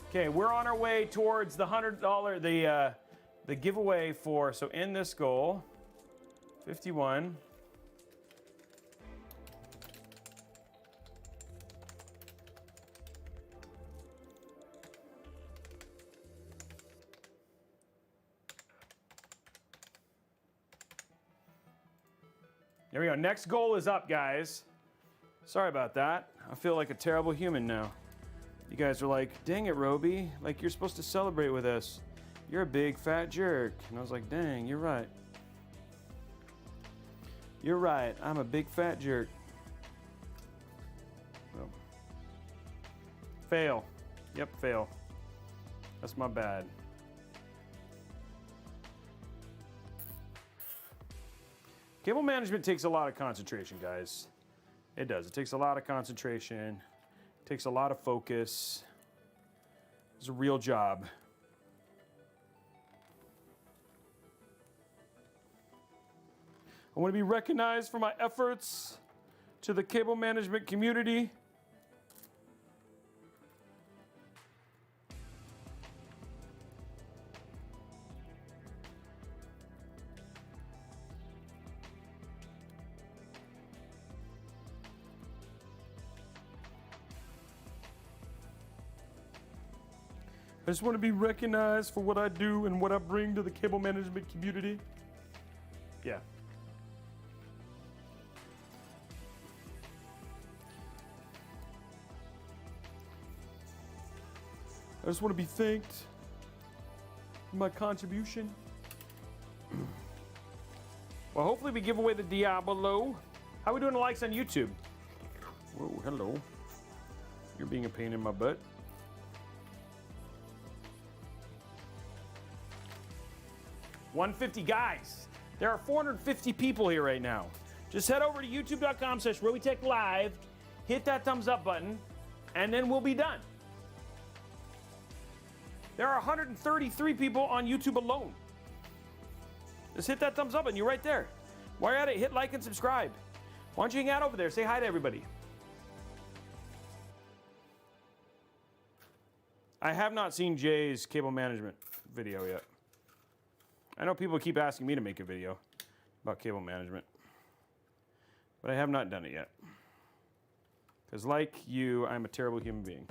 [SPEAKER 1] Okay, we're on our way towards the $100, the giveaway for, so in this goal, 51. There we go. Next goal is up, guys. Sorry about that. I feel like a terrible human now. You guys are like, dang it, Robey. Like, you're supposed to celebrate with us. You're a big fat jerk. And I was like, dang, you're right. You're right. I'm a big fat jerk. Well, fail. Yep, fail. That's my bad. Cable management takes a lot of concentration, guys. It does. It takes a lot of concentration. It takes a lot of focus. It's a real job. I want to be recognized for my efforts to the cable management community. I just want to be recognized for what I do and what I bring to the cable management community. Yeah. I just want to be thanked for my contribution. Well, hopefully we give away the Diablo. How are we doing the likes on YouTube? Whoa, hello. You're being a pain in my butt. $150, guys. There are 450 people here right now. Just head over to youtube.com/Robeytech Live, hit that thumbs up button, and then we'll be done. There are 133 people on YouTube alone. Just hit that thumbs up button. You're right there. While you're at it, hit like and subscribe. Why don't you hang out over there? Say hi to everybody. I have not seen Jay's cable management video yet. I know people keep asking me to make a video about cable management, but I have not done it yet. Because like you, I'm a terrible human being.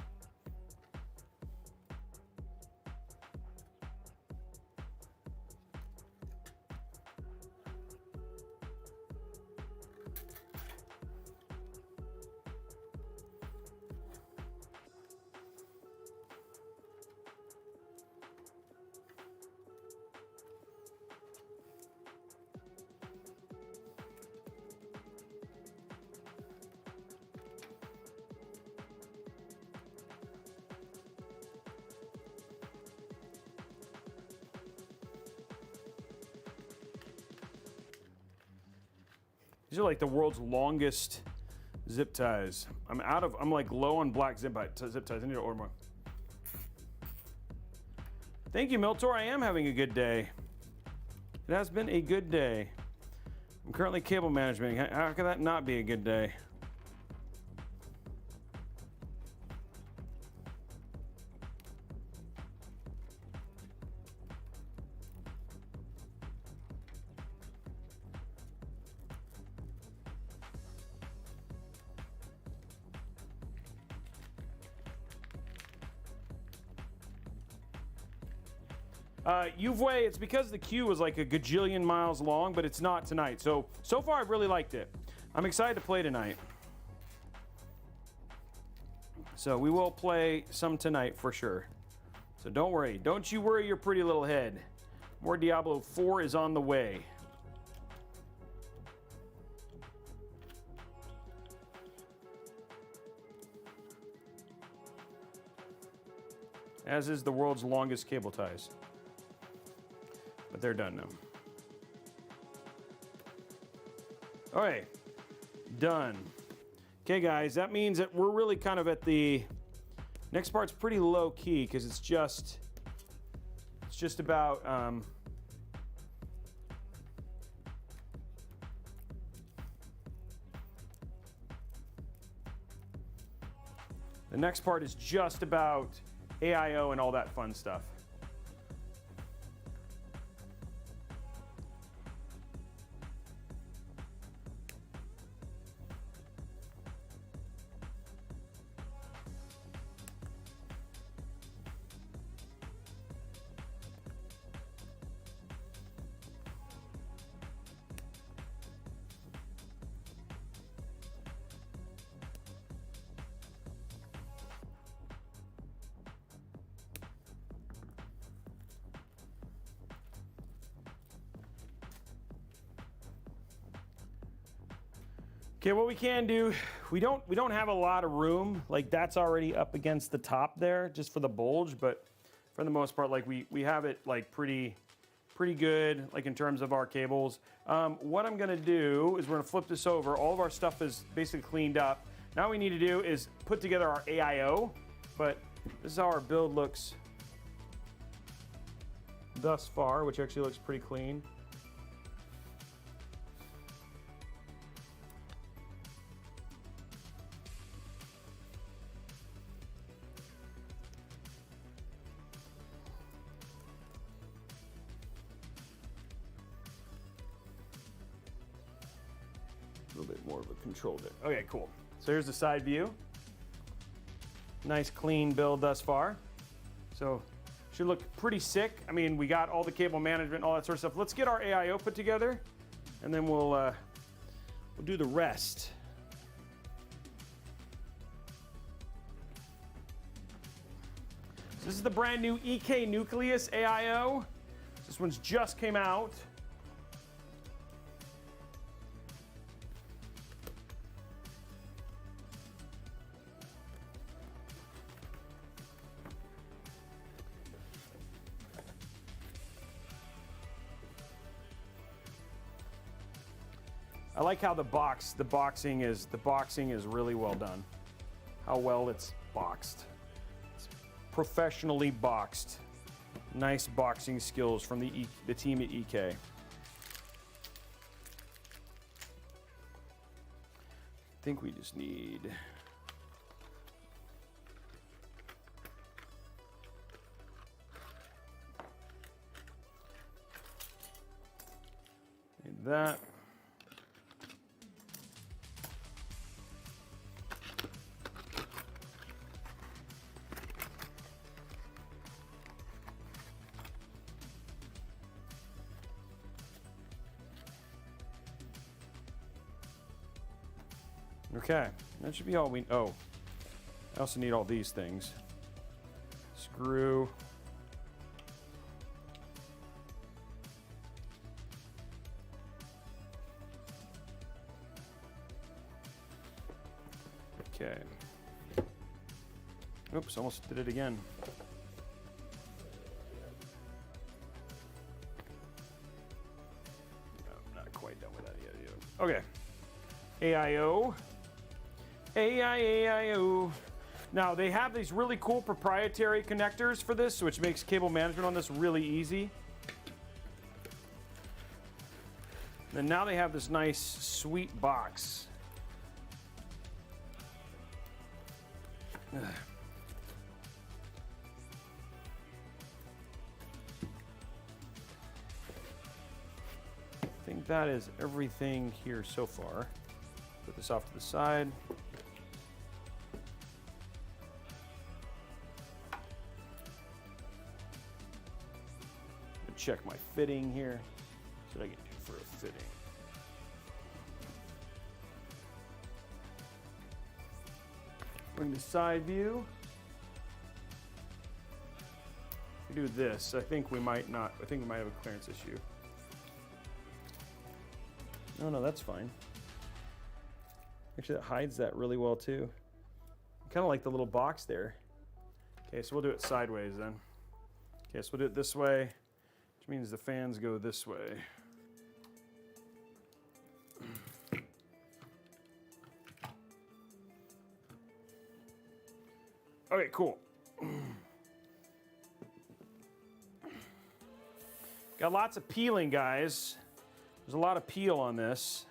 [SPEAKER 1] These are like the world's longest zip ties. I'm like low on black zip ties. I need to order more. Thank you, Miltor. I am having a good day. It has been a good day. I'm currently cable management. How can that not be a good day? Uwei, it's because the queue was like a gajillion miles long, but it's not tonight. So far I've really liked it. I'm excited to play tonight. So we will play some tonight for sure. So don't worry. Don't you worry your pretty little head. More Diablo 4 is on the way. As is the world's longest cable ties. But they're done now. All right, done. Okay, guys, that means that we're really kind of at the next part's pretty low key because it's just about the next part is just about AIO and all that fun stuff. Okay, what we can do, we don't have a lot of room. Like that's already up against the top there, just for the bulge. But for the most part, like we have it like pretty good, like in terms of our cables. What I'm gonna do is we're gonna flip this over. All of our stuff is basically cleaned up. Now what we need to do is put together our AIO. But this is how our build looks thus far, which actually looks pretty clean. A little bit more of a control bit. Okay, cool. So here's the side view. Nice clean build thus far. So should look pretty sick. I mean, we got all the cable management, all that sort of stuff. Let's get our AIO put together, and then we'll do the rest. So this is the brand new EK Nucleus AIO. This one's just came out. I like how the boxing is really well done. How well it's boxed. It's professionally boxed. Nice boxing skills from the team at EK. I think we just need that. Okay, that should be all we... Oh, I also need all these things. Screw. Okay. Oops, almost did it again. No, not quite done with that yet either. Okay. AIO. AIO. Now they have these really cool proprietary connectors for this, which makes cable management on this really easy. And now they have this nice, sweet box. I think that is everything here so far. Put this off to the side. Check my fitting here. That's what I can do for a fitting. Bring the side view. If we do this, I think we might not. I think we might have a clearance issue. No, that's fine. Actually, that hides that really well too. Kind of like the little box there. Okay, so we'll do it sideways then. Okay, so we'll do it this way, which means the fans go this way. Okay, cool. Got lots of peeling, guys. There's a lot of peel on this.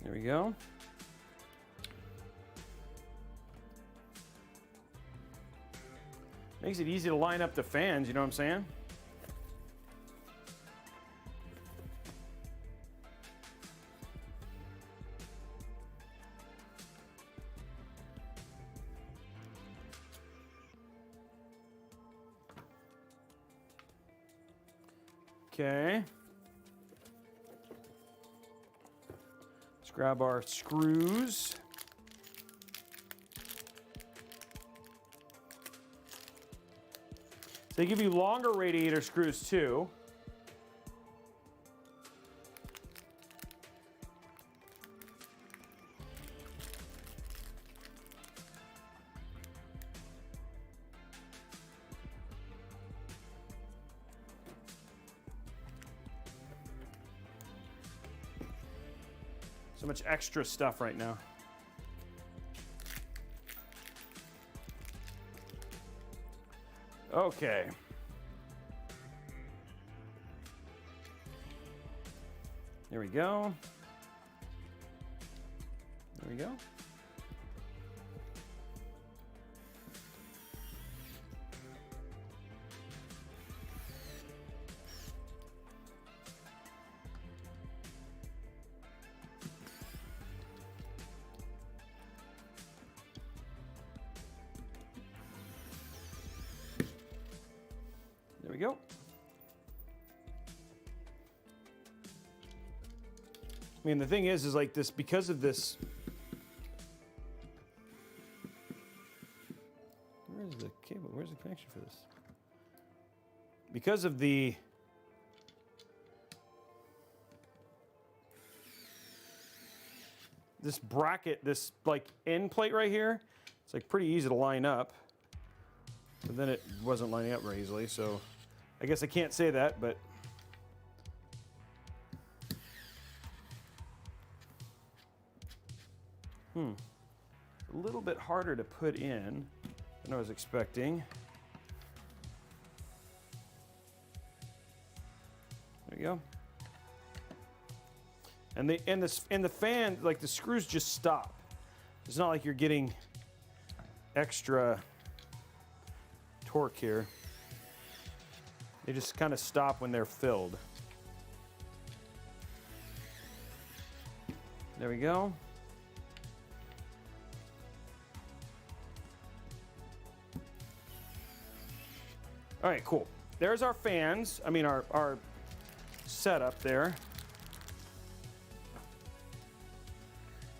[SPEAKER 1] There we go. Makes it easy to line up the fans, you know what I'm saying? Okay. Let's grab our screws. So they give you longer radiator screws too. So much extra stuff right now. Okay. There we go. There we go. There we go. I mean, the thing is like this, because of this. Where's the cable? Where's the connection for this? Because of the. This bracket, this like end plate right here, it's like pretty easy to line up. But then it wasn't lining up very easily, so I guess I can't say that, but. A little bit harder to put in than I was expecting. There you go. And the fan, like the screws just stop. It's not like you're getting extra torque here. They just kind of stop when they're filled. There we go. All right, cool. There's our fans. I mean, our setup there.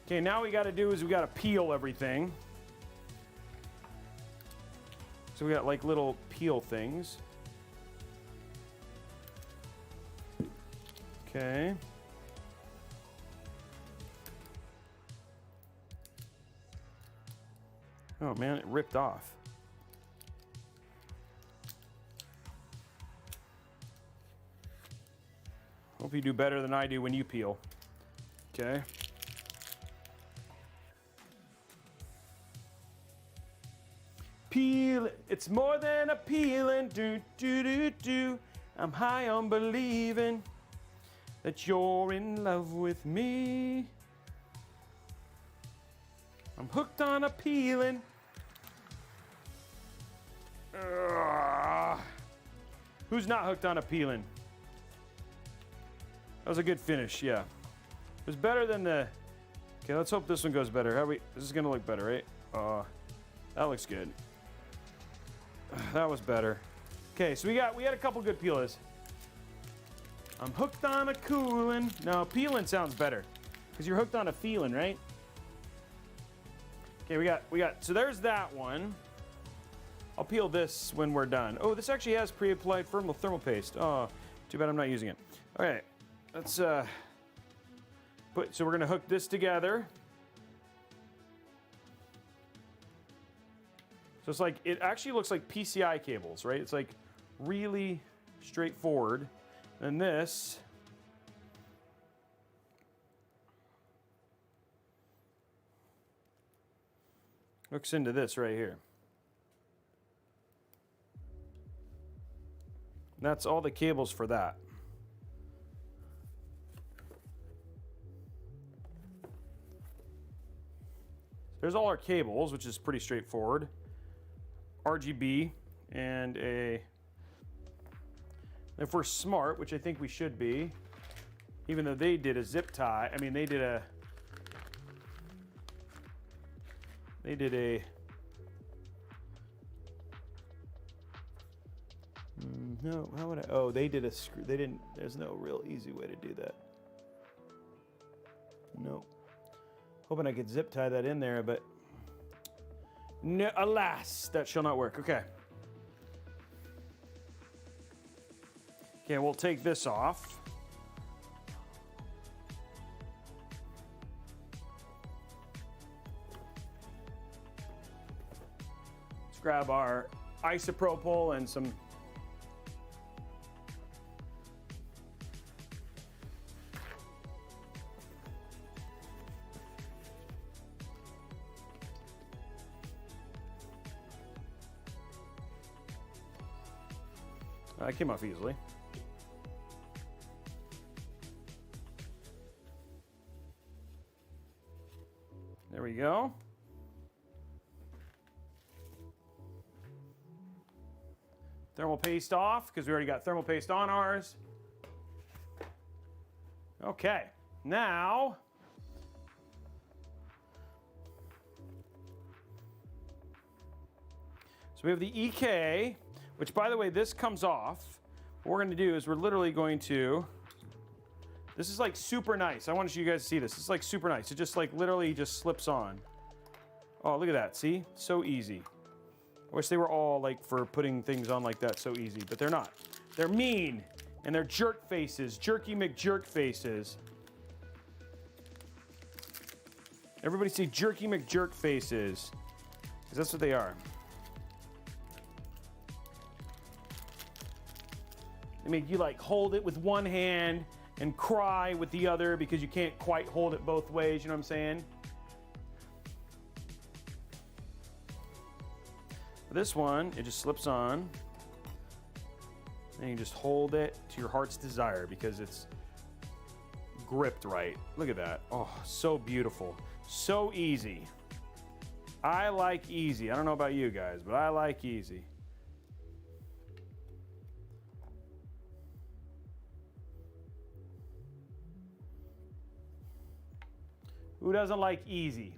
[SPEAKER 1] Okay, now we got to do is we got to peel everything. So we got like little peel things. Okay. Oh man, it ripped off. Hope you do better than I do when you peel. Okay. Peel it, it's more than a peeling. Do, do, do, do. I'm high on believing that you're in love with me. I'm hooked on a peeling. Who's not hooked on a peeling? That was a good finish, yeah. It was better than the. Okay, let's hope this one goes better. This is gonna look better, right? That looks good. That was better. Okay, so we had a couple good peelers. I'm hooked on a coolin'. No, peeling sounds better because you're hooked on a feeling, right? Okay, we got. So there's that one. I'll peel this when we're done. Oh, this actually has pre-applied thermal paste. Oh, too bad I'm not using it. All right. Let's so we're gonna hook this together. So it's like, it actually looks like PCI cables, right? It's like really straightforward. And this hooks into this right here. And that's all the cables for that. There's all our cables, which is pretty straightforward. RGB and if we're smart, which I think we should be, even though they did a zip tie, I mean, they did a no, how would I, oh, they did a screw, they didn't, there's no real easy way to do that. No. Hoping I could zip tie that in there, but no, alas, that shall not work. Okay. Okay, we'll take this off. Let's grab our isopropyl and some that came off easily. There we go. Thermal paste off, because we already got thermal paste on ours. Okay, now so we have the EK, which, by the way, this comes off. What we're going to do is we're literally going to, this is like super nice. I want you guys to see this. It's like super nice. It just like literally just slips on. Oh, look at that. See? So easy. I wish they were all like for putting things on like that so easy, but they're not. They're mean, and they're jerk faces, jerky McJerk faces. Everybody say jerky McJerk faces, because that's what they are. They make you like hold it with one hand and cry with the other because you can't quite hold it both ways, you know what I'm saying? This one, it just slips on, and you just hold it to your heart's desire because it's gripped right. Look at that. Oh, so beautiful. So easy. I like easy. I don't know about you guys, but I like easy. Who doesn't like easy?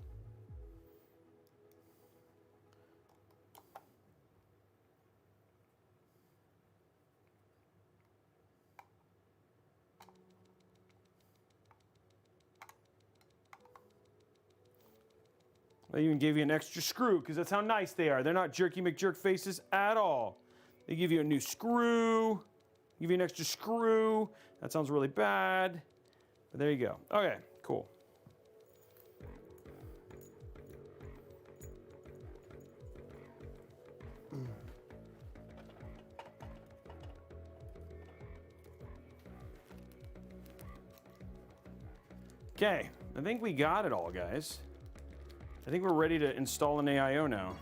[SPEAKER 1] They even gave you an extra screw because that's how nice they are. They're not jerky McJerk faces at all. They give you a new screw, give you an extra screw. That sounds really bad, but there you go. Okay, cool. Okay, I think we got it all, guys. I think we're ready to install an AIO now.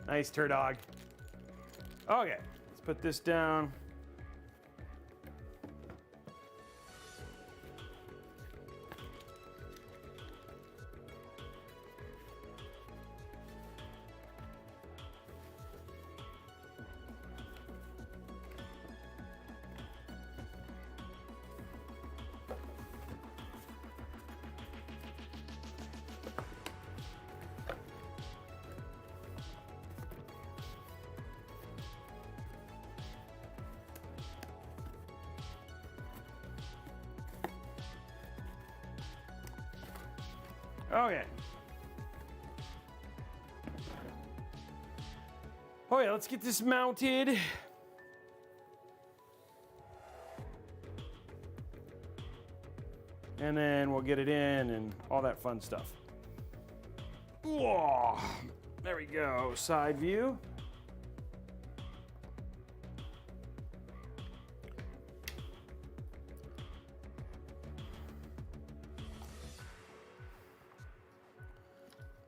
[SPEAKER 1] Nice, Turdog. Okay, let's put this down. Okay. Oh yeah, let's get this mounted. And then we'll get it in and all that fun stuff. Whoa, there we go, side view.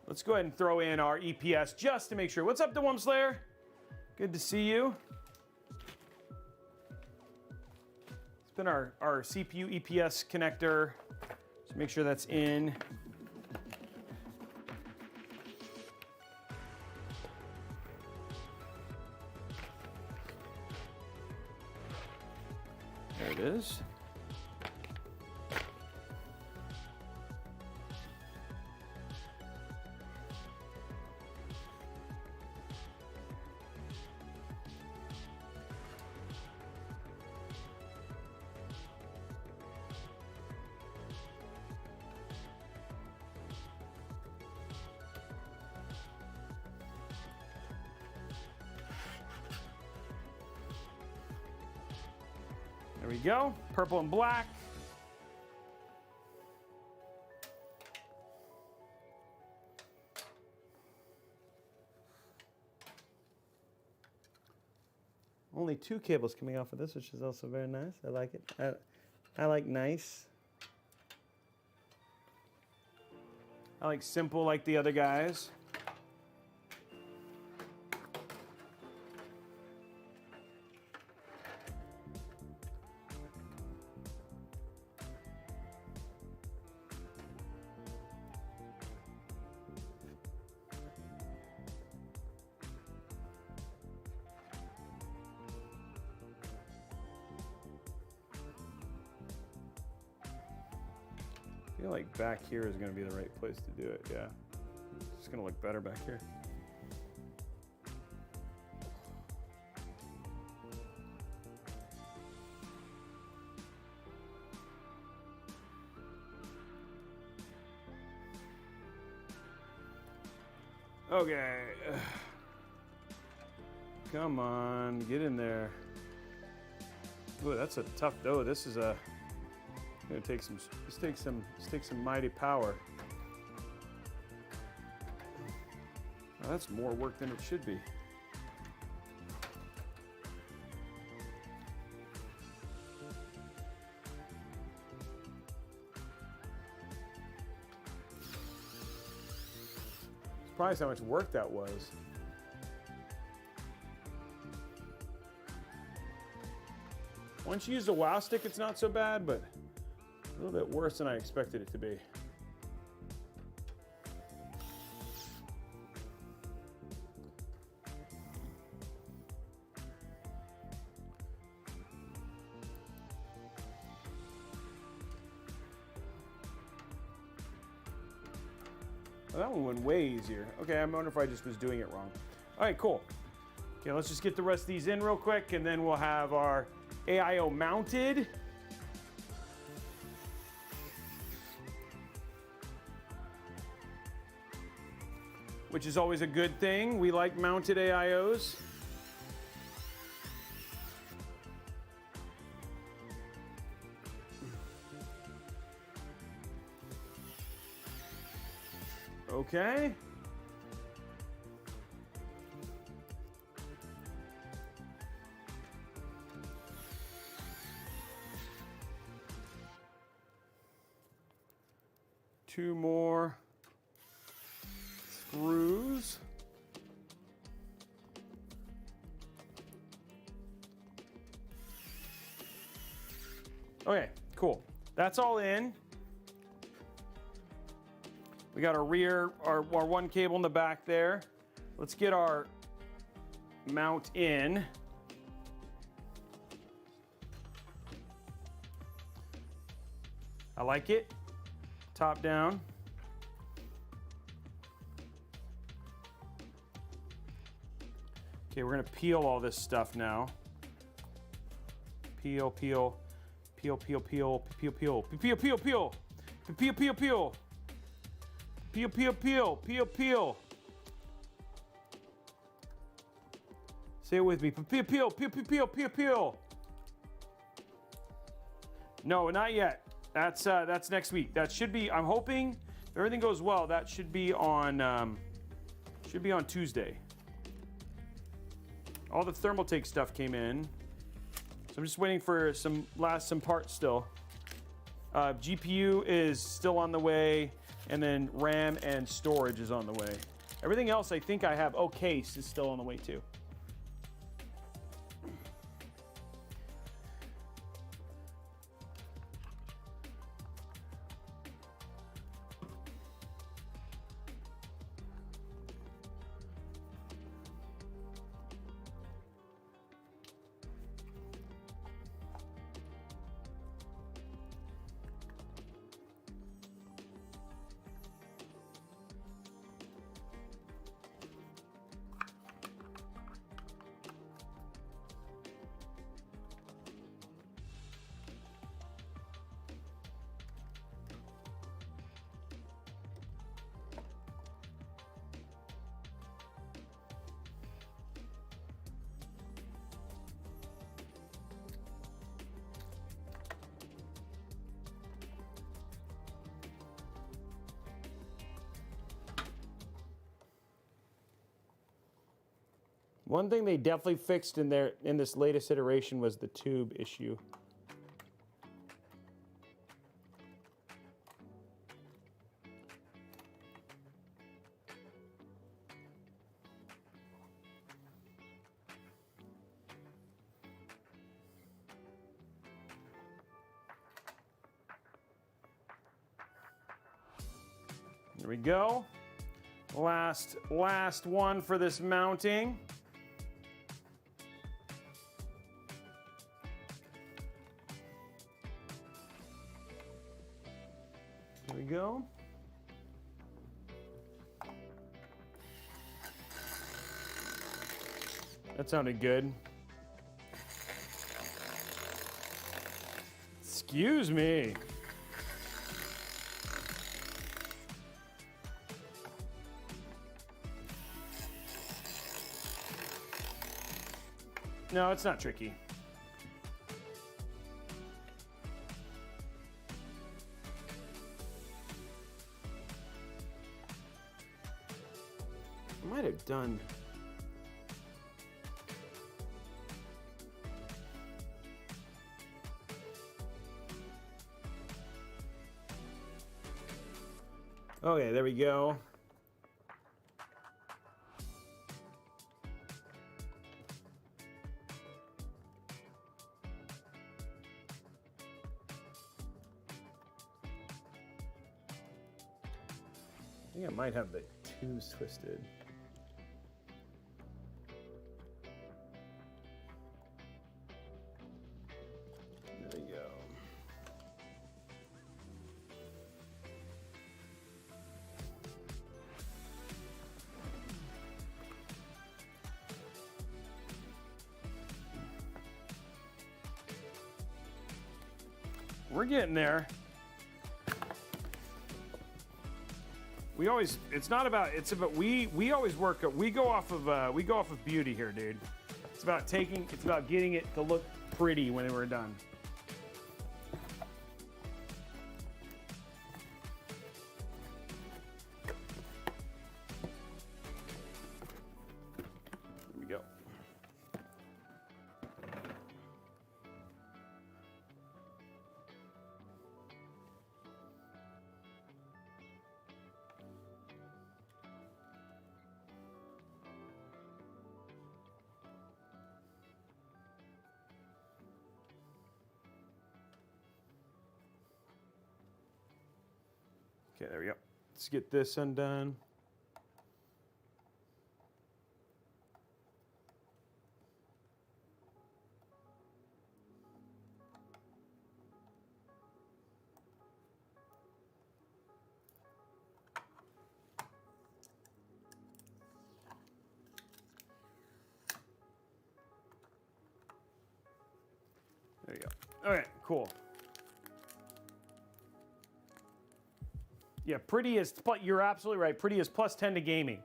[SPEAKER 1] Let's go ahead and throw in our EPS just to make sure. What's up, DeWum Slayer? Good to see you. It's been our CPU EPS connector. So make sure that's in. There it is. There we go. Purple and black. Only 2 cables coming off of this, which is also very nice. I like it. I like nice. I like simple like the other guys. I feel like back here is going to be the right place to do it, yeah. It's just going to look better back here. Okay. Come on, get in there. Ooh, that's a tough dough. This is a gonna take some. This takes some mighty power. Oh, that's more work than it should be. Surprised how much work that was. Once you use the wow stick, it's not so bad, but a little bit worse than I expected it to be. Well, that one went way easier. Okay, I wonder if I just was doing it wrong. All right, cool. Okay, let's just get the rest of these in real quick, and then we'll have our AIO mounted. Which is always a good thing. We like mounted AIOs. Okay. Two more screws. Okay, cool. That's all in. We got our rear, our one cable in the back there. Let's get our mount in. I like it. Top down. Okay, we're gonna peel all this stuff now. Peel, peel, peel, peel, peel, peel, peel, peel, peel, peel, peel, peel, peel. Peel, peel, peel, peel, peel. Say it with me. Peel, peel, peel, peel, peel, peel, peel. No, not yet. That's next week. That should be. I'm hoping if everything goes well. That should be on Tuesday. All the Thermaltake stuff came in, so I'm just waiting for some parts still. GPU is still on the way. And then RAM and storage is on the way. Everything else I think I have. Oh, case is still on the way too. One thing they definitely fixed in this latest iteration was the tube issue. There we go. Last one for this mounting. There we go. That sounded good. Excuse me. No, it's not tricky. I might have done. Okay, there we go. I think I might have the tubes twisted. There we go. We're getting there. We always, it's not about, it's about, we always work, we go off of beauty here, dude. It's about getting it to look pretty when we're done. Here we go. Okay, there we go. Let's get this undone. There you go. Okay, cool. Yeah, pretty is, you're absolutely right. Pretty is plus 10 to gaming.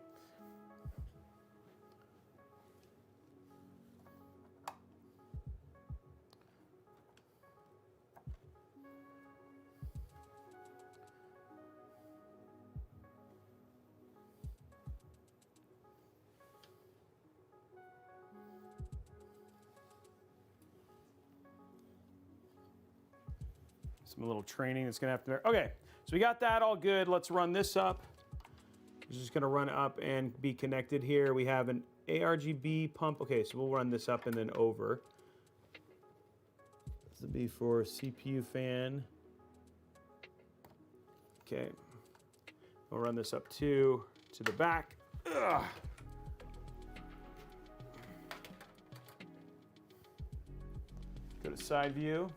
[SPEAKER 1] Some little training that's gonna have to, okay. So we got that all good. Let's run this up. It's just gonna run up and be connected here. We have an ARGB pump. Okay, so we'll run this up and then over. This will be for CPU fan. Okay. We'll run this up to the back. Ugh. Go to side view.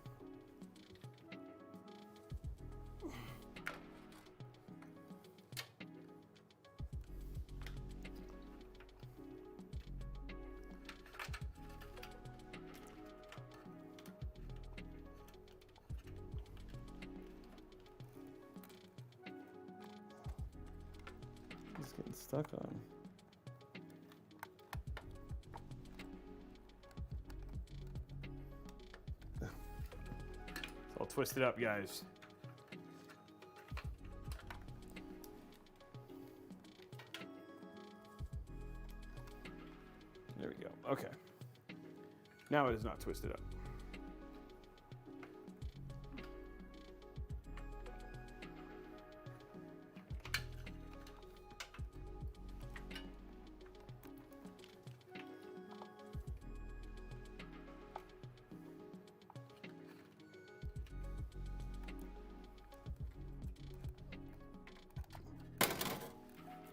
[SPEAKER 1] It's getting stuck on. It's all twisted up, guys. There we Now it is not twisted up.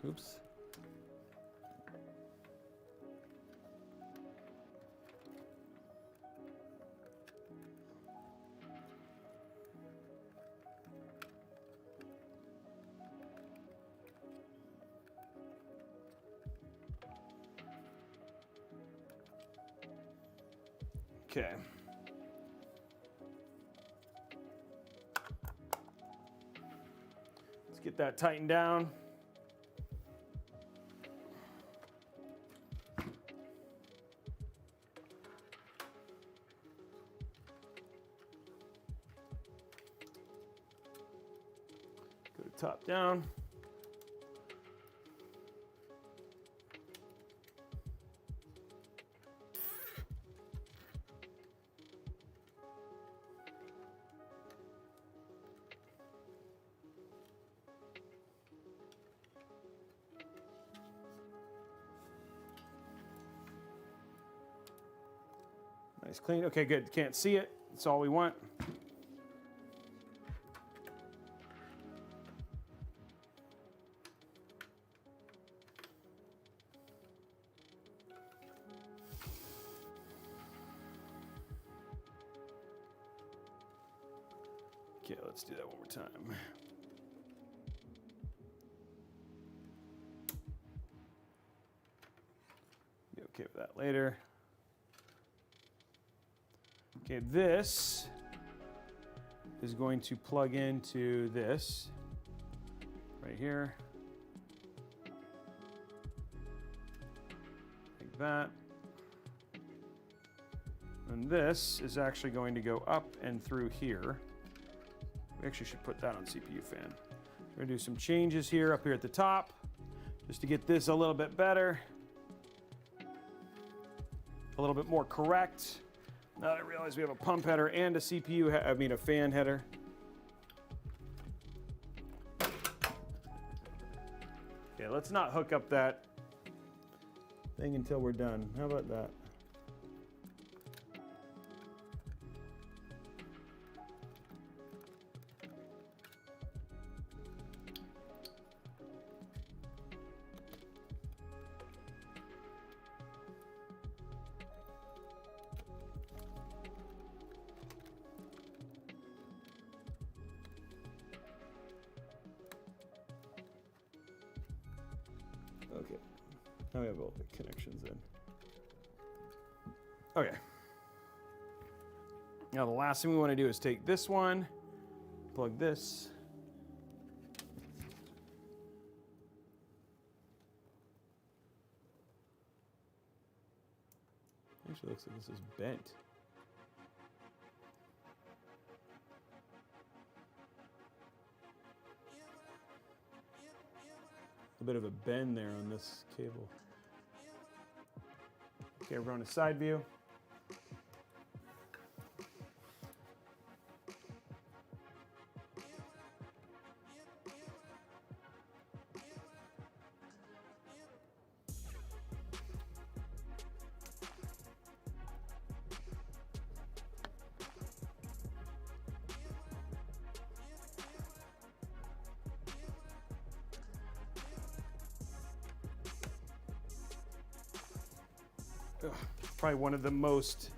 [SPEAKER 1] Oops. Okay. Let's get that tightened down. Go to top down. Nice clean. Okay, good. Can't see it. That's all we want. Okay, let's do that one more time. Be okay with that later. Okay, this is going to plug into this right here, like that. And this is actually going to go up and through here. We actually should put that on CPU fan. We're gonna do some changes here up here at the top, just to get this a little bit better, a little bit more correct. Now that I realize we have a pump header and a CPU, a fan header. Okay, let's not hook up that thing until we're done. How about that? Okay, now we have all the connections in. Okay. Now the last thing we want to do is take this one, plug this. Actually looks like this is bent. A bit of a bend there on this cable. Okay, we're going to side view. Probably one of the most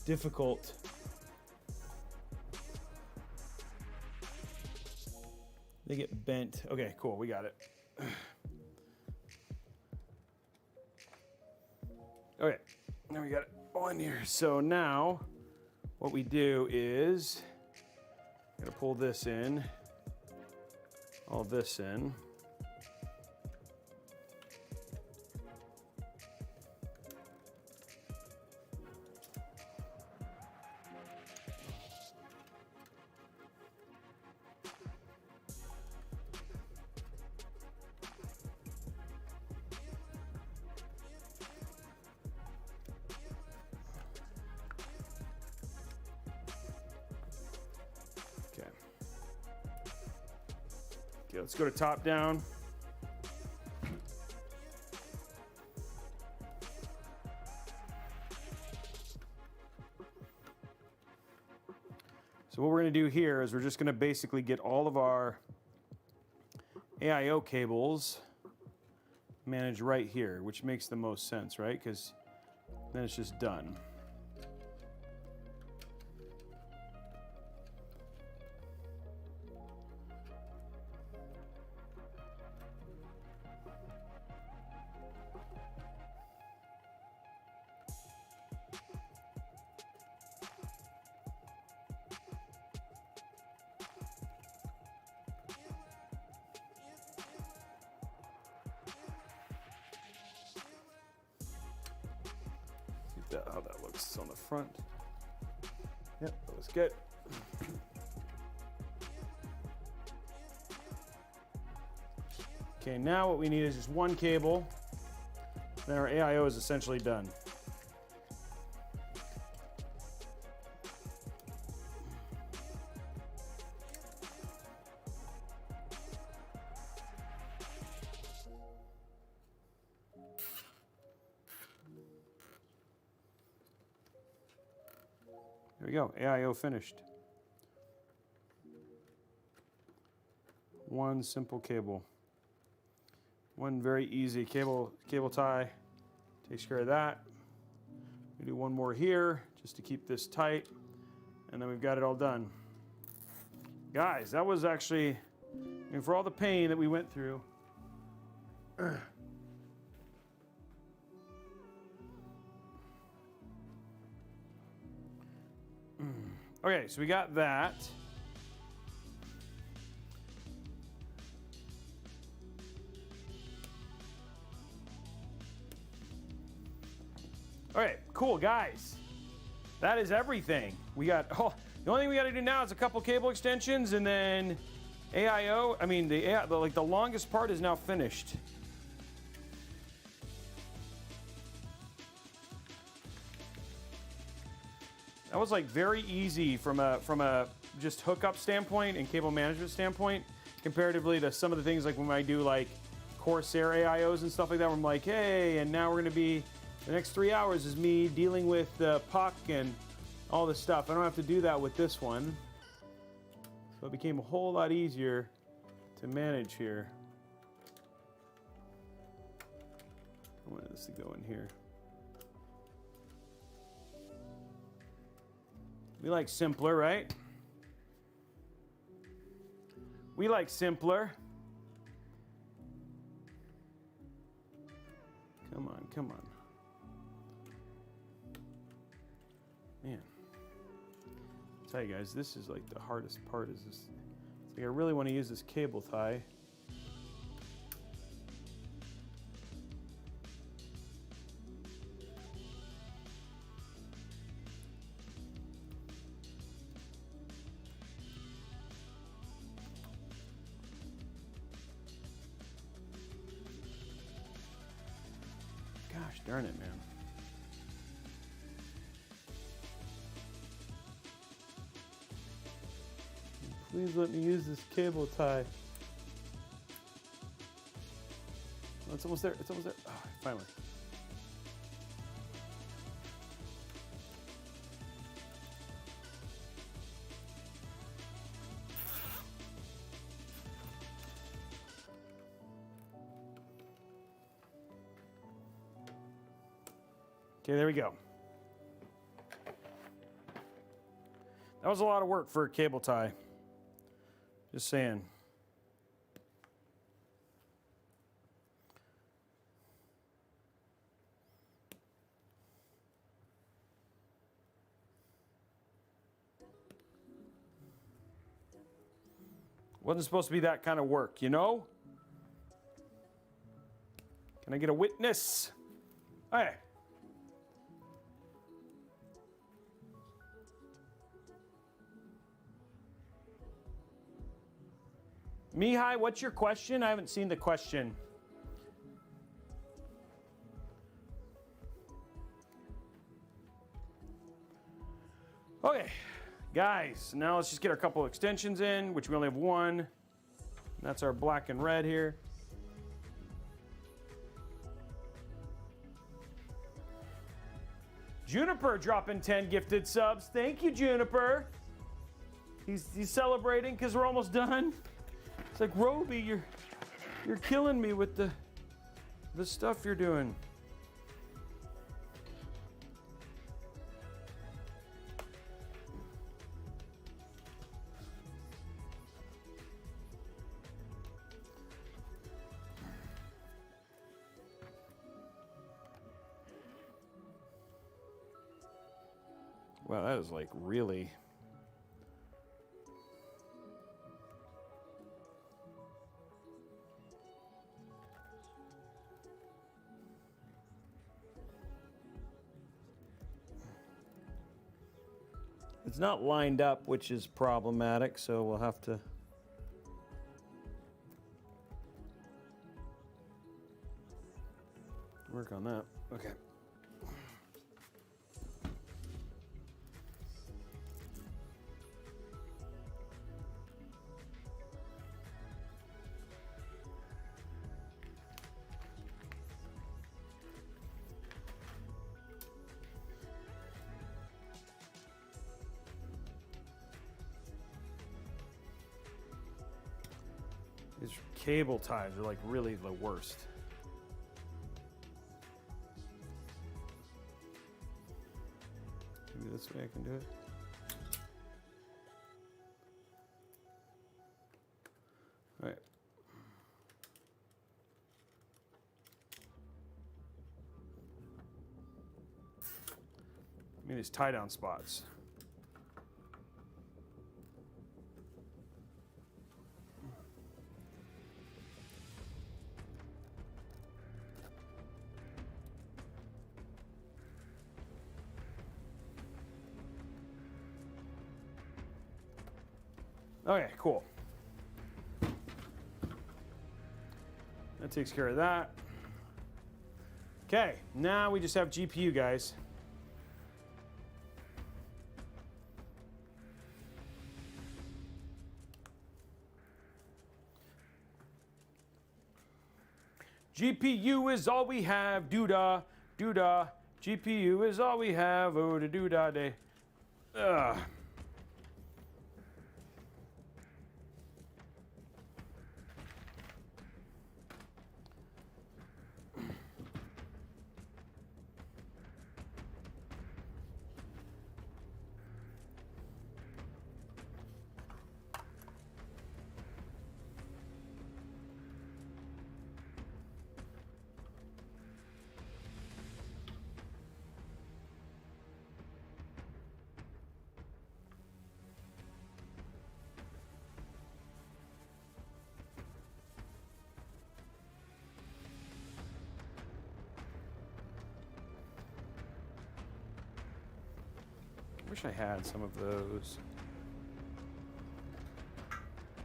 [SPEAKER 1] difficult they get bent. Okay, cool, we got it. Okay, now we got it all in here. So now what we do is I'm gonna pull this in, all this in. Okay, let's go to top down. So what we're going to do here is we're just going to basically get all of our AIO cables managed right here, which makes the most sense, right? Because then it's just done. How that looks on the front. Yep, that looks good. Okay, now what we need is just one cable. Then our AIO is essentially done. There we go, AIO finished. One simple cable. One very easy cable tie takes care of that. We do one more here just to keep this tight, and then we've got it all done. Guys, that was actually, I mean, for all the pain that we went through. Okay, so we got that. All right, cool, guys. That is everything. We got, the only thing we got to do now is a couple cable extensions, and then AIO, I mean, the longest part is now finished. That was like very easy from a just hookup standpoint and cable management standpoint, comparatively to some of the things like when I do like Corsair AIOs and stuff like that, where I'm like, hey, and now we're gonna be, the next 3 hours is me dealing with the puck and all this stuff. I don't have to do that with this one. So it became a whole lot easier to manage here. I wanted this to go in here. We like simpler, right? We like simpler. Come on, come on. Man. I'll tell you guys, this is like the hardest part is this. It's like I really want to use this cable tie. Gosh darn it, man. Please let me use this cable tie. Oh, it's almost there. It's almost there. Oh, finally. Okay, there we go. That was a lot of work for a cable tie. Just saying. Wasn't supposed to be that kind of work, you know? Can I get a witness? Hey. Mihai, what's your question? I haven't seen the question. Okay, guys, now let's just get our couple extensions in, which we only have one. That's our black and red here. Juniper dropping 10 gifted subs. Thank you, Juniper. He's celebrating because we're almost done. It's like, Robey, you're killing me with the stuff you're doing. Wow, that is like really... It's not lined up, which is problematic, so we'll have to... work on that. Okay. These cable ties are like really the worst. Maybe this way I can do it. All right. I mean, these tie down spots. Okay, cool. That takes care of that. Okay, now we just have GPU, guys. GPU is all we have, doo-da, doo-da. GPU is all we have, oh, da doo-da day. Ugh. I wish I had some of those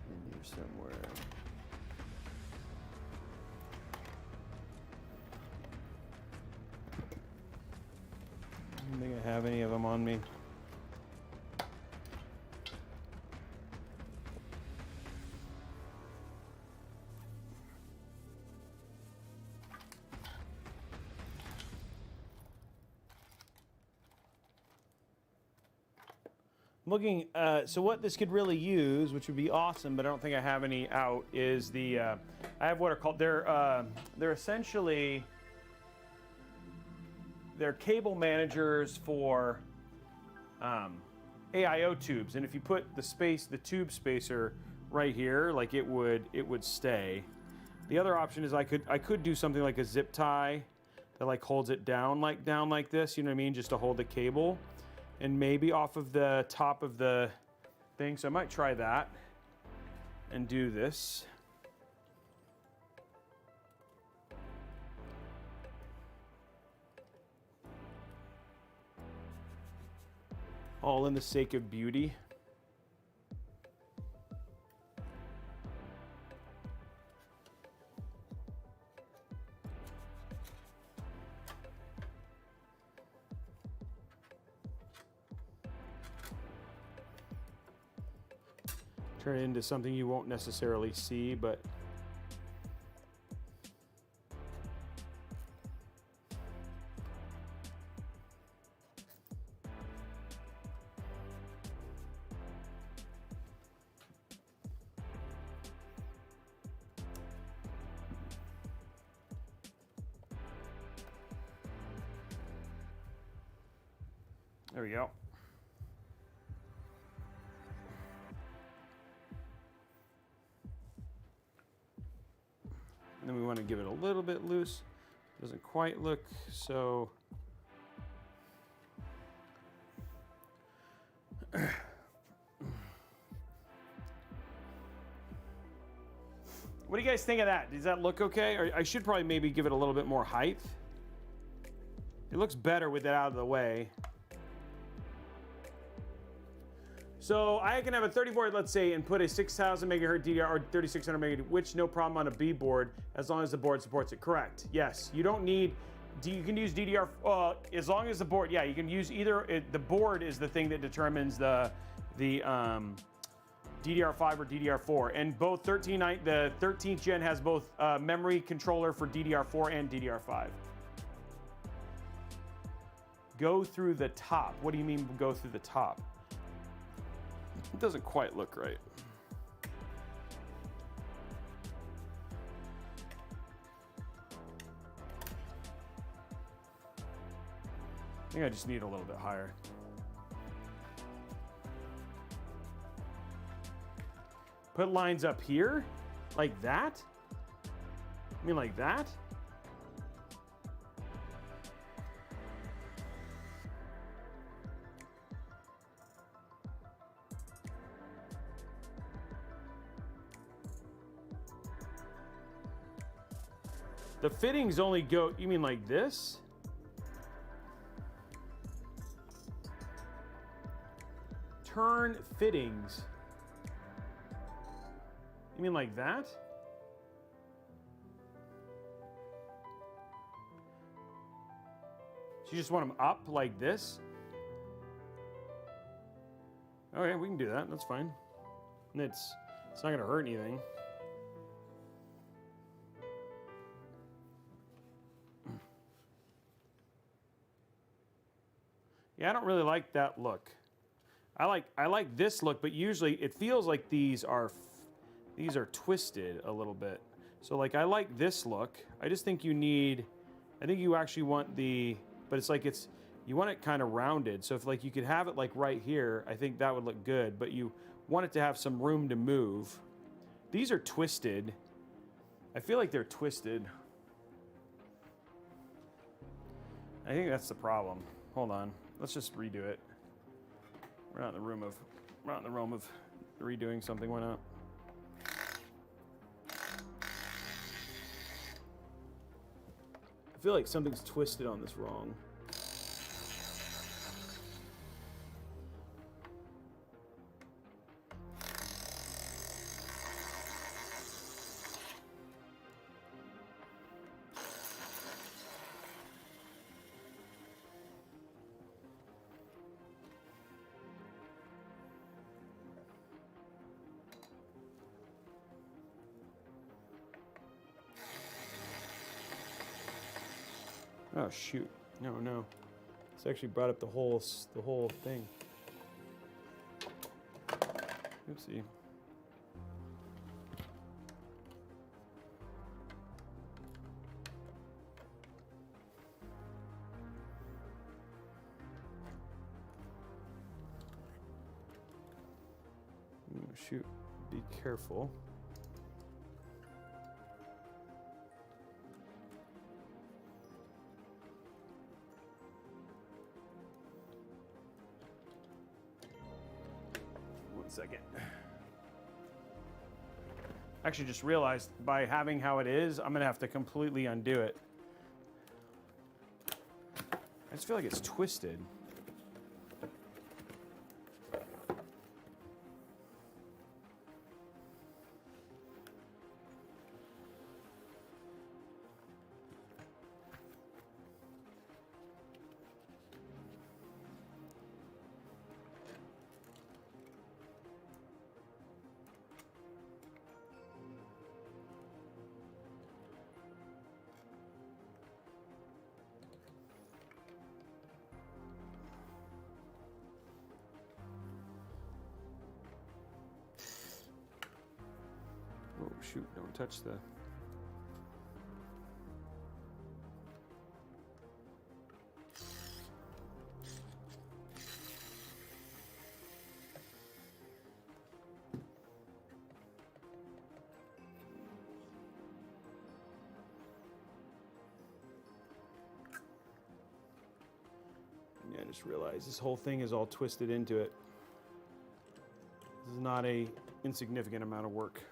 [SPEAKER 1] in here somewhere. I don't think I have any of them on me. Looking, so what this could really use, which would be awesome, but I don't think I have any out, is the, I have what are called, they're essentially, they're cable managers for AIO tubes. And if you put the tube spacer right here, like it would stay. The other option is I could do something like a zip tie that like holds it down like this, you know what I mean, just to hold the cable. And maybe off of the top of the thing. So I might try that and do this. All in the sake of beauty. turn it into something you won't necessarily see, but there we go. And then we want to give it a little bit loose. Doesn't quite look so. What do you guys think of that? Does that look okay? Or I should probably maybe give it a little bit more height. It looks better with it out of the way. So I can have a 30 board, let's say, and put a 6,000 megahertz DDR or 3600 megahertz, which no problem on a B board, as long as the board supports it. Correct. Yes. You don't need. You can use DDR as long as the board. Yeah, you can use either. The board is the thing that determines the DDR5 or DDR4, and both the 13th gen has both memory controller for DDR4 and DDR5. Go through the top. What do you mean go through the top? It doesn't quite look right. I think I just need a little bit higher. Put lines up here? Like that? I mean like that? The fittings only go, you mean like this? Turn fittings. You mean like that? So you just want them up like this? Okay, we can do that, that's fine. And it's not gonna hurt anything. Yeah, I don't really like that look. I like this look, but usually it feels like these are twisted a little bit. So like I like this look. I just think I think you actually want but it's like you want it kind of rounded. So if like you could have it like right here, I think that would look good, but you want it to have some room to move. These are twisted. I feel like they're twisted. I think that's the problem. Hold on. Let's just redo it. We're not in the realm of redoing something. Why not? I feel like something's twisted on this wrong. Oh shoot! No. It's actually brought up the whole thing. Oopsie. Oh, shoot! Be careful. Second. Actually just realized by having how it is, I'm gonna have to completely undo it. I just feel like it's twisted. shoot, don't touch the... Yeah, I just realized this whole thing is all twisted into it. This is not a insignificant amount of work.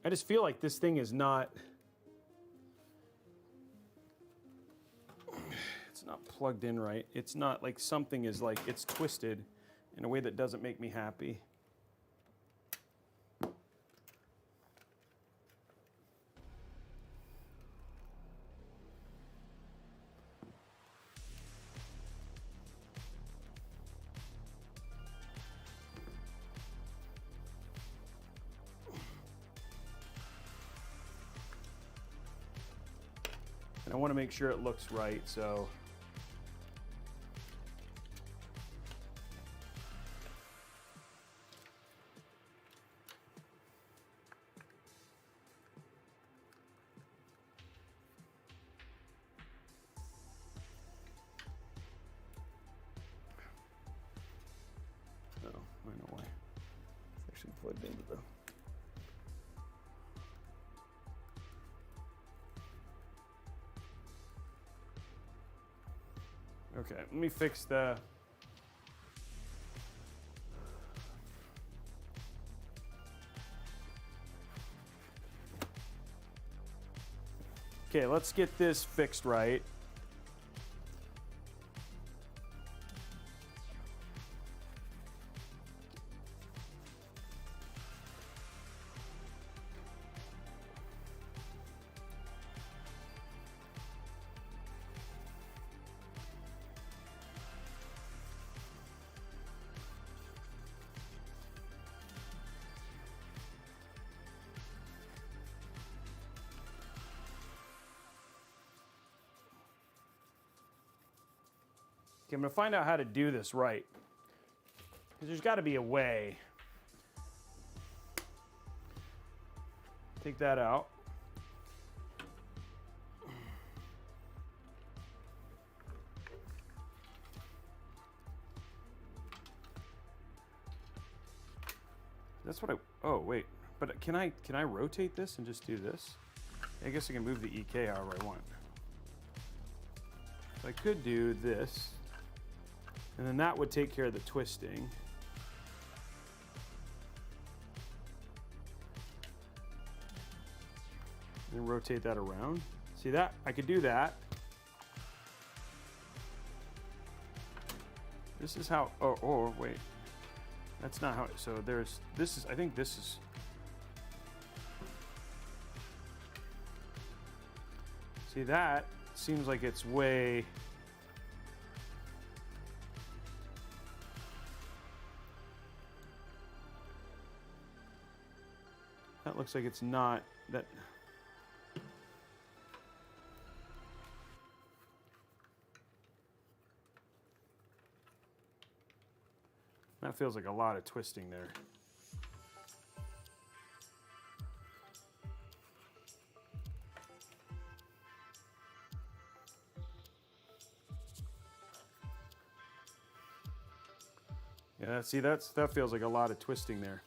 [SPEAKER 1] I just feel like this thing is not, it's not plugged in right. It's not like something is like, it's twisted in a way that doesn't make me happy. And I want to make sure it looks right, so. Oh, I know why. It's actually plugged into the. Okay, let me fix the... Okay, let's get this fixed right. Okay, I'm gonna find out how to do this right. Because there's gotta be a way. Take that out. That's what oh wait, but can I rotate this and just do this? I guess I can move the EK however I want. So I could do this. And then that would take care of the twisting. And rotate that around. See that? I could do that. This is how, oh wait. That's not how, so there's, this is, I think this is. See that seems like it's way. That looks like it's not that. That feels like a lot of twisting there. Yeah, see, that feels like a lot of twisting there.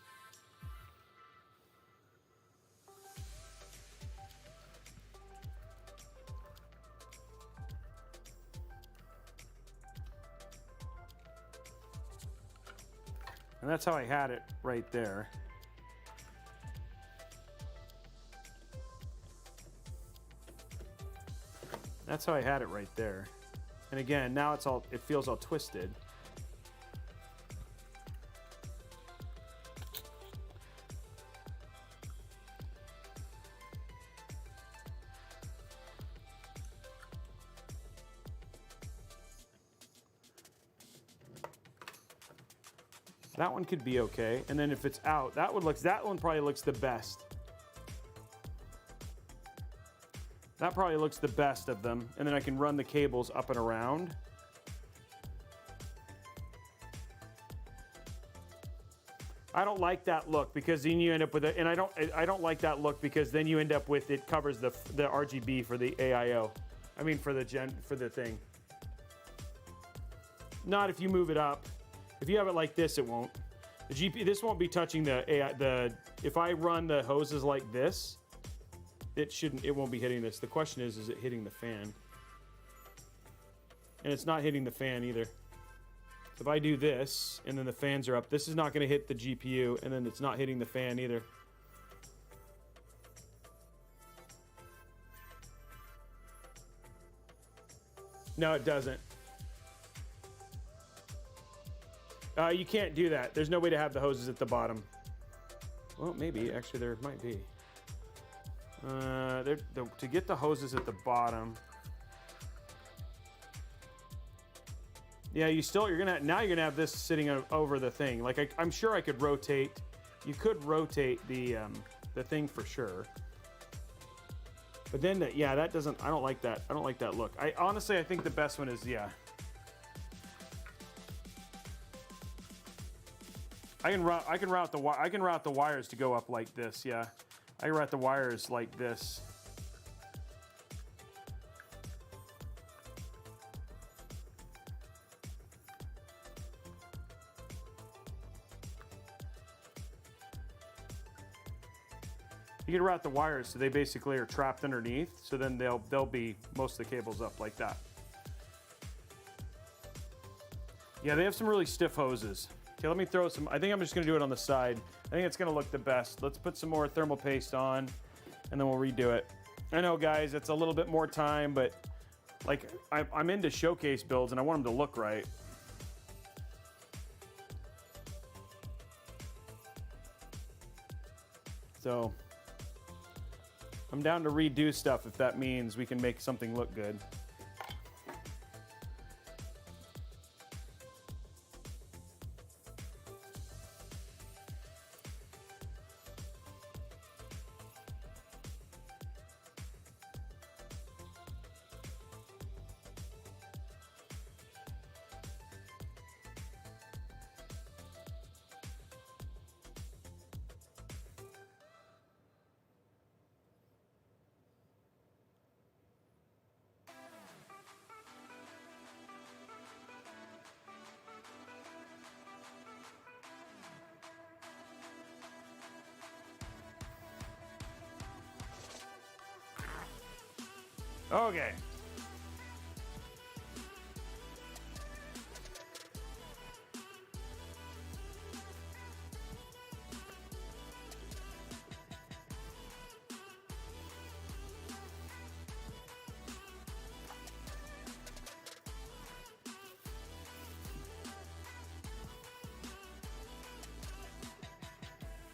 [SPEAKER 1] And that's how I had it right there. That's how I had it right there. And again, now it feels all twisted. That one could be okay. And then if it's out, that one probably looks the best. That probably looks the best of them. And then I can run the cables up and around. I don't like that look because then you end up with it, and I don't like that look because then you end up with it covers the RGB for the AIO. I mean for the thing. Not if you move it up. If you have it like this, it won't. The GPU, this won't be touching if I run the hoses like this, it won't be hitting this. The question is it hitting the fan? And it's not hitting the fan either. If I do this, and then the fans are up, this is not going to hit the GPU, and then it's not hitting the fan either. No, it doesn't. You can't do that. There's no way to have the hoses at the bottom. Well, maybe. Actually, there might be. To get the hoses at the bottom... Yeah, you're gonna have this sitting over the thing. Like I'm sure I could rotate. You could rotate the thing for sure. But then yeah, that doesn't. I don't like that. I don't like that look. I honestly think the best one is yeah. I can route the wires to go up like this. Yeah, I can route the wires like this. You can route the wires so they basically are trapped underneath, so then they'll be most of the cables up like that. Yeah, they have some really stiff hoses. Okay, let me throw some. I think I'm just gonna do it on the side. I think it's gonna look the best. Let's put some more thermal paste on, and then we'll redo it. I know, guys, it's a little bit more time, but like I'm into showcase builds and I want them to look right. So I'm down to redo stuff if that means we can make something look good. Okay.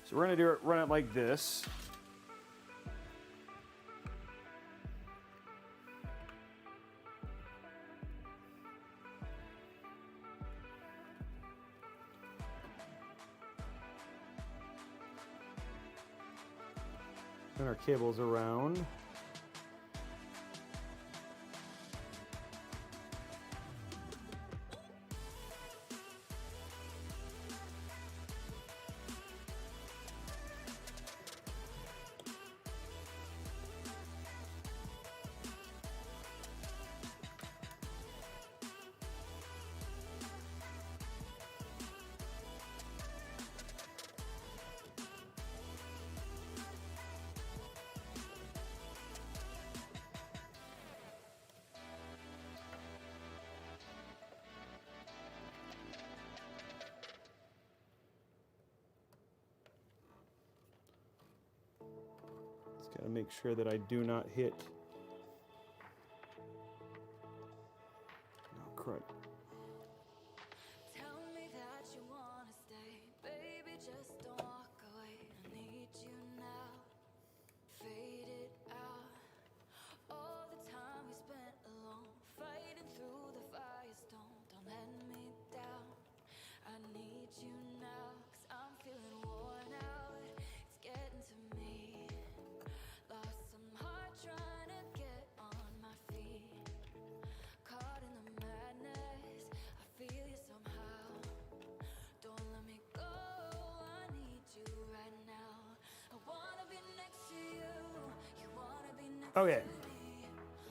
[SPEAKER 1] So we're gonna run it like this. Run our cables around. Just gotta make sure that I do not hit. Oh, crud.
[SPEAKER 3] Tell me that you wanna stay, baby, just don't walk away. I need you now, fade it out. All the time we spent alone, fighting through the firestorm. Don't let me down, I need you now.
[SPEAKER 1] Okay.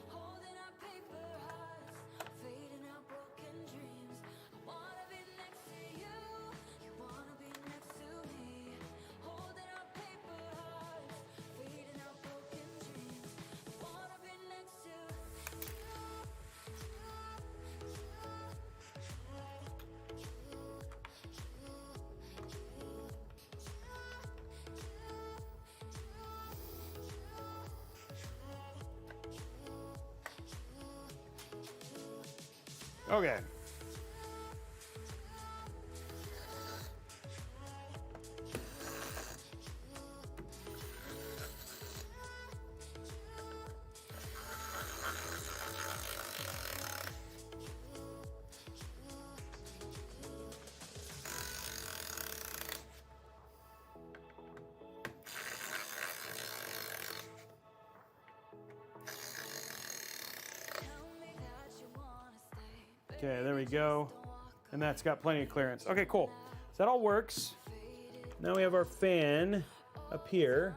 [SPEAKER 3] Holding our paper hearts, fading out broken dreams. I wanna be next to you, you wanna be next to me. Holding our paper hearts, fading out broken dreams. I wanna be next to
[SPEAKER 1] Okay. Okay, there we go. And that's got plenty of clearance. Okay, cool. So that all works. Now we have our fan up here.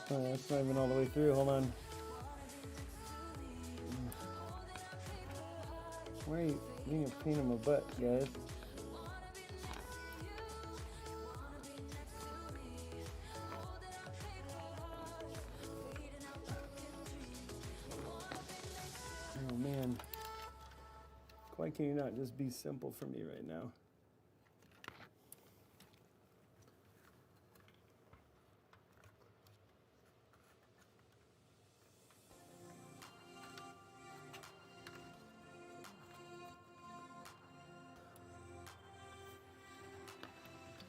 [SPEAKER 1] Oh, that's not even all the way through. Hold on. Why are you being a pain in my butt, guys? Oh man. Why can you not just be simple for me right now?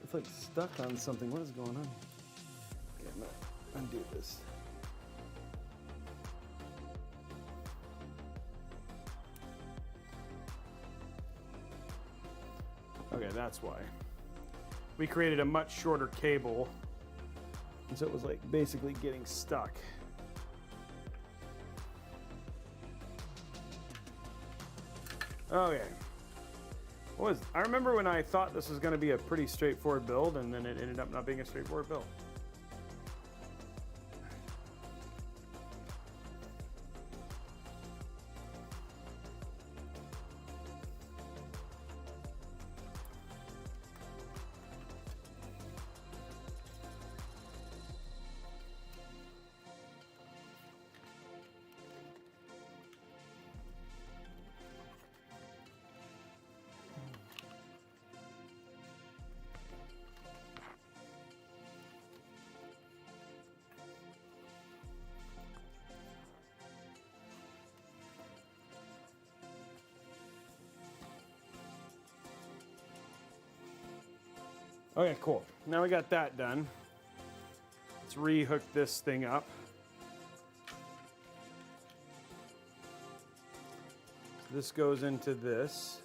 [SPEAKER 1] It's like stuck on something. What is going on? Okay, I'm gonna undo this. Okay, that's why. We created a much shorter cable, and so it was like basically getting stuck. Okay. I remember when I thought this was going to be a pretty straightforward build, and then it ended up not being a straightforward build. Okay, cool. Now we got that done. Let's re-hook this thing up. This goes into this.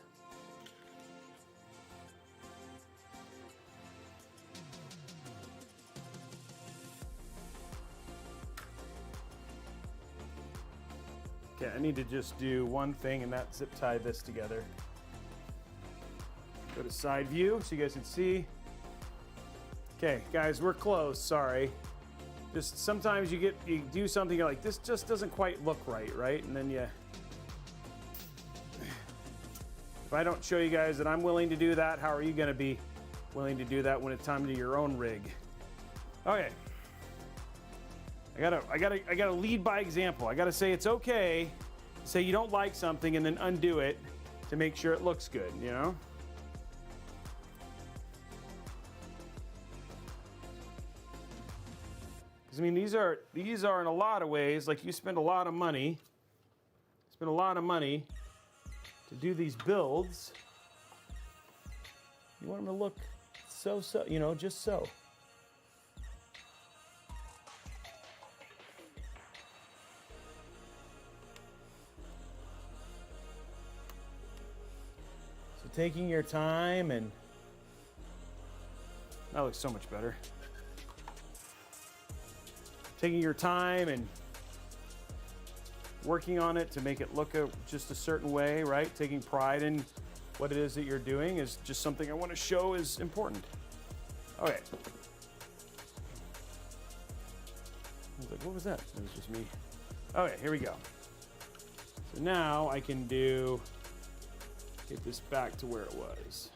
[SPEAKER 1] Okay, I need to just do one thing, and that's zip tie this together. Go to side view so you guys can see. Okay, guys, we're close, sorry. Just sometimes you do something, you're like, this just doesn't quite look right? And then if I don't show you guys that I'm willing to do that, how are you gonna be willing to do that when it's time to do your own rig? Okay. I gotta lead by example. I gotta say it's okay to say you don't like something and then undo it to make sure it looks good, you know? Because I mean, these are in a lot of ways, like you spend a lot of money to do these builds. You want them to look so, you know, just so. So taking your time, and that looks so much better. Taking your time and working on it to make it look just a certain way, right? Taking pride in what it is that you're doing is just something I want to show is important. Okay. I was like, what was that? It was just me. Okay, here we go. So now I can get this back to where it was.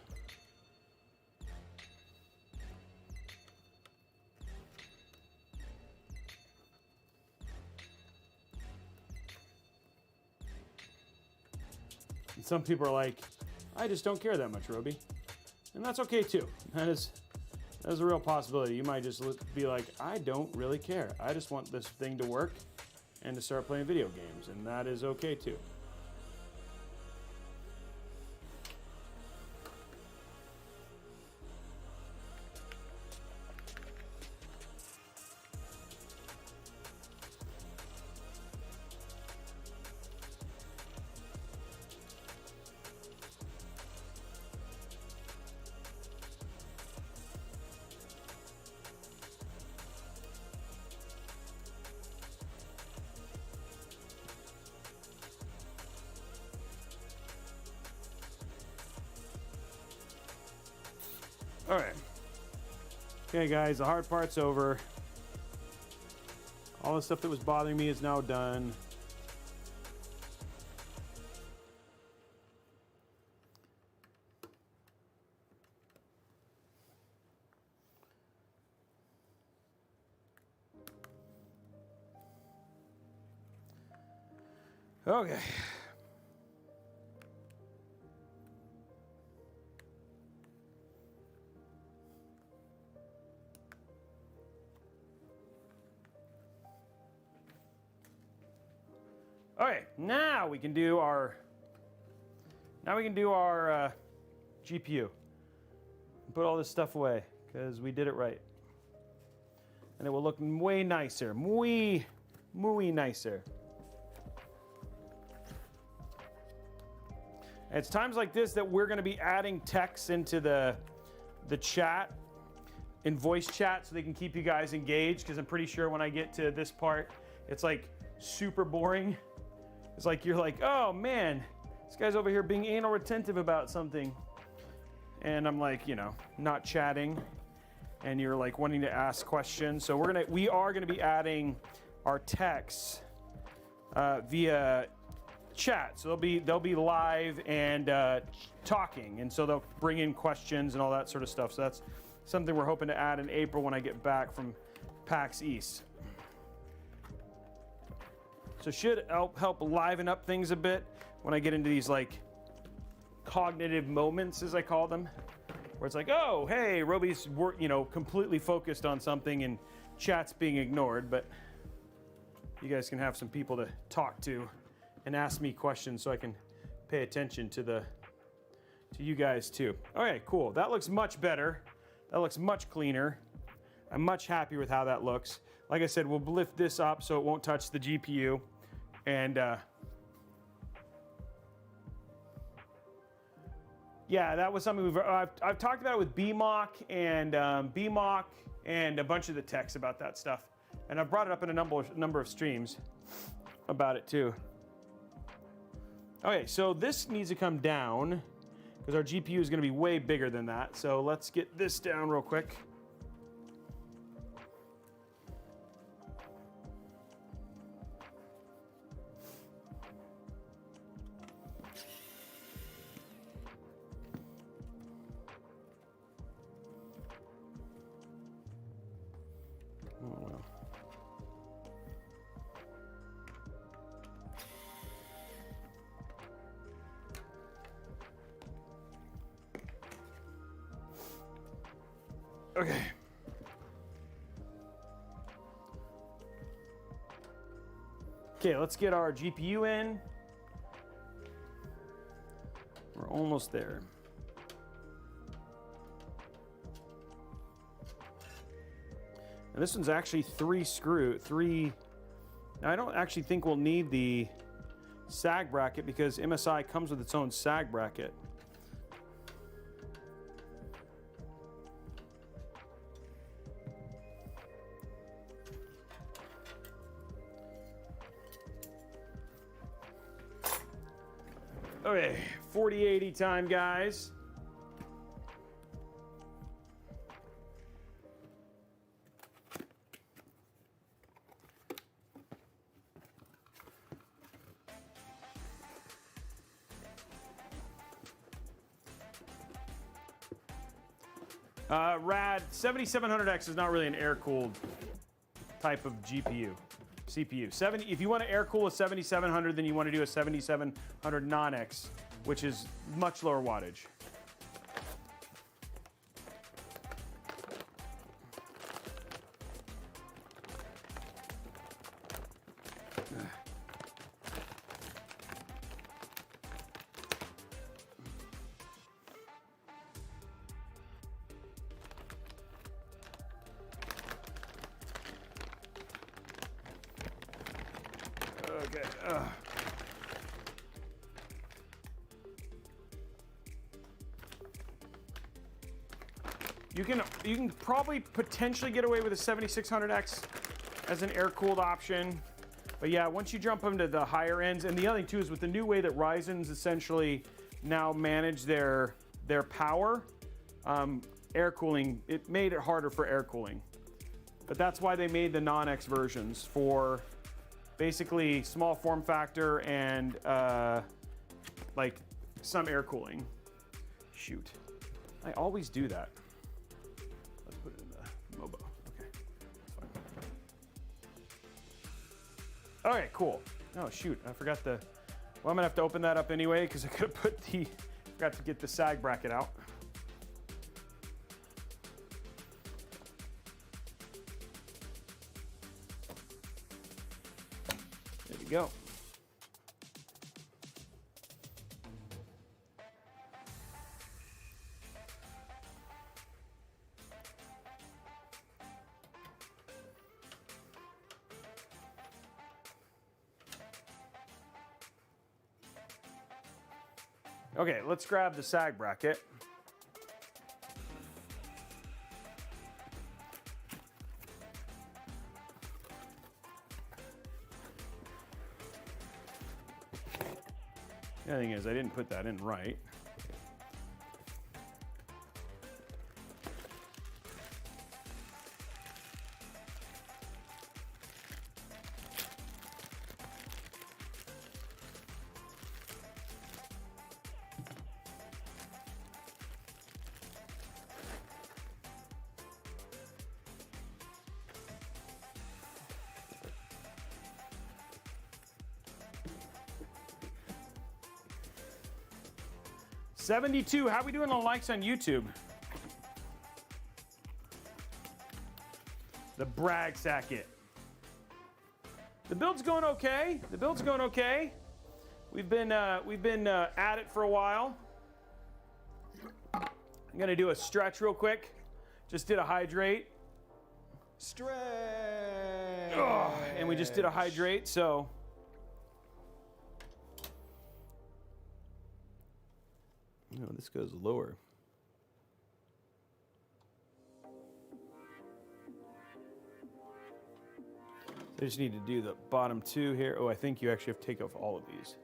[SPEAKER 1] And some people are like, I just don't care that much, Robey. And that's okay too. That is a real possibility. You might just be like, I don't really care. I just want this thing to work and to start playing video games. And that is okay too. All right. Okay, guys, the hard part's over. All the stuff that was bothering me is now done. Okay. Okay, now we can do our GPU. Put all this stuff away because we did it right. And it will look way nicer, muy nicer. And it's times like this that we're going to be adding text into the chat, in voice chat, so they can keep you guys engaged, because I'm pretty sure when I get to this part, it's like super boring. It's like you're like, oh man, this guy's over here being anal retentive about something. And I'm like, you know, not chatting. And you're like wanting to ask questions. So we are gonna be adding our texts via chat. So they'll be live and talking. And so they'll bring in questions and all that sort of stuff. So that's something we're hoping to add in April when I get back from PAX East. So should help liven up things a bit when I get into these like cognitive moments, as I call them, where it's like, oh, hey, Robey's completely focused on something and chat's being ignored, but you guys can have some people to talk to and ask me questions so I can pay attention to you guys too. Okay, cool. That looks much better. That looks much cleaner. I'm much happier with how that looks. Like I said, we'll lift this up so it won't touch the GPU. And yeah, that was something I've talked about it with BMOC and a bunch of the techs about that stuff. And I've brought it up in a number of streams about it too. Okay, so this needs to come down because our GPU is going to be way bigger than that. So let's get this down real quick. Okay. Okay, let's get our GPU in. We're almost there. And this one's actually three. Now I don't actually think we'll need the sag bracket because MSI comes with its own sag bracket. Okay, 4080 time, guys. Rad 7700X is not really an air-cooled type of CPU. If you want to air cool a 7700, then you want to do a 7700 non-X, which is much lower wattage. Okay. You can probably potentially get away with a 7600X as an air-cooled option. But yeah, once you jump into the higher ends, and the other thing too is with the new way that Ryzen's essentially now manage their power, air cooling, it made it harder for air cooling. But that's why they made the non-X versions for basically small form factor and like some air cooling. Shoot, I always do that. Let's put it in the Mobo. Okay, that's fine. Okay, cool. Oh shoot, I forgot the. Well, I'm gonna have to open that up anyway because I could have put the. Forgot to get the sag bracket out. There we go. Okay, let's grab the sag bracket. The thing is, I didn't put that in right. $72. How we doing on likes on YouTube? The brag sacket. The build's going okay. The build's going okay. We've been at it for a while. I'm gonna do a stretch real quick. Just did a hydrate.
[SPEAKER 2] Stretch.
[SPEAKER 1] Oh, and we just did a hydrate, so. No, this goes lower. I just need to do the bottom two here. Oh, I think you actually have to take off all of these.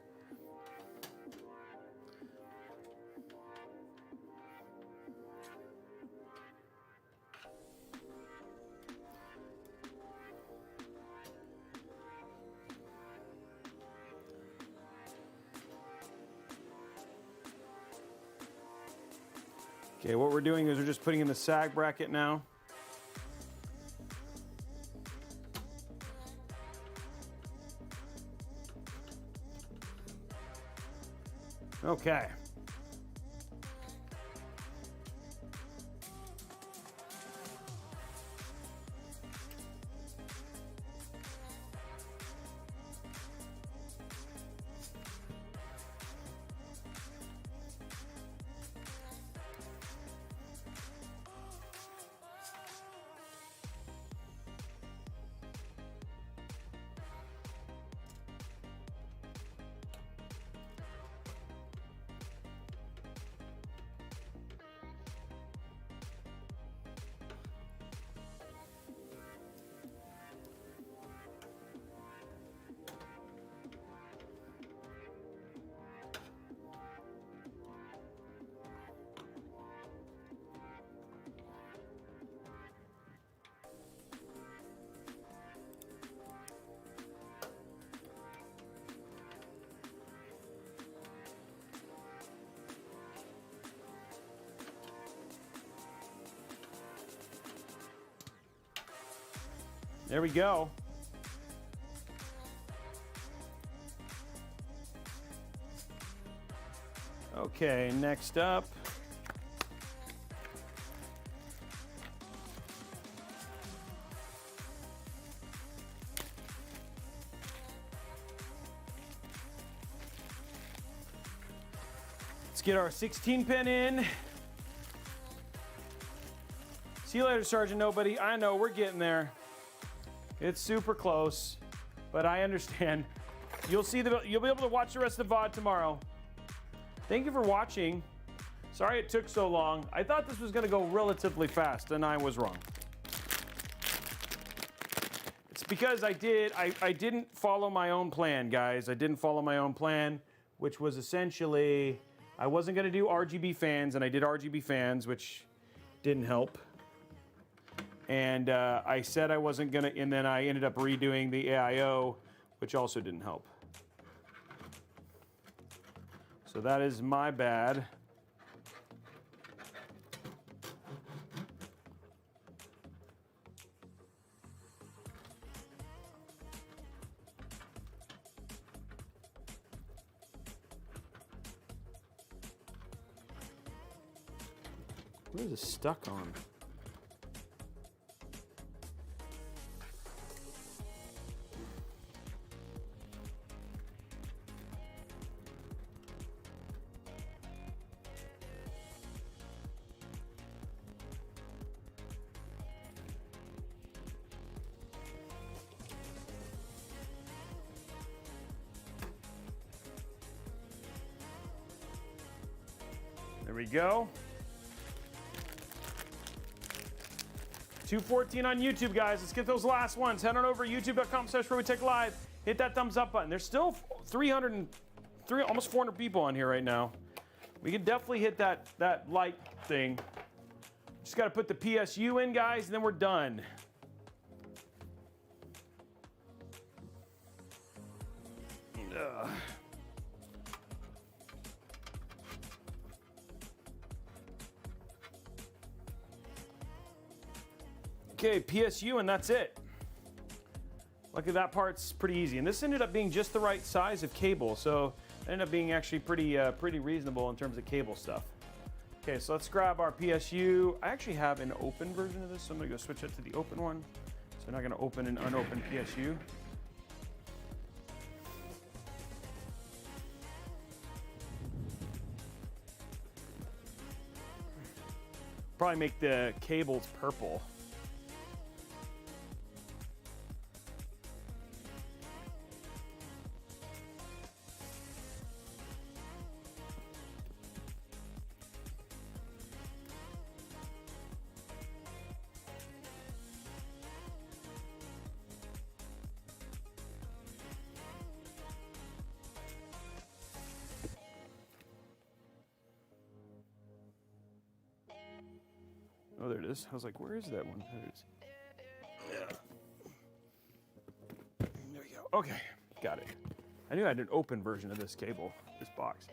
[SPEAKER 1] Okay, what we're doing is we're just putting in the sag bracket now. Okay. There we go. Okay, next up. Let's get our 16 pin in. See you later, Sergeant Nobody. I know, we're getting there. It's super close, but I understand. You'll be able to watch the rest of the VOD tomorrow. Thank you for watching. Sorry it took so long. I thought this was gonna go relatively fast, and I was wrong. It's because I didn't follow my own plan, guys. I didn't follow my own plan, which was essentially, I wasn't gonna do RGB fans, and I did RGB fans, which didn't help. And I said I wasn't gonna, and then I ended up redoing the AIO, which also didn't help. So that is my bad. What is it stuck on? There we go. 214 on YouTube, guys. Let's get those last ones. Head on over to youtube.com/Robeytech Live. Hit that thumbs up button. There's still 303, almost 400 people on here right now. We can definitely hit that like thing. Just got to put the PSU in, guys, and then we're done. Ugh. Okay, PSU, and that's it. Look at that part's pretty easy. And this ended up being just the right size of cable, so it ended up being actually pretty reasonable in terms of cable stuff. Okay, so let's grab our PSU. I actually have an open version of this, so I'm gonna go switch it to the open one. So I'm not gonna open an unopened PSU. Probably make the cables purple. Oh, there it is. I was like, where is that one? There it is. Yeah. There we go. Okay, got it. I knew I had an open version of this cable, this box.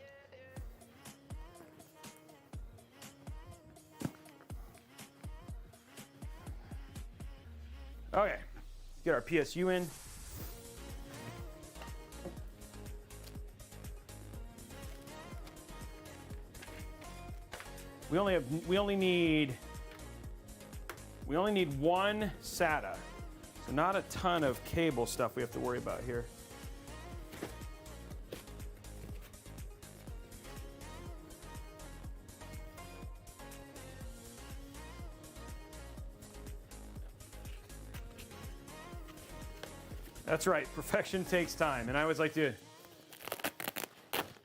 [SPEAKER 1] Okay, get our PSU in. We only need one SATA, so not a ton of cable stuff we have to worry about here. That's right, perfection takes time, and I always like to.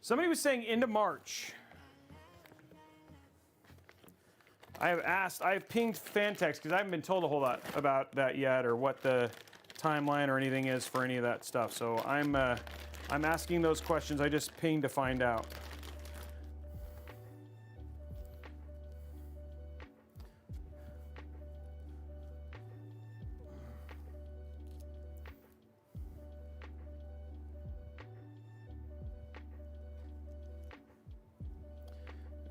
[SPEAKER 1] Somebody was saying into March. I have pinged Fantex because I haven't been told a whole lot about that yet, or what the timeline or anything is for any of that stuff. So I'm asking those questions. I just pinged to find out.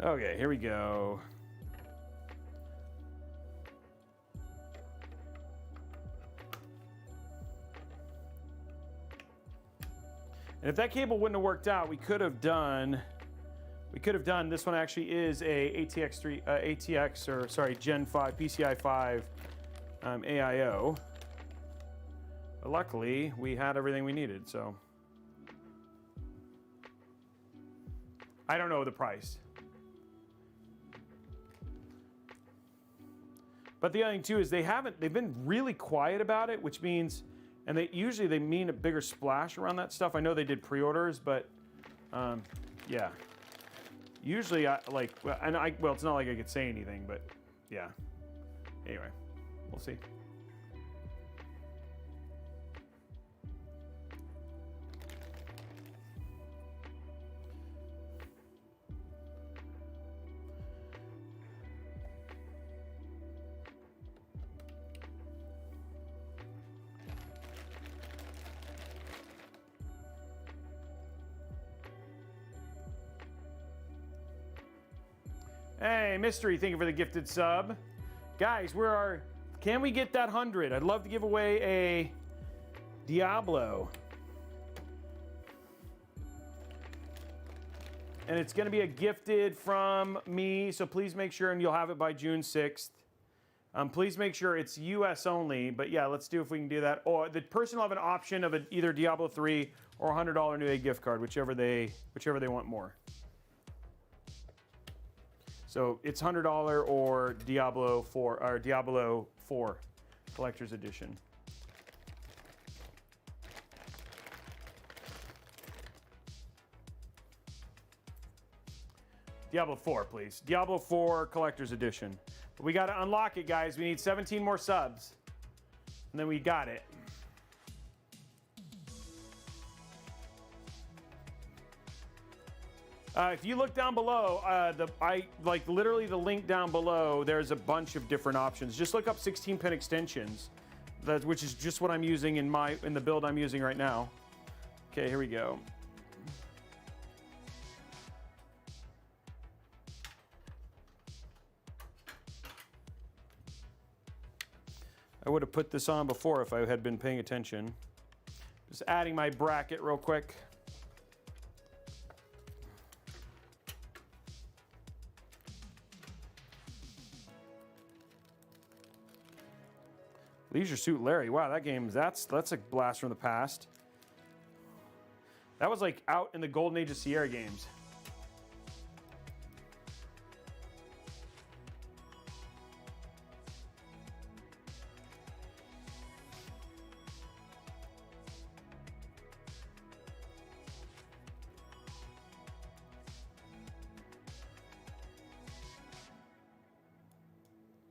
[SPEAKER 1] Okay, here we go. And if that cable wouldn't have worked out, we could have done this one actually is a Gen 5 PCI 5 AIO. But luckily, we had everything we needed, so I don't know the price. But the other thing too is they've been really quiet about it, which means, and they usually mean a bigger splash around that stuff. I know they did pre-orders, but yeah. Usually well, it's not like I could say anything, but yeah. Anyway, we'll see. Hey, Mystery, thank you for the gifted sub. Guys, can we get that 100? I'd love to give away a Diablo. And it's going to be a gifted from me, so please make sure, and you'll have it by June 6th. Please make sure it's US only, but yeah, let's do if we can do that. Or the person will have an option of either Diablo 3 or a $100 Newegg gift card, whichever they want more. So it's $100 or Diablo 4 Collector's Edition. Diablo 4, please. Diablo 4 Collector's Edition. But we got to unlock it, guys. We need 17 more subs, and then we got it. If you look down below, literally the link down below, there's a bunch of different options. Just look up 16-pin extensions, which is just what I'm using in the build I'm using right now. Okay, here we go. I would have put this on before if I had been paying attention. Just adding my bracket real quick. Leisure Suit Larry. Wow, that game, that's a blast from the past. That was like out in the golden age of Sierra games.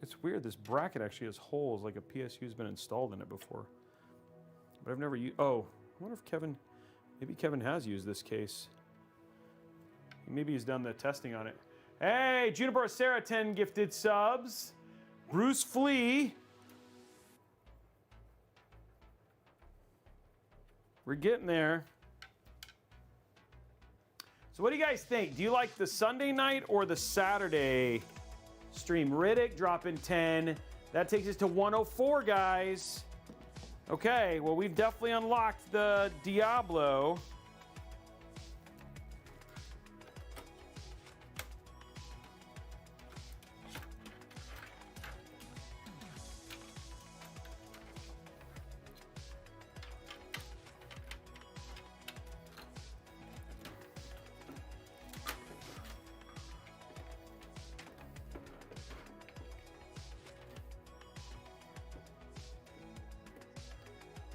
[SPEAKER 1] It's weird, this bracket actually has holes like a PSU's been installed in it before. But I've never used, oh, I wonder if maybe Kevin has used this case. Maybe he's done the testing on it. Hey, Juniper Sarah, 10 gifted subs. Bruce Flea. We're getting there. So what do you guys think? Do you like the Sunday night or the Saturday stream? Riddick dropping 10. That takes us to 104, guys. Okay, well, we've definitely unlocked the Diablo.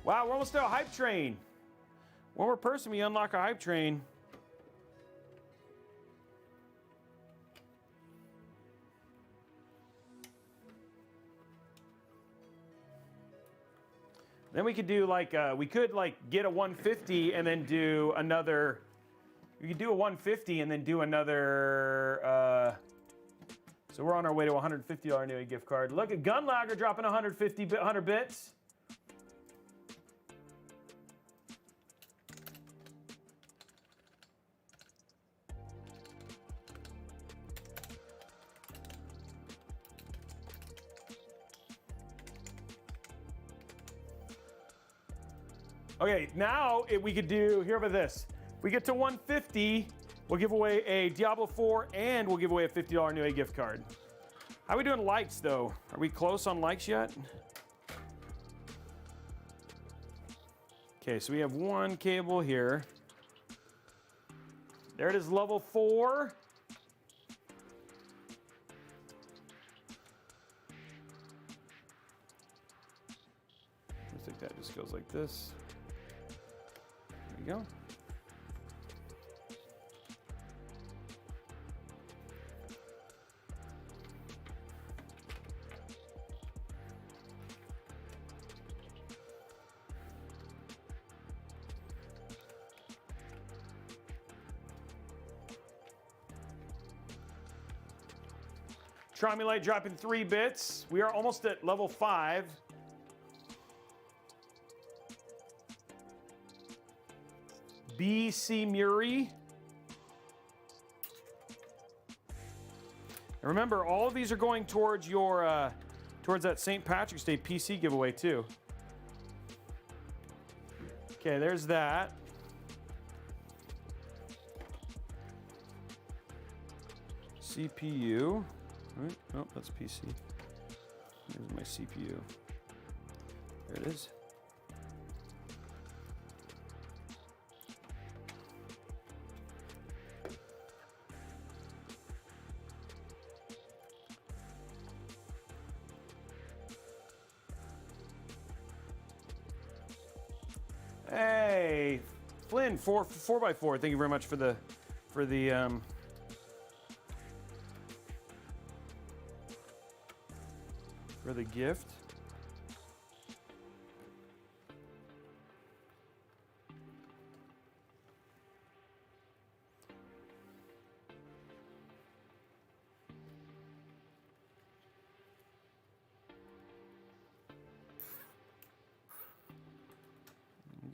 [SPEAKER 1] Wow, we're almost to a hype train. One more person, we unlock a hype train. Then we could do like, we could like get a 150 and then do another, we could do a 150 and then do another, so we're on our way to a $150 Newegg gift card. Look at Gunlagger dropping 100 bits. Okay, now we could do, here about this. If we get to 150, we'll give away a Diablo 4 and we'll give away a $50 Newegg gift card. How are we doing likes though? Are we close on likes yet? Okay, so we have one cable here. There it is, level 4. Looks like that just goes like this. There we go. Tromulite dropping 3 bits. We are almost at level 5. BC Muri. And remember, all of these are going towards your towards that St. Patrick's Day PC giveaway too. Okay, there's that. CPU. Right. Oh, that's PC. Here's my CPU. There it is. Hey, Flynn, 4x4. Thank you very much for the gift.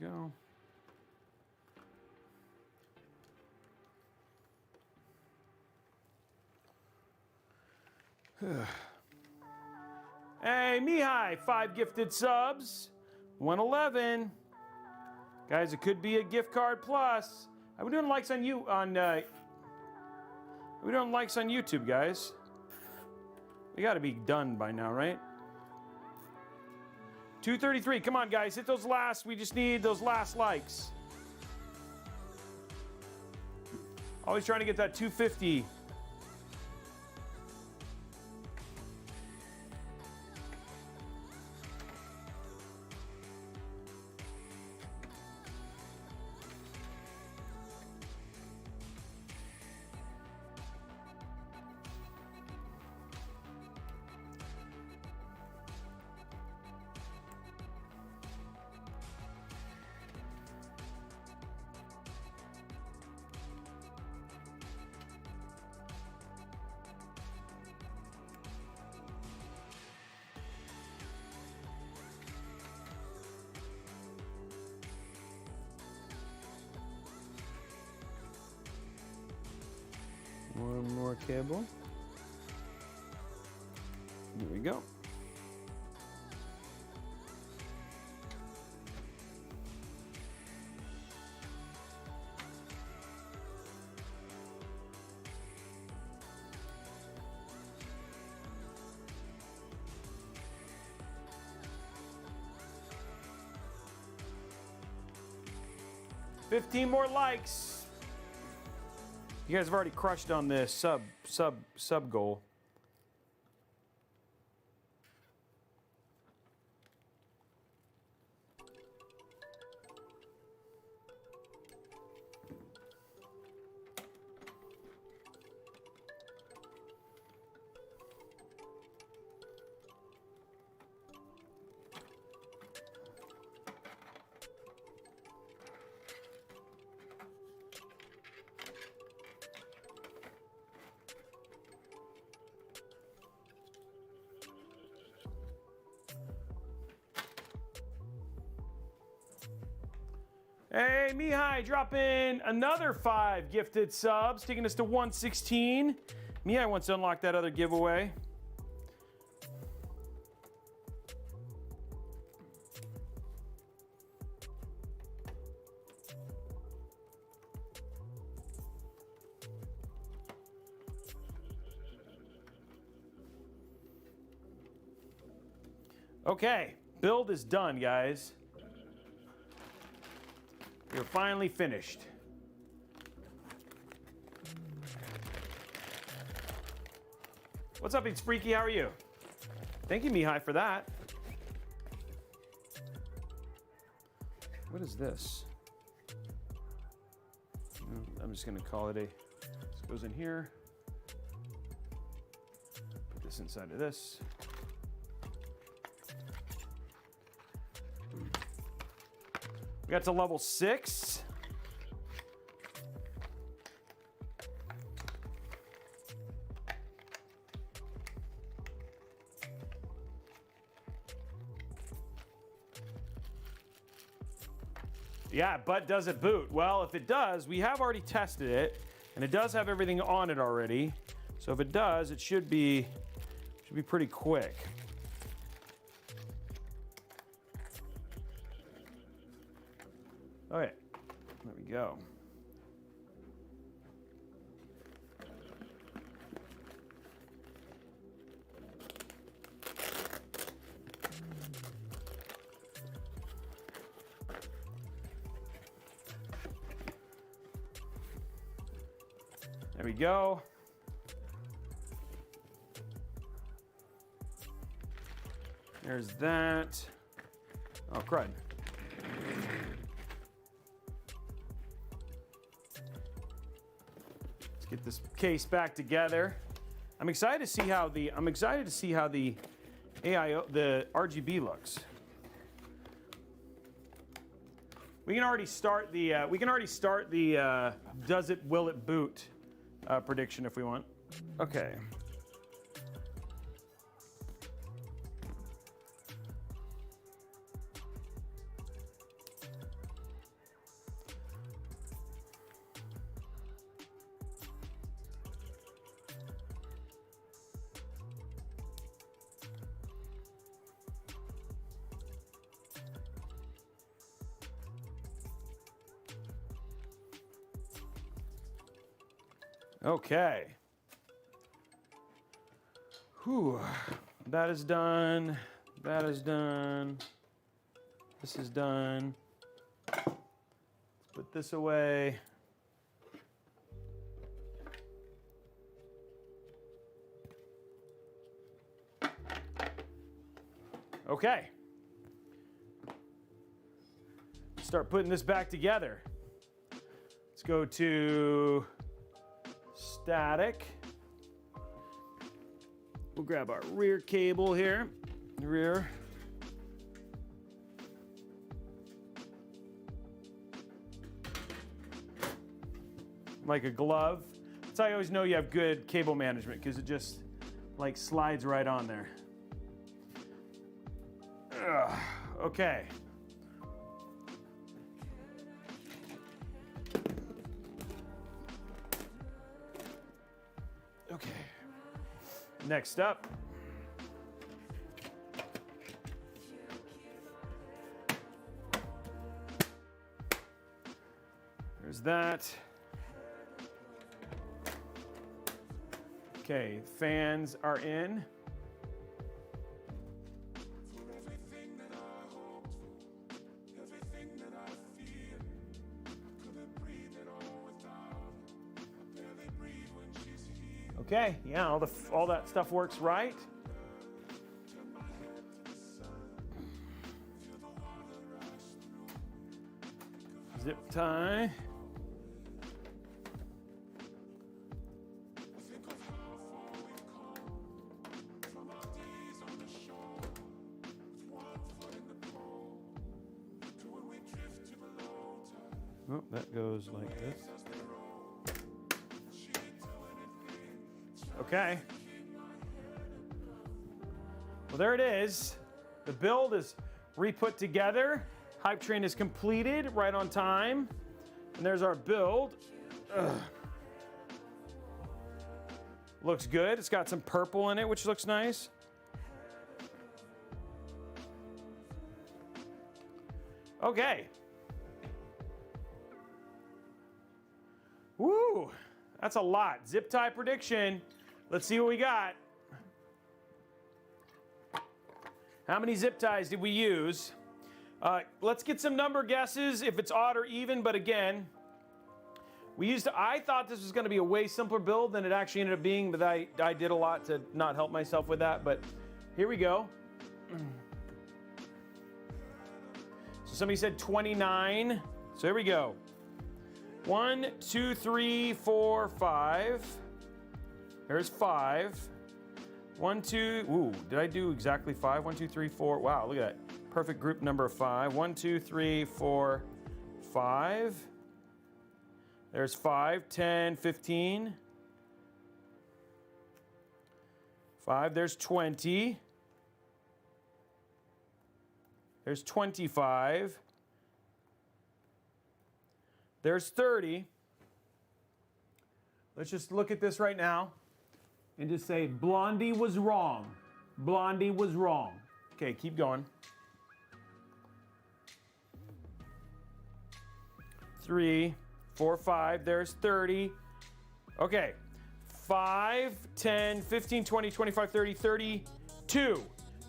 [SPEAKER 1] There we go. Hey, Mihai, 5 gifted subs. 111. Guys, it could be a gift card plus. Are we doing likes on are we doing likes on YouTube, guys? We gotta be done by now, right? 233. Come on, guys, hit those last. We just need those last likes. Always trying to get that 250. One more cable. Here we go. $15 more likes. You guys have already crushed on the sub goal. Hey, Mihai, drop in another 5 gifted subs, taking us to 116. Mihai wants to unlock that other giveaway. Okay, build is done, guys. We're finally finished. What's up, It's Freaky? How are you? Thank you, Mihai, for that. What is this? I'm just gonna call it a, this goes in here. Put this inside of this. We got to level 6. Yeah, but does it boot? Well, if it does, we have already tested it, and it does have everything on it already. So if it does, it should be pretty quick. Okay, there we go. There we go. There's that. Oh, crud. Let's get this case back together. I'm excited to see how the AIO, the RGB looks. We can already start the will it boot prediction if we want. Okay. Okay. Whew. That is done. That is done. This is done. Let's put this away. Okay. Start putting this back together. Let's go to static. We'll grab our rear cable here. Rear. Like a glove. That's how I always know you have good cable management, because it just like slides right on there. Ugh. Okay. Okay. Next up. There's that. Okay, fans are in. Okay, yeah, all that stuff works right. Zip tie. Oh, that goes like this. Okay. Well, there it is. The build is re-put together. Hype train is completed right on time. And there's our build. Ugh. Looks good. It's got some purple in it, which looks nice. Okay. Woo! That's a lot. Zip tie prediction. Let's see what we got. How many zip ties did we use? Let's get some number guesses if it's odd or even, but again, I thought this was going to be a way simpler build than it actually ended up being, but I did a lot to not help myself with that, but here we go. So somebody said 29, so here we go. 1, 2, 3, 4, 5. There's 5. 1, 2, ooh, did I do exactly 5? 1, 2, 3, 4, wow, look at that. Perfect group number of 5. 1, 2, 3, 4, 5. There's 5, 10, 15. 5, there's 20. There's 25. There's 30. Let's just look at this right now and just say, Blondie was wrong. Blondie was wrong. Okay, keep going. 3, 4, 5, there's 30. Okay, 5, 10, 15, 20, 25, 30, 32.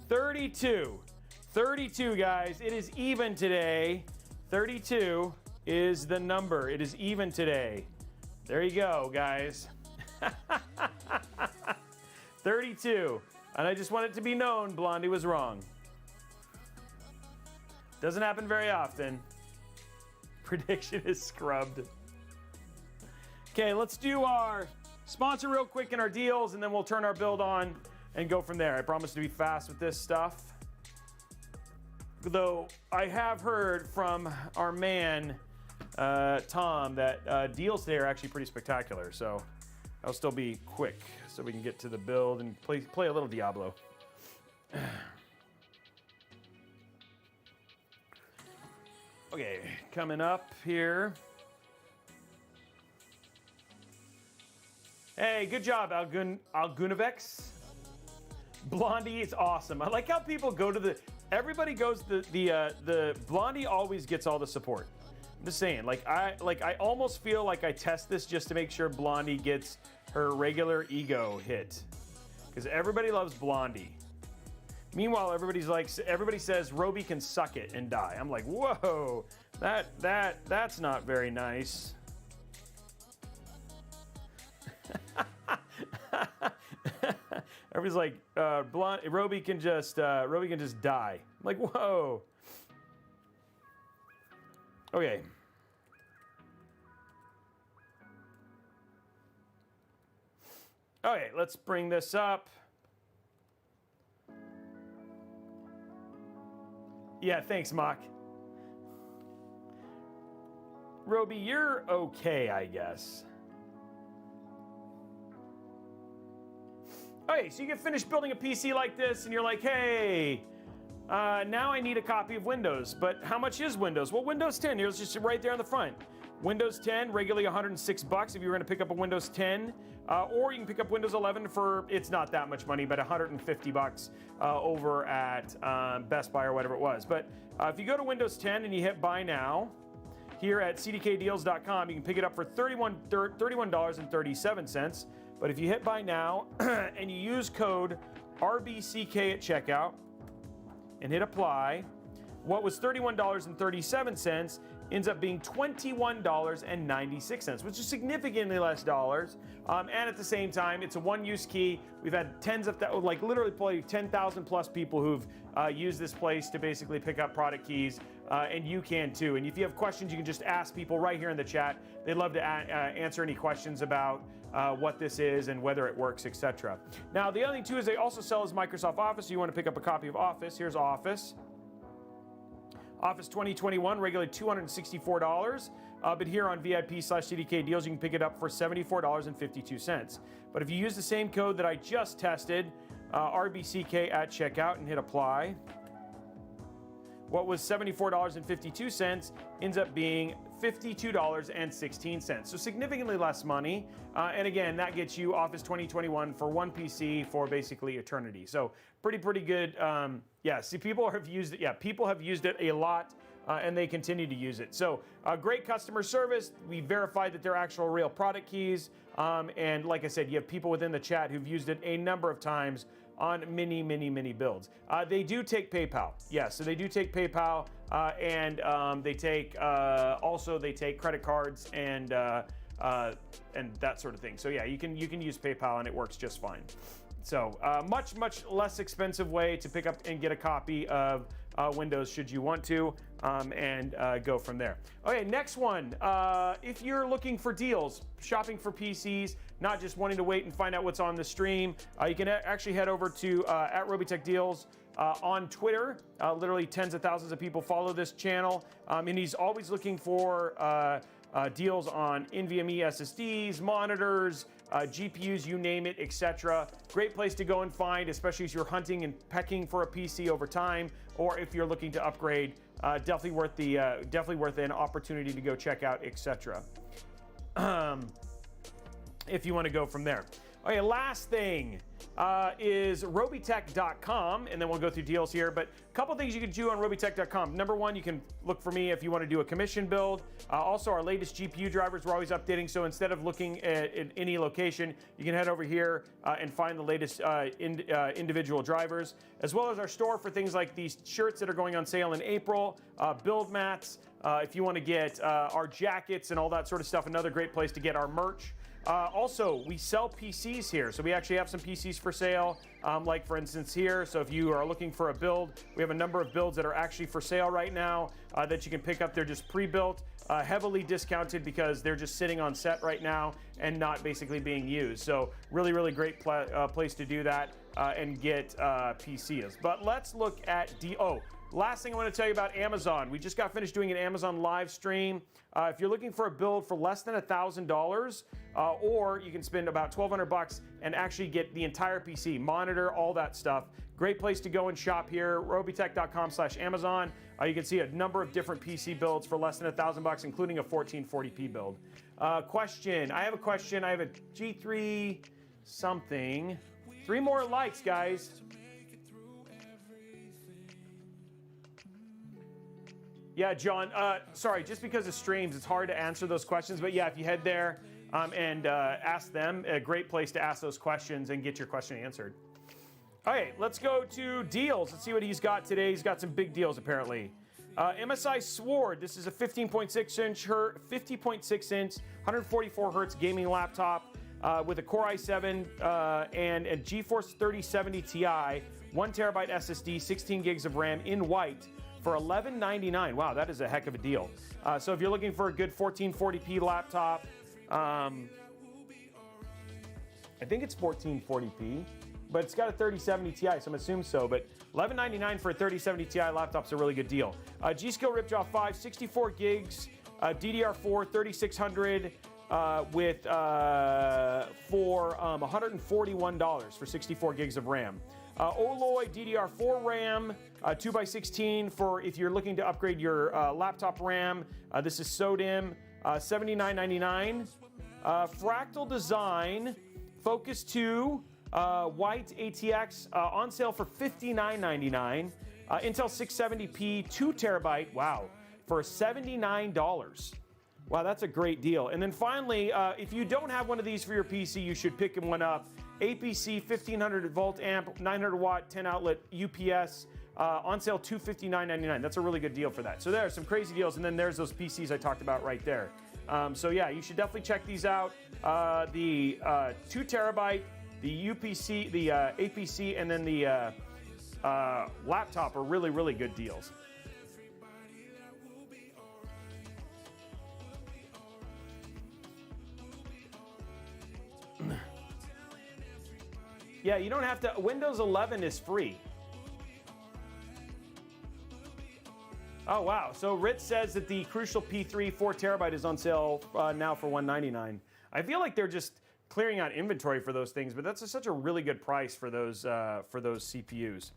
[SPEAKER 1] 32. 32, guys. It is even today. 32 is the number. It is even today. There you go, guys. 32. And I just want it to be known, Blondie was wrong. Doesn't happen very often. Prediction is scrubbed. Okay, let's do our sponsor real quick and our deals, and then we'll turn our build on and go from there. I promise to be fast with this stuff. Though I have heard from our man, Tom, that deals today are actually pretty spectacular. So I'll still be quick so we can get to the build and play a little Diablo. Okay, coming up here. Hey, good job, Algunavex. Blondie is awesome. I like how people go to everybody goes the Blondie always gets all the support. I'm just saying, I almost feel like I test this just to make sure Blondie gets her regular ego hit, because everybody loves Blondie. Meanwhile, everybody says Robey can suck it and die. I'm like, whoa, that's not very nice. Everybody's like, Robey can just die. I'm like, whoa. Okay. Okay, let's bring this up. Yeah, thanks, Mock. Robey, you're okay, I guess. Okay, so you get finished building a PC like this, and you're like, hey, now I need a copy of Windows. But how much is Windows? Well, Windows 10, here's just right there on the front. Windows 10, regularly $106 if you were going to pick up a Windows 10, or you can pick up Windows 11 for, it's not that much money, but $150 over at Best Buy or whatever it was. But if you go to Windows 10 and you hit Buy Now, here at cdkdeals.com, you can pick it up for $31.37. But if you hit Buy Now and you use code RBCK at checkout and hit Apply, what was $31.37 ends up being $21.96, which is significantly less dollars. And at the same time, it's a one-use key. We've had literally probably 10,000 plus people who've used this place to basically pick up product keys, and you can too. And if you have questions, you can just ask people right here in the chat. They'd love to answer any questions about what this is and whether it works, etc. Now, the other thing too is they also sell as Microsoft Office. So you want to pick up a copy of Office. Here's Office. Office 2021, regularly $264, but here on VIP/CDK deals, you can pick it up for $74.52. But if you use the same code that I just tested, RBCK at checkout, and hit Apply, what was $74.52 ends up being $52.16. So significantly less money. And again, that gets you Office 2021 for one PC for basically eternity. So pretty good. Yeah, see, people have used it. Yeah, people have used it a lot, and they continue to use it. So great customer service. We verified that they're actual real product keys. And like I said, you have people within the chat who've used it a number of times on many builds. They do take PayPal. Yeah, so they do take PayPal, and they take also they take credit cards and that sort of thing. So yeah, you can use PayPal and it works just fine. So much less expensive way to pick up and get a copy of Windows should you want to, and go from there. Okay, next one. If you're looking for deals, shopping for PCs, not just wanting to wait and find out what's on the stream, you can actually head over to at Robeytech Deals on Twitter. Literally tens of thousands of people follow this channel, and he's always looking for deals on NVMe SSDs, monitors, GPUs, you name it, etc. Great place to go and find, especially if you're hunting and pecking for a PC over time, or if you're looking to upgrade. Definitely worth an opportunity to go check out, etc. If you want to go from there. Okay, last thing is Robeytech.com, and then we'll go through deals here. But a couple things you can do on Robeytech.com. Number one, you can look for me if you want to do a commission build. Also, our latest GPU drivers we're always updating. So instead of looking at any location, you can head over here and find the latest individual drivers, as well as our store for things like these shirts that are going on sale in April, build mats. If you want to get our jackets and all that sort of stuff, another great place to get our merch. Also, we sell PCs here, so we actually have some PCs for sale, like for instance here. So if you are looking for a build, we have a number of builds that are actually for sale right now that you can pick up. They're just pre-built, heavily discounted because they're just sitting on set right now and not basically being used. So really great place to do that and get PCs. But let's look at last thing I want to tell you about Amazon. We just got finished doing an Amazon live stream. If you're looking for a build for less than $1,000, or you can spend about $1,200 and actually get the entire PC, monitor, all that stuff. Great place to go and shop here, Robeytech.com/Amazon. You can see a number of different PC builds for less than $1,000, including a 1440p build. Question. I have a question. I have a G3 something. 3 more likes, guys. Yeah, John, sorry, just because of streams, it's hard to answer those questions. But yeah, if you head there and ask them, a great place to ask those questions and get your question answered. Okay, let's go to deals. Let's see what he's got today. He's got some big deals, apparently. MSI Sword, this is a 50.6-inch, 144 hertz gaming laptop with a Core i7 and a GeForce 3070 Ti, 1 terabyte SSD, 16 gigs of RAM in white, for $11.99. Wow, that is a heck of a deal. So if you're looking for a good 1440p laptop, I think it's 1440p, but it's got a 3070 Ti, so I'm assuming so. But $11.99 for a 3070 Ti laptop's a really good deal. G-Skill Ripjaw 5, 64 gigs, DDR4 3600 with for $141 for 64 gigs of RAM. Oloy DDR4 RAM, 2x16 for if you're looking to upgrade your laptop RAM. This is SODIMM, $79.99. Fractal Design, Focus 2, white ATX, on sale for $59.99. Intel 670p, 2 terabyte, wow, for $79. Wow, that's a great deal. And then finally, if you don't have one of these for your PC, you should pick one up. APC 1500 volt amp, 900 watt, 10 outlet UPS, on sale $259.99. That's a really good deal for that. So there are some crazy deals, and then there's those PCs I talked about right there. So yeah, you should definitely check these out. The 2 terabyte, the UPC, the APC, and then the laptop are really good deals. Yeah, you don't have to. Windows 11 is free. Oh, wow. So Ritz says that the Crucial P3 4 terabyte is on sale now for $199. I feel like they're just clearing out inventory for those things, but that's such a really good price for those CPUs.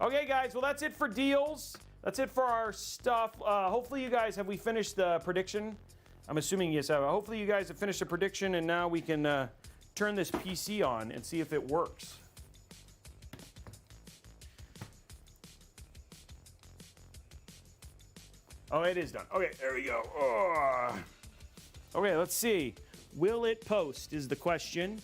[SPEAKER 1] Okay, guys. Well, that's it for deals. That's it for our stuff. Hopefully, you guys, have we finished the prediction? I'm assuming yes. Hopefully, you guys have finished the prediction, and now we can turn this PC on and see if it works. Oh, it is done. Okay, there we go. Oh. Okay, let's see. Will it post is the question.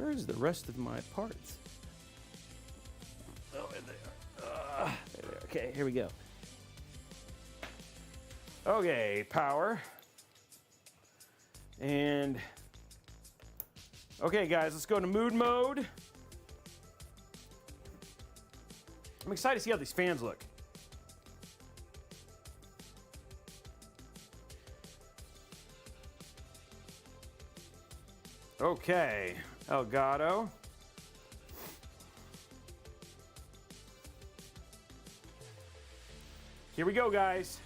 [SPEAKER 1] where's the rest of my parts? Oh, there they are. There they are. Okay, here we go. Okay, power. And, okay guys, let's go into mood mode. I'm excited to see how these fans look. Okay, Elgato. Here we go, guys.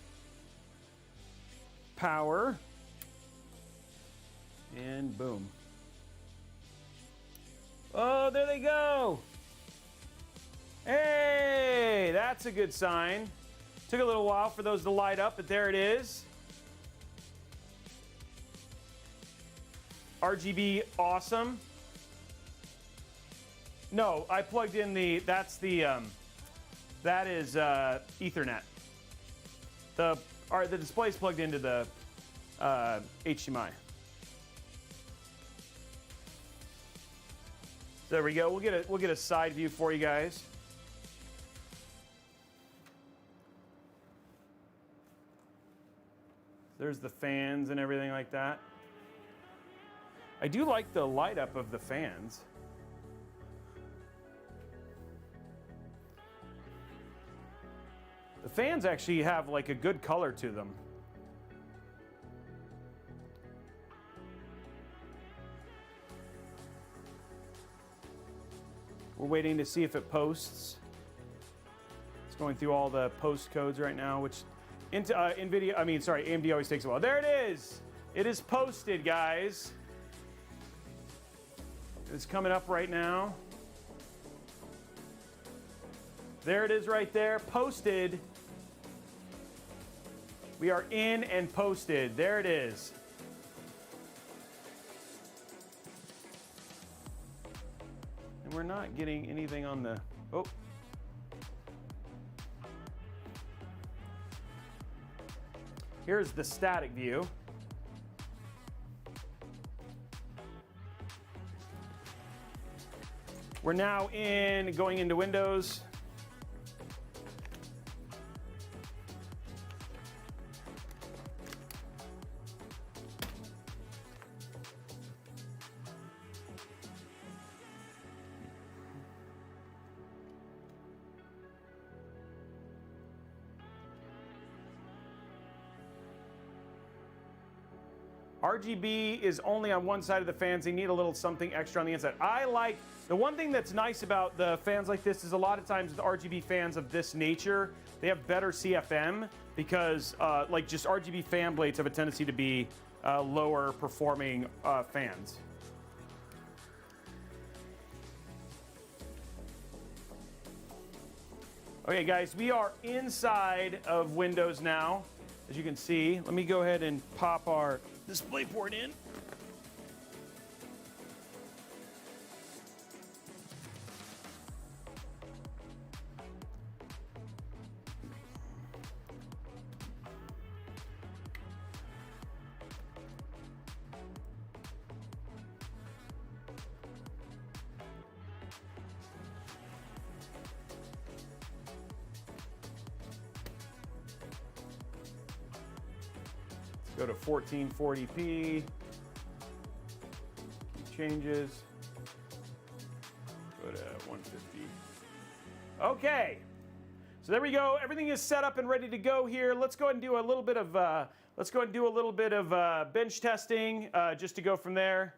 [SPEAKER 1] Power. And boom. Oh, there they go. Hey, that's a good sign. Took a little while for those to light up, but there it is. RGB, awesome. No, I plugged in the, that is Ethernet. The display's plugged into the HDMI. There we go. We'll get a side view for you guys. There's the fans and everything like that. I do like the light up of the fans. The fans actually have like a good color to them. We're waiting to see if it posts. It's going through all the post codes right now, which AMD always takes a while. There it is. It is posted, guys. It's coming up right now. There it is right there, posted. We are in and posted. There it is. And we're not getting anything on the, oh. Here's the static view. We're now going into Windows. RGB is only on one side of the fans. They need a little something extra on the inside. I like, the one thing that's nice about the fans like this is a lot of times the RGB fans of this nature, they have better CFM because like just RGB fan blades have a tendency to be lower performing fans. Okay guys, we are inside of Windows now. As you can see, let me go ahead and pop our DisplayPort in. Go to 1440p. Changes. Go to 150. Okay. So there we go. Everything is set up and ready to go here. Let's go ahead and do a little bit of bench testing just to go from there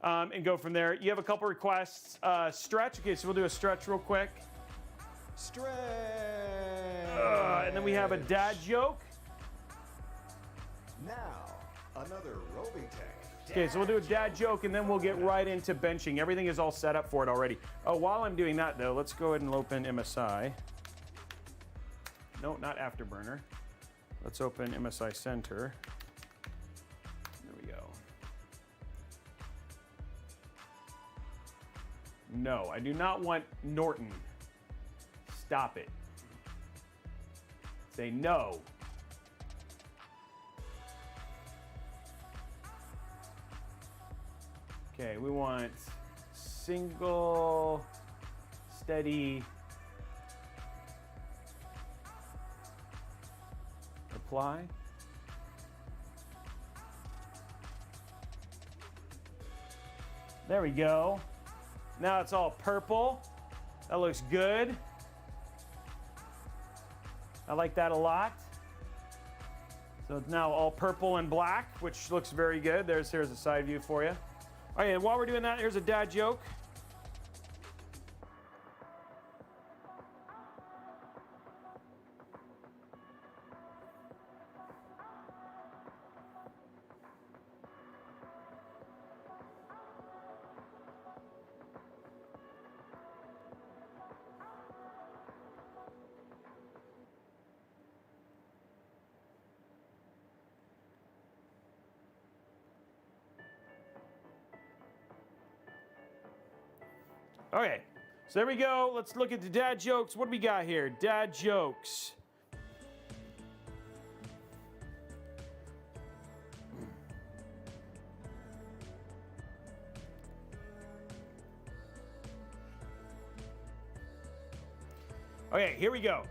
[SPEAKER 1] and go from there. You have a couple requests. Stretch. Okay, so we'll do a stretch real quick.
[SPEAKER 2] Stretch.
[SPEAKER 1] And then we have a dad joke.
[SPEAKER 2] Now, another Robeytech.
[SPEAKER 1] Okay, so we'll do a dad joke and then we'll get right into benching. Everything is all set up for it already. Oh, while I'm doing that though, let's go ahead and open MSI. No, not Afterburner. Let's open MSI Center. There we go. No, I do not want Norton. Stop it. Say no. Okay, we want single steady apply. There we go. Now it's all purple. That looks good. I like that a lot. So it's now all purple and black, which looks very good. Here's a side view for you. All right, and while we're doing that, here's a dad joke. Okay, so there we go. Let's look at the dad jokes. What do we got here? Dad jokes. Okay, here we go.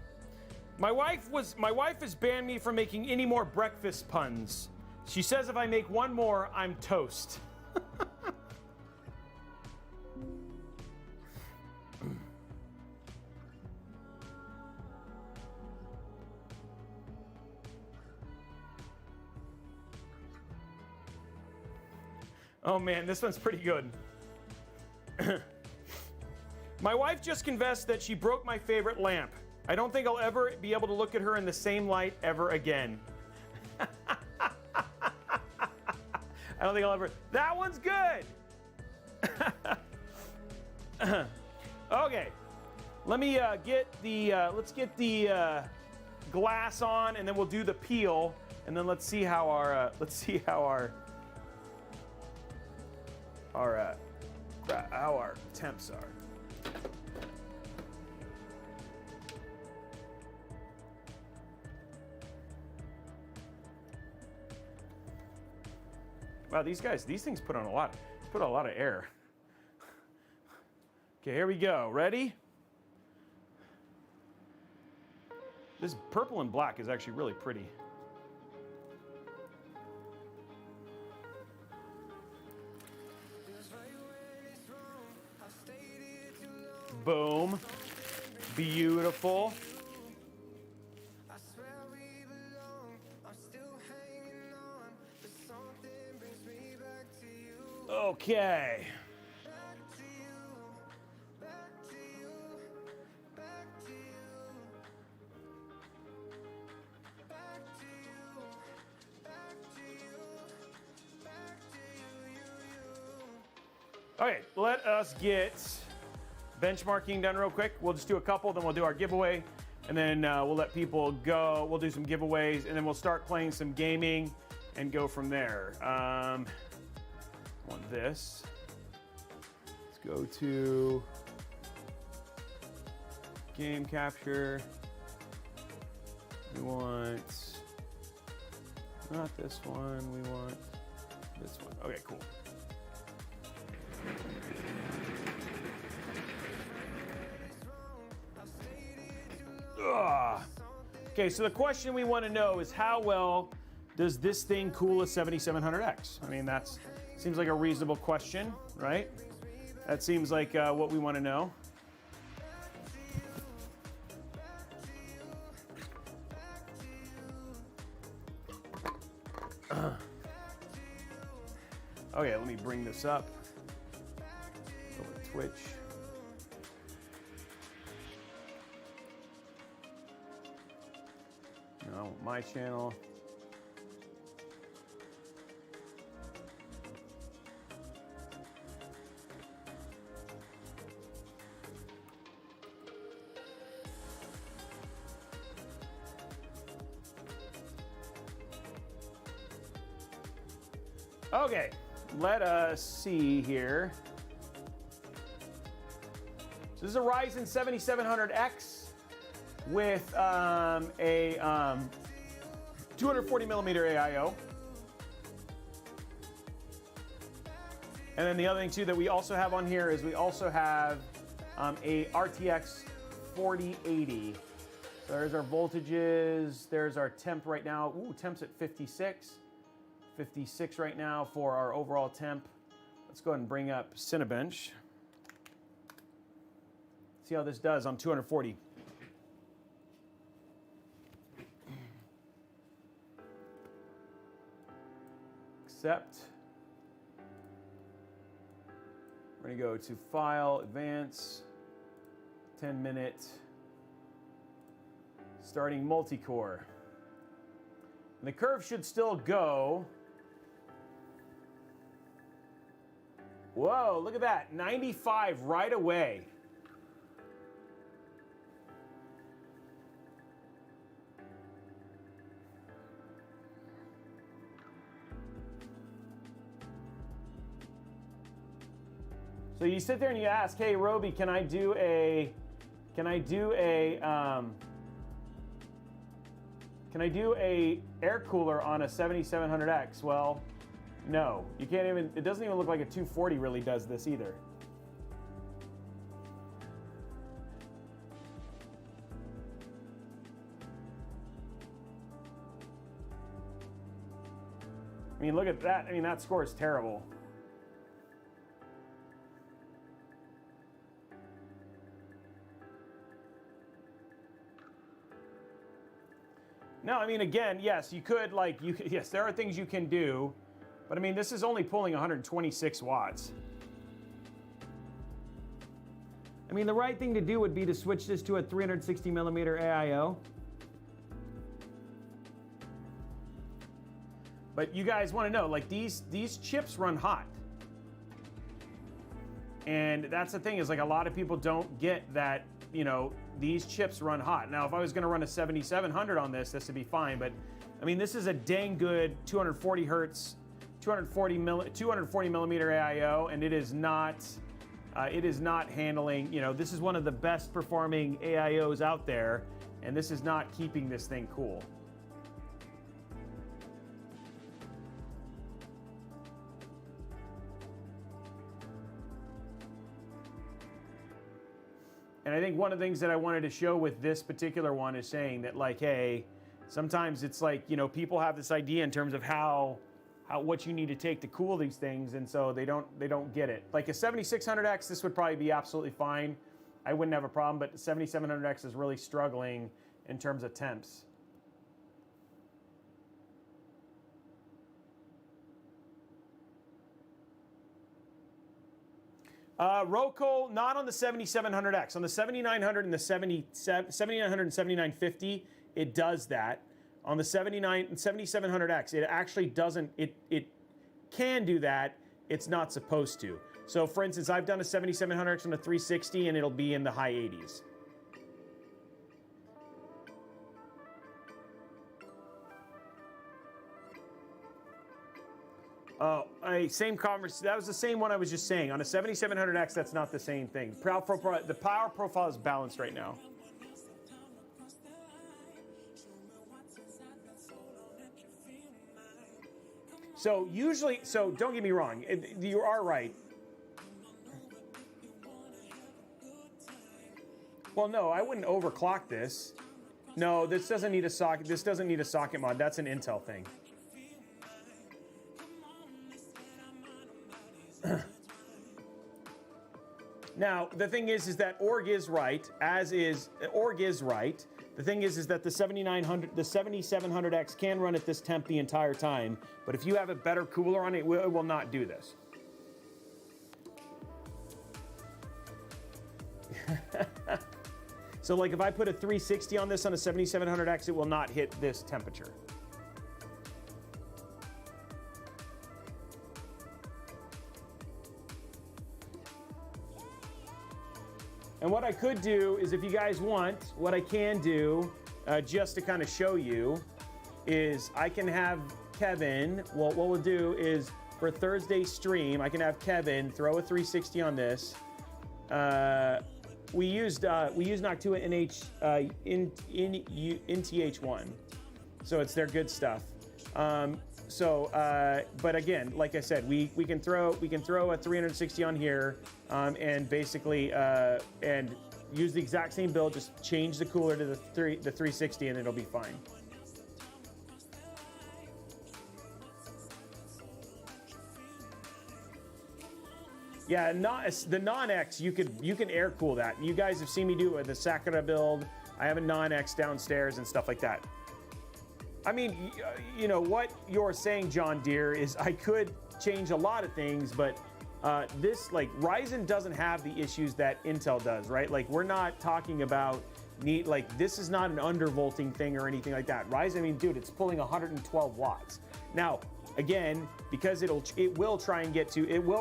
[SPEAKER 1] My wife has banned me from making any more breakfast puns. She says if I make one more, I'm toast. Oh man, this one's pretty good. My wife just confessed that she broke my favorite lamp. I don't think I'll ever be able to look at her in the same light ever again. I don't think I'll ever. That one's good. Okay, let me let's get the glass on, and then we'll do the peel, and then let's see how our temps are. Wow, these things put on a lot of air. Okay, here we go. Ready? This purple and black is actually really pretty. Boom. Beautiful. Okay. Okay, let us get benchmarking done real quick. We'll just do a couple, then we'll do our giveaway, and then we'll let people go. We'll do some giveaways, and then we'll start playing some gaming and go from there. Want this. Let's go to game capture. We want not this one, we want this one. Okay, cool. Ugh. Okay, so the question we want to know is how well does this thing cool a 7700X? I mean, that seems like a reasonable question, right? That seems like what we want to know. Okay, let me bring this up. Over Twitch. No, my channel. Okay, let us see here. So this is a Ryzen 7700X with a 240mm AIO. And then the other thing too that we also have on here is we also have a RTX 4080. So there's our voltages, there's our temp right now. Ooh, temp's at 56. 56 right now for our overall temp. Let's go ahead and bring up Cinebench. See how this does on 240. Accept. We're gonna go to File, Advance, 10-minute, starting multi-core. And the curve should still go. Whoa, look at that, 95 right away. So you sit there and you ask, hey, Robey, can I do a air cooler on a 7700X? Well, no, you can't even, it doesn't even look like a 240 really does this either. I mean, look at that. I mean, that score is terrible. No, I mean, again, yes, you could, yes, there are things you can do, but I mean, this is only pulling 126 watts. I mean, the right thing to do would be to switch this to a 360 millimeter AIO. But you guys want to know, like, these chips run hot. And that's the thing, is like a lot of people don't get that, you know, these chips run hot. Now, if I was going to run a 7700 on this would be fine. But I mean, this is a dang good 240 hertz, 240 millimeter AIO, and it is not handling. You know, this is one of the best performing AIOs out there, and this is not keeping this thing cool. And I think one of the things that I wanted to show with this particular one is saying that, like, hey, sometimes it's like, you know, people have this idea in terms of what you need to take to cool these things, and so they don't get it. Like a 7600X, this would probably be absolutely fine. I wouldn't have a problem, but the 7700X is really struggling in terms of temps. Roco, not on the 7700X. On the 7900 and the 7900 and 7950, it does that. On the 7700X, it actually doesn't, it can do that, it's not supposed to. So for instance, I've done a 7700X on a 360 and it'll be in the high 80s. Oh, same conversation. That was the same one I was just saying. On a 7700X, that's not the same thing. The power profile is balanced right now. So usually, so don't get me wrong, you are right. Well, no, I wouldn't overclock this. No, this doesn't need a socket. This doesn't need a socket mod. That's an Intel thing. Now, the thing is that org is right, org is right. The thing is that the 7700X can run at this temp the entire time, but if you have a better cooler on it, it will not do this. So like if I put a 360 on this on a 7700X, it will not hit this temperature. And what I could do is, if you guys want, what I can do, just to kind of show you, is I can have Kevin, what we'll do is, for Thursday's stream, I can have Kevin throw a 360 on this. We used Noctua in TH1, so it's their good stuff. But again, like I said, we can throw a 360 on here, and basically and use the exact same build. Just change the cooler to the 360, and it'll be fine. Yeah, the non-X, you can air cool that. You guys have seen me do it with the Sakura build. I have a non-X downstairs and stuff like that. I mean, you know, what you're saying, John Deere, is I could change a lot of things, but this, like, Ryzen doesn't have the issues that Intel does, right? Like, we're not talking about this is not an undervolting thing or anything like that. Ryzen, I mean, dude, it's pulling 112 watts. Now, again, because it will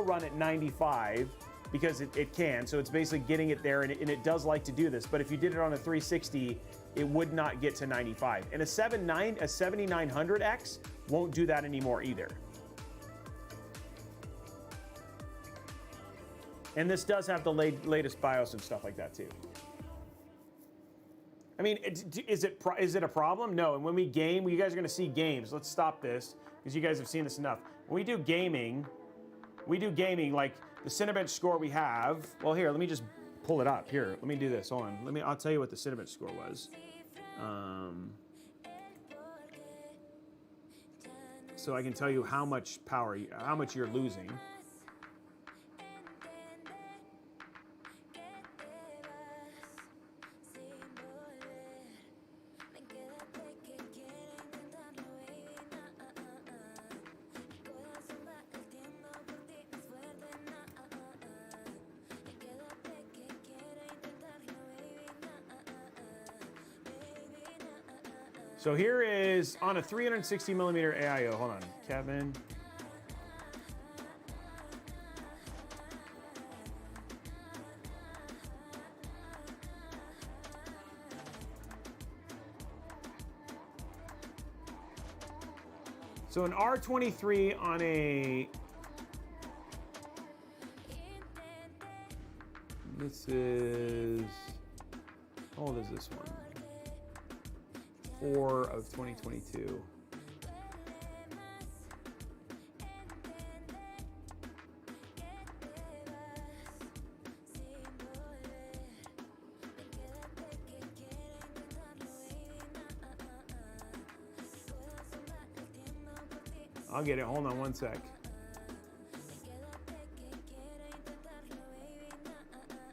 [SPEAKER 1] run at 95 because it can, so it's basically getting it there, and it does like to do this. But if you did it on a 360, it would not get to 95. And a 7900X won't do that anymore either. And this does have the latest BIOS and stuff like that too. I mean, is it a problem? No. And when we game, you guys are going to see games. Let's stop this because you guys have seen this enough. When we do gaming like the Cinebench score we have. Well, here, let me just pull it up. Here, let me do this. Hold on. I'll tell you what the Cinebench score was. So I can tell you how much power, how much you're losing. So here is on a 360 millimeter AIO. Hold on, Kevin. So an R23 on a, this is, how old is this one? 4 of 2022. I'll get it. Hold on one sec.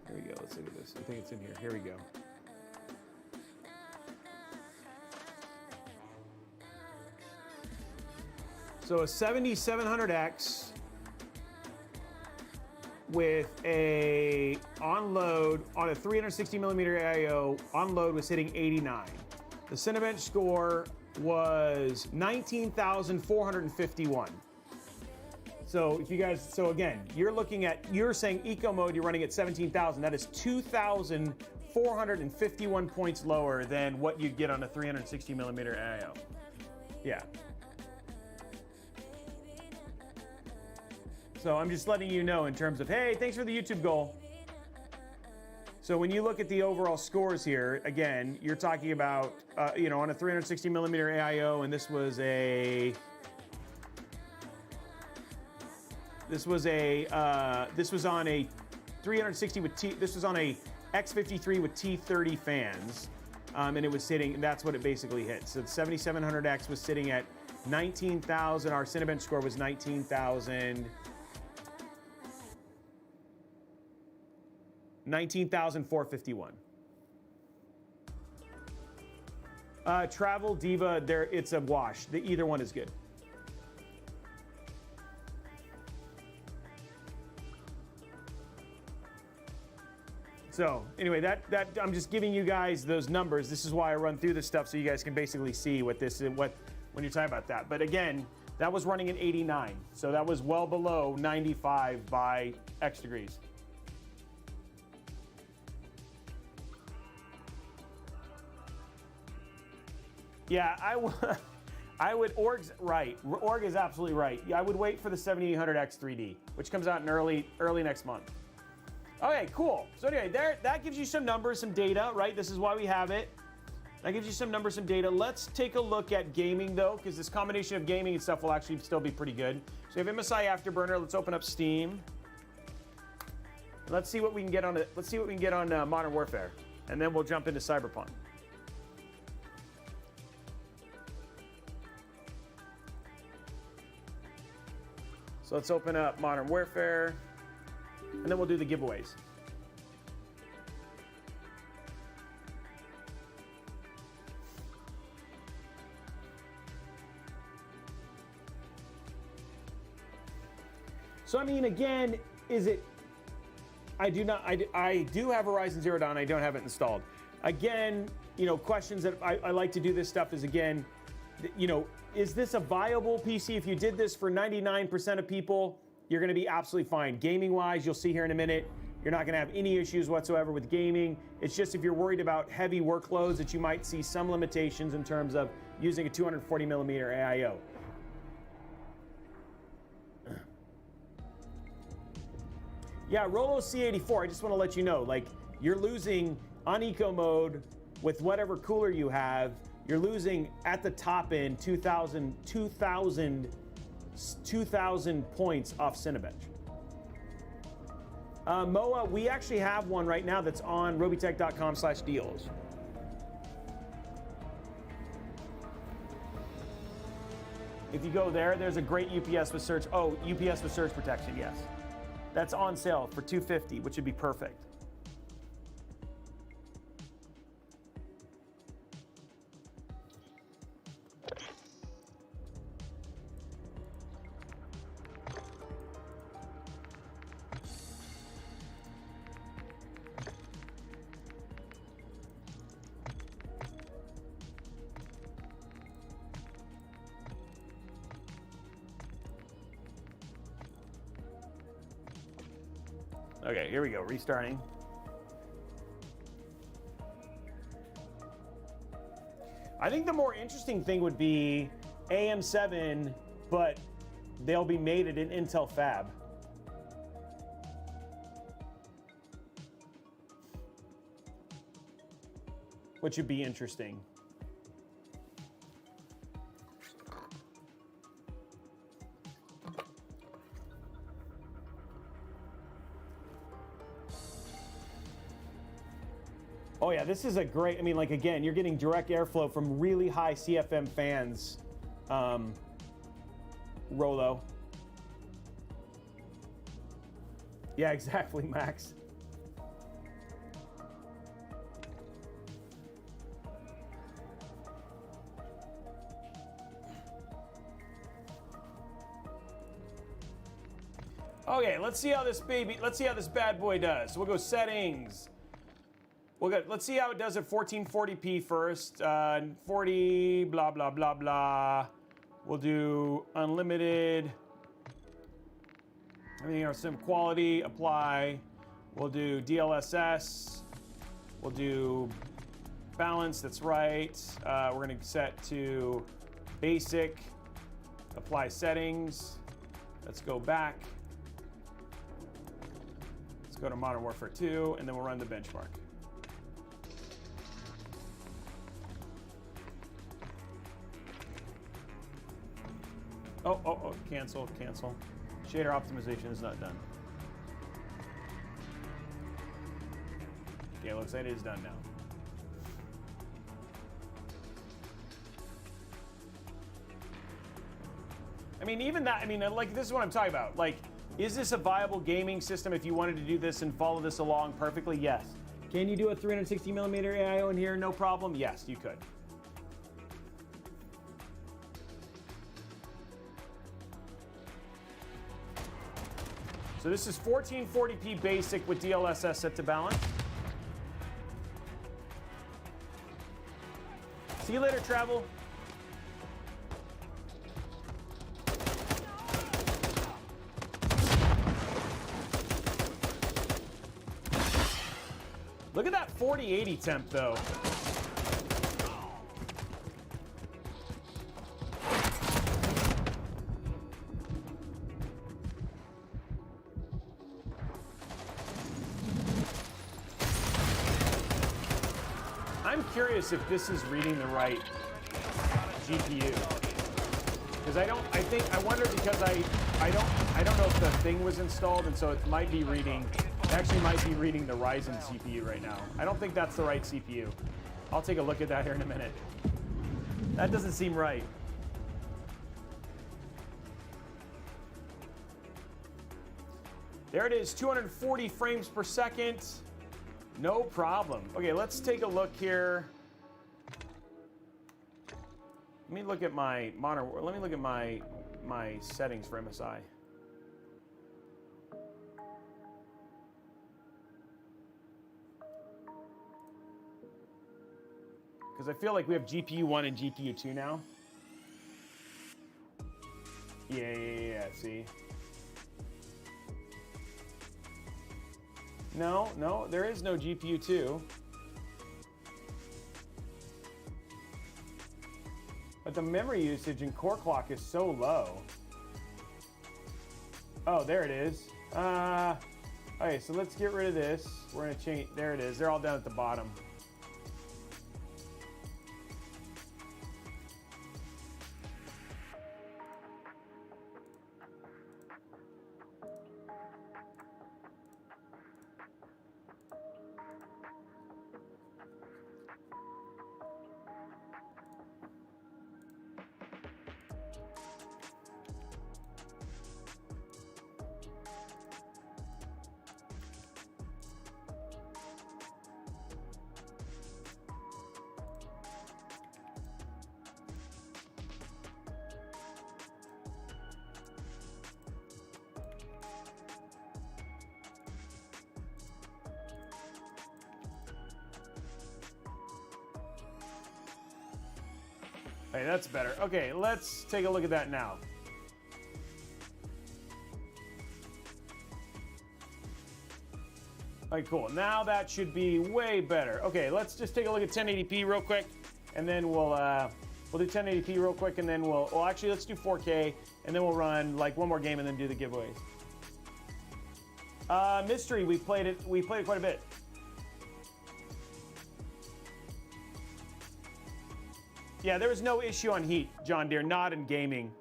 [SPEAKER 1] Here we go. Let's look at this. I think it's in here. Here we go. So a 7700X with a on-load on a 360 millimeter AIO, on-load was hitting 89. The Cinebench score was 19,451. So if you guys, so again, you're saying eco mode, you're running at 17,000. That is 2,451 points lower than what you'd get on a 360 millimeter AIO. Yeah. So I'm just letting you know in terms of, hey, thanks for the YouTube goal. So when you look at the overall scores here, again, you're talking about, on a 360 millimeter AIO, and this was on a 360 with this was on a X53 with T30 fans, and it was sitting, that's what it basically hit. So the 7700X was sitting at 19,000. Our Cinebench score was 19,000. 19,451. Travel Diva, it's a wash. Either one is good. So anyway, that I'm just giving you guys those numbers. This is why I run through this stuff so you guys can basically see what this is, when you're talking about that. But again, that was running at 89, so that was well below 95 by X degrees. Yeah, I would, Org's right. Org is absolutely right. I would wait for the 7800X 3D, which comes out in early next month. Okay, cool. So anyway, that gives you some numbers, some data, right? This is why we have it. That gives you some numbers, some data. Let's take a look at gaming though, because this combination of gaming and stuff will actually still be pretty good. So we have MSI Afterburner. Let's open up Steam. Let's see what we can get on it. Let's see what we can get on Modern Warfare, and then we'll jump into Cyberpunk. So let's open up Modern Warfare, and then we'll do the giveaways. So I mean, again, is it? I do have a Ryzen 0 down. I don't have it installed. Again, you know, questions that I like to do this stuff is, again, you know, is this a viable PC? If you did this for 99% of people, you're going to be absolutely fine. Gaming-wise, you'll see here in a minute, you're not going to have any issues whatsoever with gaming. It's just if you're worried about heavy workloads that you might see some limitations in terms of using a 240 millimeter AIO. Yeah, Rolo C84, I just want to let you know, like, you're losing on eco mode with whatever cooler you have, you're losing at the top end 2,000 points off Cinebench. Moa, we actually have one right now that's on robeytech.com/deals. If you go there, there's a great UPS with surge. Oh, UPS with surge protection, yes. That's on sale for $250, which would be perfect. Okay, here we go, restarting. I think the more interesting thing would be AM7, but they'll be made at an Intel fab. Which would be interesting. Oh yeah, this is a great, I mean, like, again, you're getting direct airflow from really high CFM fans, Rolo. Yeah, exactly, Max. Okay, let's see how this bad boy does. So we'll go settings. Let's see how it does at 1440p first. 40, blah, blah, blah, blah. We'll do unlimited. Everything else, sim quality, apply. We'll do DLSS. We'll do balance, that's right. We're gonna set to basic, apply settings. Let's go back. Let's go to Modern Warfare 2, and then we'll run the benchmark. Oh, cancel. Shader optimization is not done. Okay, looks like it is done now. I mean, even that, I mean, like, this is what I'm talking about. Like, is this a viable gaming system if you wanted to do this and follow this along perfectly? Yes. Can you do a 360 millimeter AIO in here? No problem. Yes, you could. So this is 1440p basic with DLSS set to balance. See you later, travel. Look at that 4080 temp though. I'm curious if this is reading the right GPU. Because I wonder because I don't know if the thing was installed, and so it might be reading, actually might be reading the Ryzen CPU right now. I don't think that's the right CPU. I'll take a look at that here in a minute. That doesn't seem right. There it is, 240 frames per second. No problem. Okay, let's take a look here. Let me look at my monitor. Let me look at my settings for MSI. Because I feel like we have GPU 1 and GPU 2 now. Yeah, see? No, there is no GPU 2. But the memory usage in core clock is so low. Oh, there it is. Okay, so let's get rid of this. We're gonna change, there it is. They're all down at the bottom. Hey, that's better. Okay, let's take a look at that now. All right, cool. Now that should be way better. Okay, let's just take a look at 1080p real quick, and then we'll do 1080p real quick, and then well, actually, let's do 4K, and then we'll run like one more game, and then do the giveaways. Mystery, we played it quite a bit. Yeah, there was no issue on heat, John Deere, not in gaming.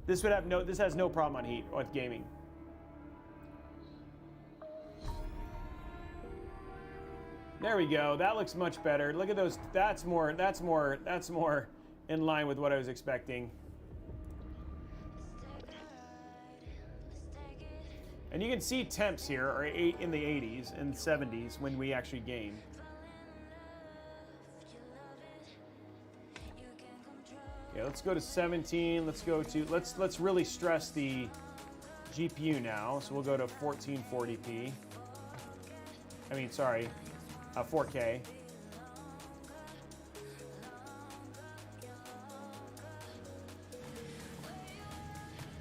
[SPEAKER 1] This has no problem on heat with gaming. There we go. That looks much better. Look at those. That's more in line with what I was expecting. And you can see temps here are in the 80s and 70s when we actually game. Okay, let's go to 17. Let's really stress the GPU now. So we'll go to 1440p. I mean, sorry, 4K.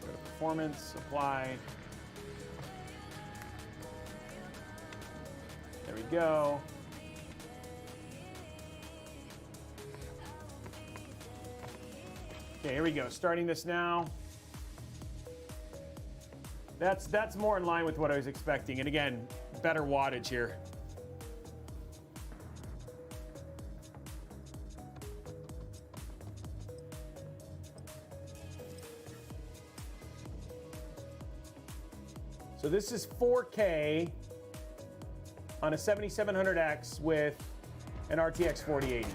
[SPEAKER 1] Go to performance, apply. There we go. Okay, here we go. Starting this now. That's more in line with what I was expecting. And again, better wattage here. So this is 4K on a 7700X with an RTX 4080.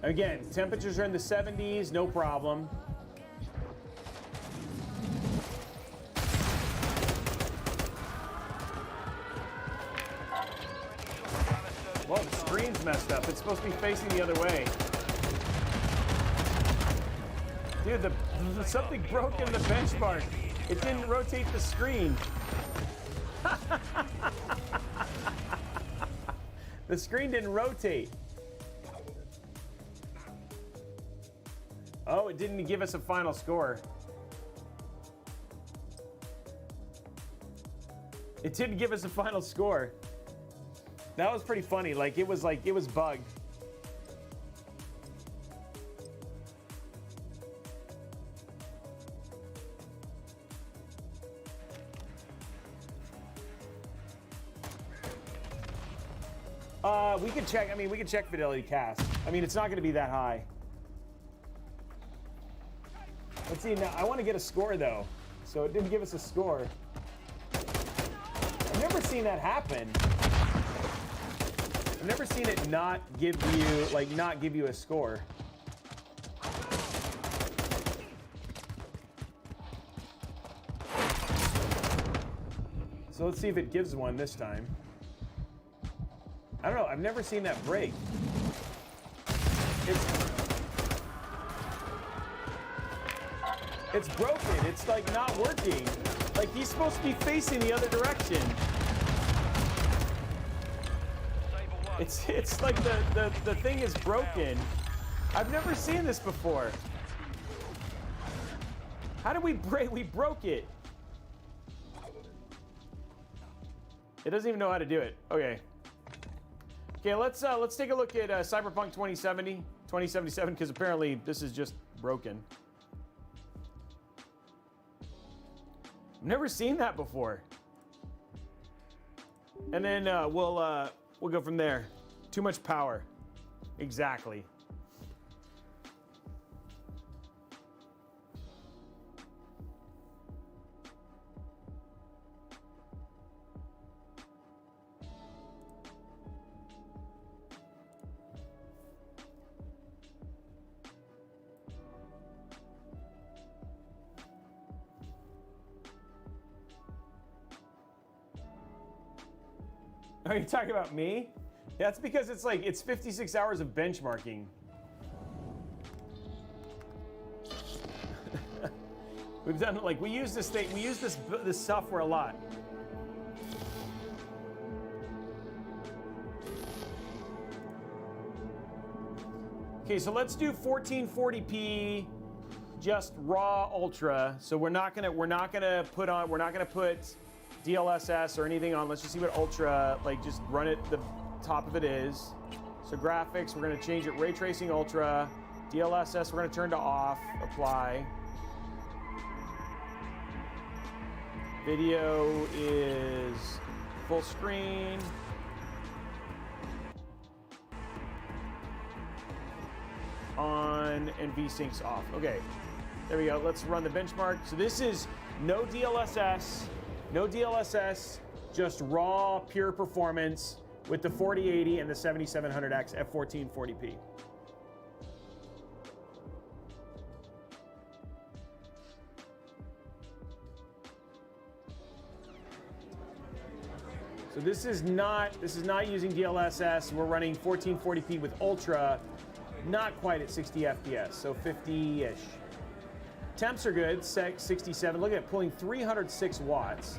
[SPEAKER 1] Again, temperatures are in the 70s, no problem. Well, the screen's messed up. It's supposed to be facing the other way. Dude, something broke in the benchmark. It didn't rotate the screen. The screen didn't rotate. didn't give us a final score. It didn't give us a final score. That was pretty funny. Like it was bugged. We could check. I mean, we could check fidelity cast. I mean, it's not going to be that high. Let's see. Now, I want to get a score though, so it didn't give us a score. I've never seen that happen. I've never seen it not give you a score. So let's see if it gives one this time. I don't know. I've never seen that break. It's broken. It's like not working. Like he's supposed to be facing the other direction. It's like the thing is broken. I've never seen this before. How did we break? We broke it. It doesn't even know how to do it. Okay. Okay, let's take a look at Cyberpunk 2077, because apparently this is just broken. I've never seen that before. And then we'll go from there. Too much power. Exactly. Are you talking about me? That's because it's 56 hours of benchmarking. We've done we use this software a lot. Okay, so let's do 1440p, just raw ultra. So we're not gonna put DLSS or anything on. Let's just see what ultra, just run it, the top of it is. So graphics, we're gonna change it, ray tracing ultra. DLSS, we're gonna turn to off, apply. Video is full screen. On, and VSync's off. Okay, there we go. Let's run the benchmark. So this is no DLSS, just raw, pure performance with the 4080 and the 7700X at 1440p. So this is not using DLSS. We're running 1440p with Ultra, not quite at 60 FPS, so 50-ish. Temps are good, 67. Look at it, pulling 306 watts.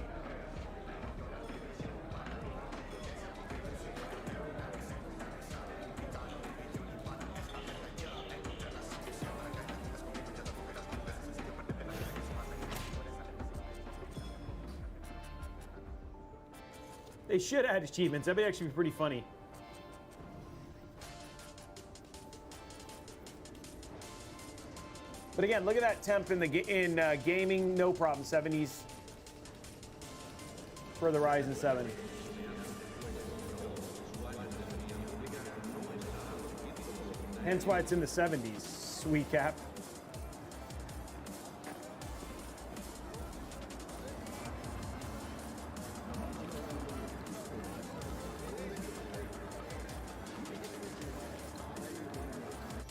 [SPEAKER 1] They should add achievements. That'd actually be pretty funny. But again, look at that temp in gaming, no problem, 70s for the Ryzen 7. Hence why it's in the 70s. Sweet cap.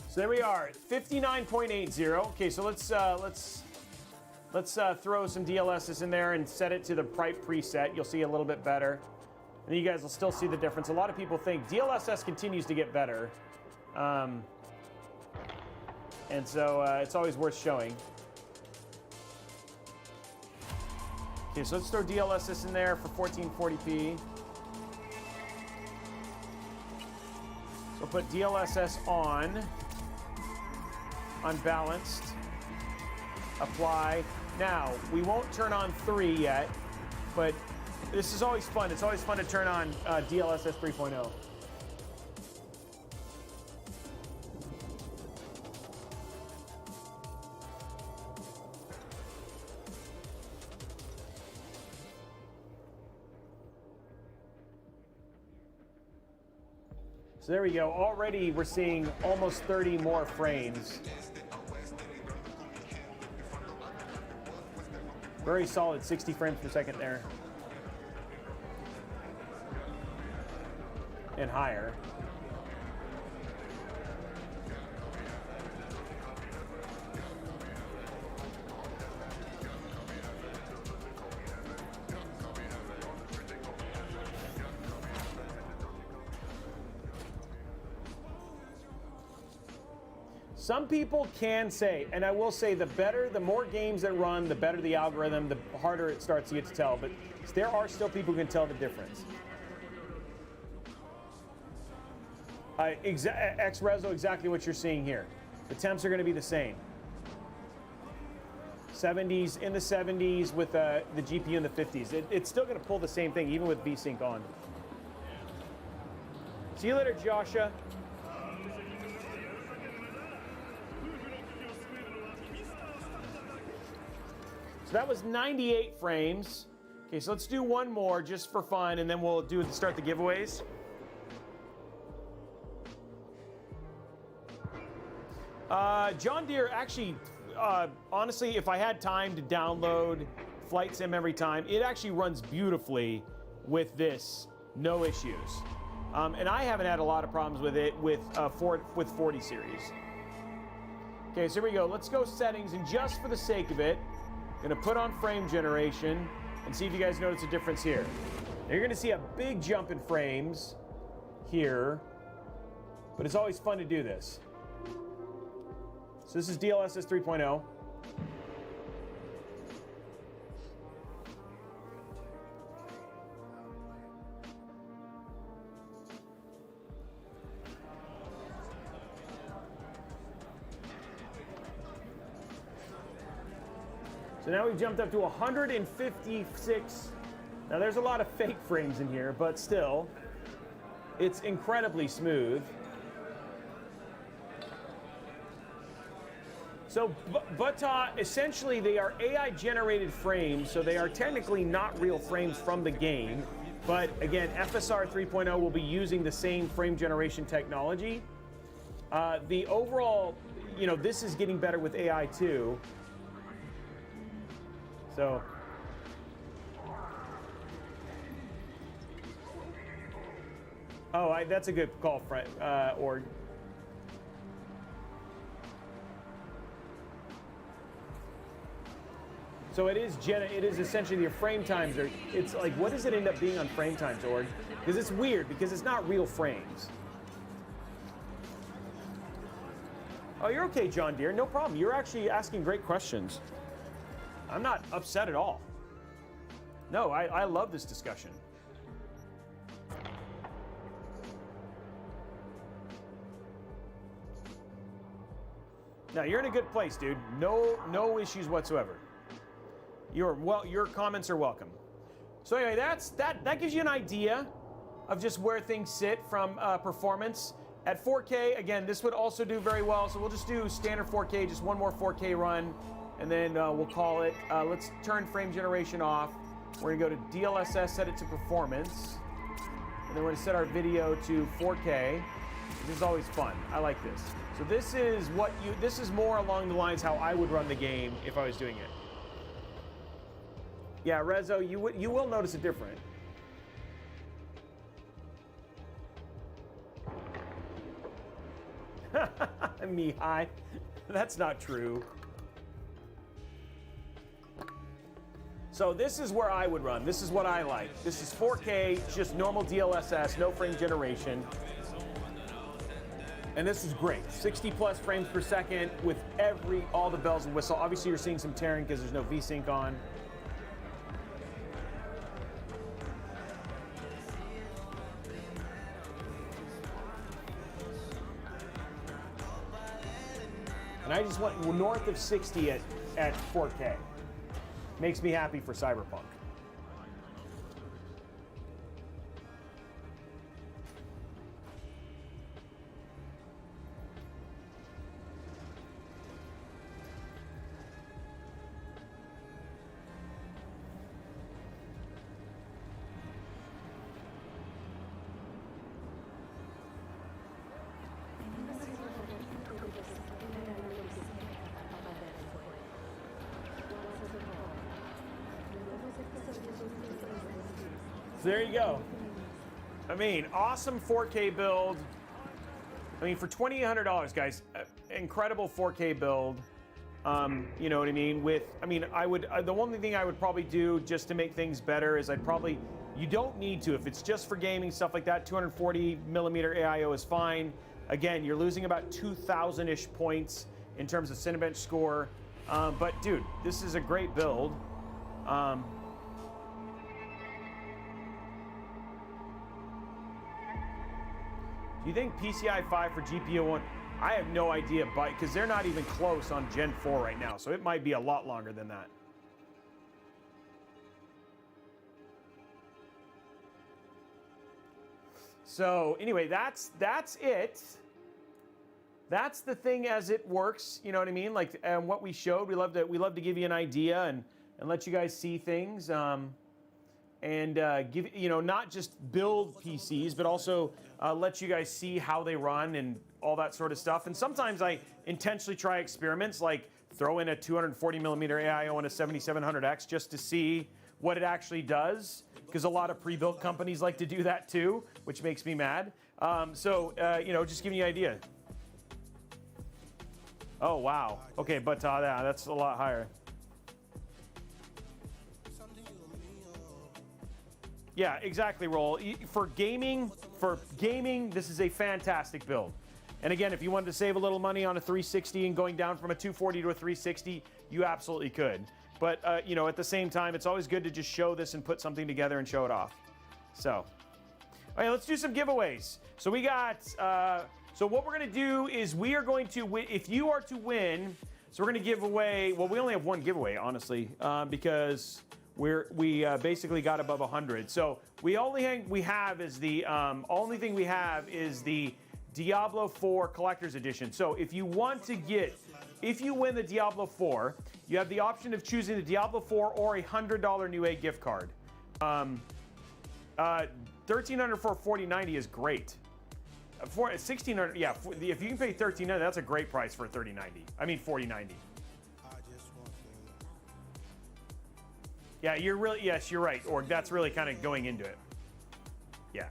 [SPEAKER 1] So there we are, 59.80. Okay, so let's throw some DLSS in there and set it to the bright preset. You'll see a little bit better, and you guys will still see the difference. A lot of people think DLSS continues to get better, and so it's always worth showing. Okay, so let's throw DLSS in there for 1440p. So we'll put DLSS on. unbalanced. Apply. Now, we won't turn on 3 yet, but this is always fun. It's always fun to turn on DLSS 3.0. So there we go. Already we're seeing almost 30 more frames. Very solid 60 frames per second there. And higher. Some people can say, and I will say, the more games that run, the better the algorithm, the harder it starts to get to tell. But there are still people who can tell the difference. X-Rezo, exactly what you're seeing here. The temps are going to be the same. 70s, in the 70s with the GPU in the 50s. It's still going to pull the same thing, even with VSync on. See you later, Joshua. So that was 98 frames. Okay, so let's do one more just for fun, and then we'll start the giveaways. John Deere, actually, honestly, if I had time to download Flight Sim every time, it actually runs beautifully with this, no issues. And I haven't had a lot of problems with it with 40 series. Okay, so here we go. Let's go settings, and just for the sake of it, gonna put on frame generation and see if you guys notice a difference here. Now you're gonna see a big jump in frames here, but it's always fun to do this. So this is DLSS 3.0. So now we've jumped up to 156. Now there's a lot of fake frames in here, but still, it's incredibly smooth. So, but essentially they are AI generated frames, so they are technically not real frames from the game. But again, FSR 3.0 will be using the same frame generation technology. The overall, this is getting better with AI too. So, that's a good call, Fred, Org. So it is essentially your frame times are, it's like, what does it end up being on frame times, Org? Because it's weird, because it's not real frames. Oh, you're okay, John Deere, no problem. You're actually asking great questions. I'm not upset at all. No, I love this discussion. Now you're in a good place, dude. No issues whatsoever. Your comments are welcome. So anyway, that gives you an idea of just where things sit from performance. At 4K, again, this would also do very well. So we'll just do standard 4K, just one more 4K run. And then we'll call it, let's turn frame generation off. We're gonna go to DLSS, set it to performance. And then we're gonna set our video to 4K. This is always fun, I like this. So this is more along the lines how I would run the game if I was doing it. Yeah, Rezo, you will notice it different. Mihai, that's not true. So this is where I would run. This is what I like. This is 4K, just normal DLSS, no frame generation. And this is great. 60 plus frames per second with all the bells and whistles. Obviously you're seeing some tearing because there's no VSync on. And And I just want north of 60 at 4K. Makes me happy for Cyberpunk. So there you go. I mean, awesome 4K build. I mean, for $2,800, guys, incredible 4K build. You know what I mean? The only thing I would probably do just to make things better is you don't need to. If it's just for gaming, stuff like that, 240 millimeter AIO is fine. Again, you're losing about 2,000-ish points in terms of Cinebench score. But dude, this is a great build. Do you think PCI 5 for GPU 1? I have no idea, because they're not even close on Gen 4 right now, so it might be a lot longer than that. So anyway, that's it. That's the thing as it works. You know what I mean? Like what we showed. We love to give you an idea and let you guys see things. And give, not just build PCs, but also let you guys see how they run and all that sort of stuff. And sometimes I intentionally try experiments, like throw in a 240 millimeter AIO and a 7700X just to see what it actually does, because a lot of pre-built companies like to do that too, which makes me mad. Just giving you an idea. Oh, wow. Okay, but yeah, that's a lot higher. Yeah, exactly, Roll. For gaming, this is a fantastic build. And again, if you wanted to save a little money on a 360 and going down from a 240 to a 360, you absolutely could. But, at the same time, it's always good to just show this and put something together and show it off. So, all right, let's do some giveaways. So we got, so what we're going to do is we are going to win, if you are to win, so we're going to give away, well, we only have one giveaway, honestly, because we basically got above 100. So only thing we have is the Diablo 4 Collector's Edition. So if you win the Diablo 4, you have the option of choosing the Diablo 4 or a $100 Newegg gift card. 1,300 for 4090 is great. For 1,600, yeah, if you can pay 1,300, that's a great price for a 3090. I mean 4090. Yeah, yes, you're right. Or that's really kind of going into it. Yeah.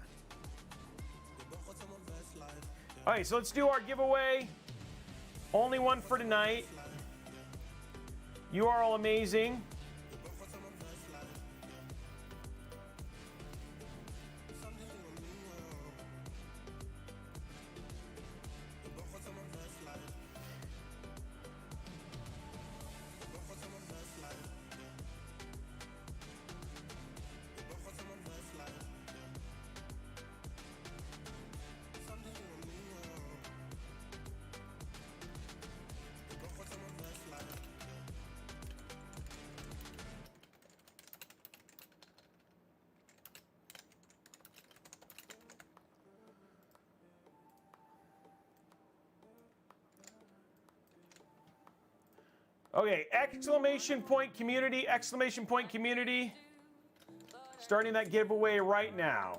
[SPEAKER 1] All right, so let's do our giveaway. Only one for tonight. You are all amazing. Okay, exclamation point community, exclamation point community. Starting that giveaway right now.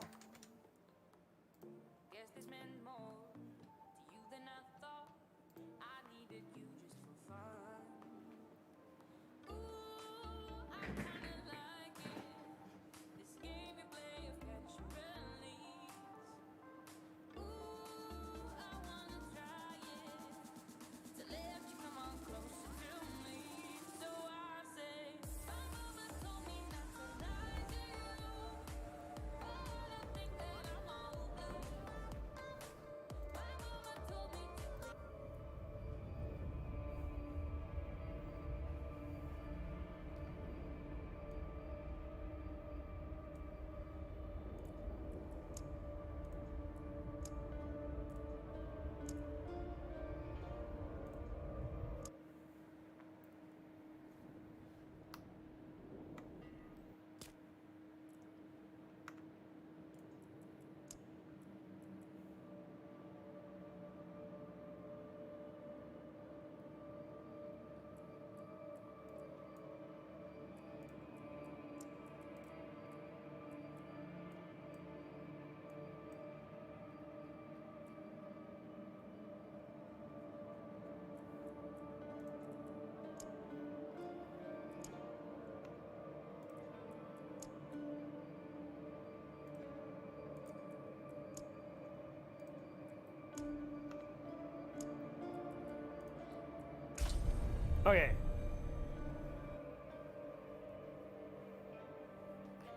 [SPEAKER 1] Okay.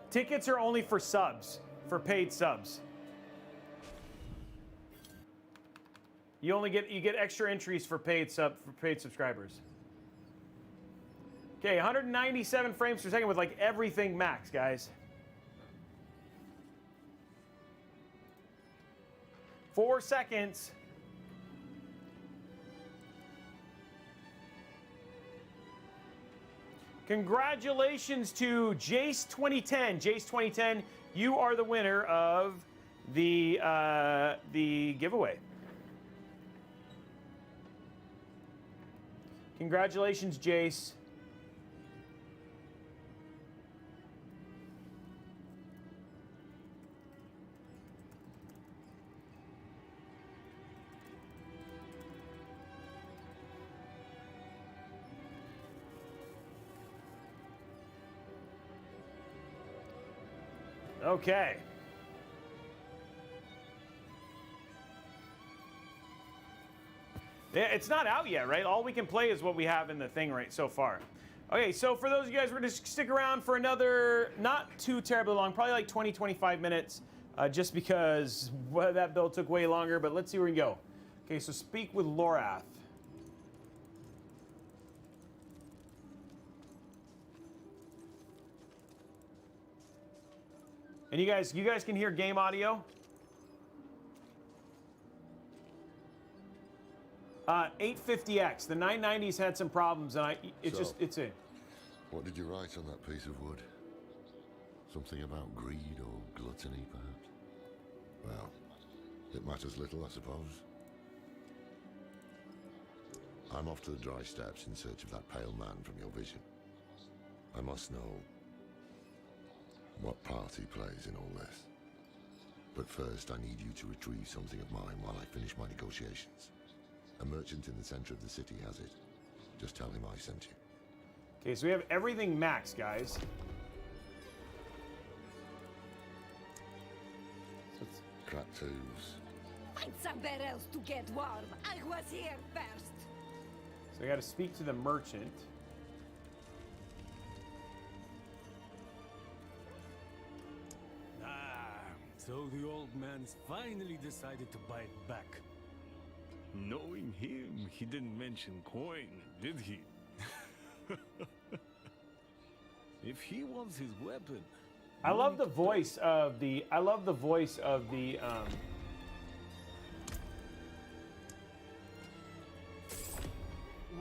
[SPEAKER 1] Tickets are only for subs, for paid subs. You get extra entries for paid subscribers. Okay, 197 frames per second with like everything max, guys. 4 seconds. Congratulations to Jace 2010. Jace 2010, you are the winner of the giveaway. Congratulations, Jace. Okay. Yeah, it's not out yet, right? All we can play is what we have in the thing right so far. Okay, so for those of you guys, we're going to stick around for another, not too terribly long, probably like 20, 25 minutes, just because that build took way longer, but let's see where we go. Okay, so speak with Lorath. And you guys can hear game audio? 850X. The 990s had some problems, and it's in.
[SPEAKER 4] What did you write on that piece of wood? Something about greed or gluttony, perhaps? Well, it matters little, I suppose. I'm off to the dry steppes in search of that pale man from your vision. I must know what part he plays in all this. But first, I need you to retrieve something of mine while I finish my negotiations. A merchant in the center of the city has it. Just tell him I sent you.
[SPEAKER 1] Okay, so we have everything max, guys.
[SPEAKER 4] Cracked hooves.
[SPEAKER 5] Find somewhere else to get warm. I was here first.
[SPEAKER 1] So I got to speak to the merchant.
[SPEAKER 6] So the old man's finally decided to buy it back. Knowing him, he didn't mention coin, did he? If he wants his weapon...
[SPEAKER 1] I love the voice of the...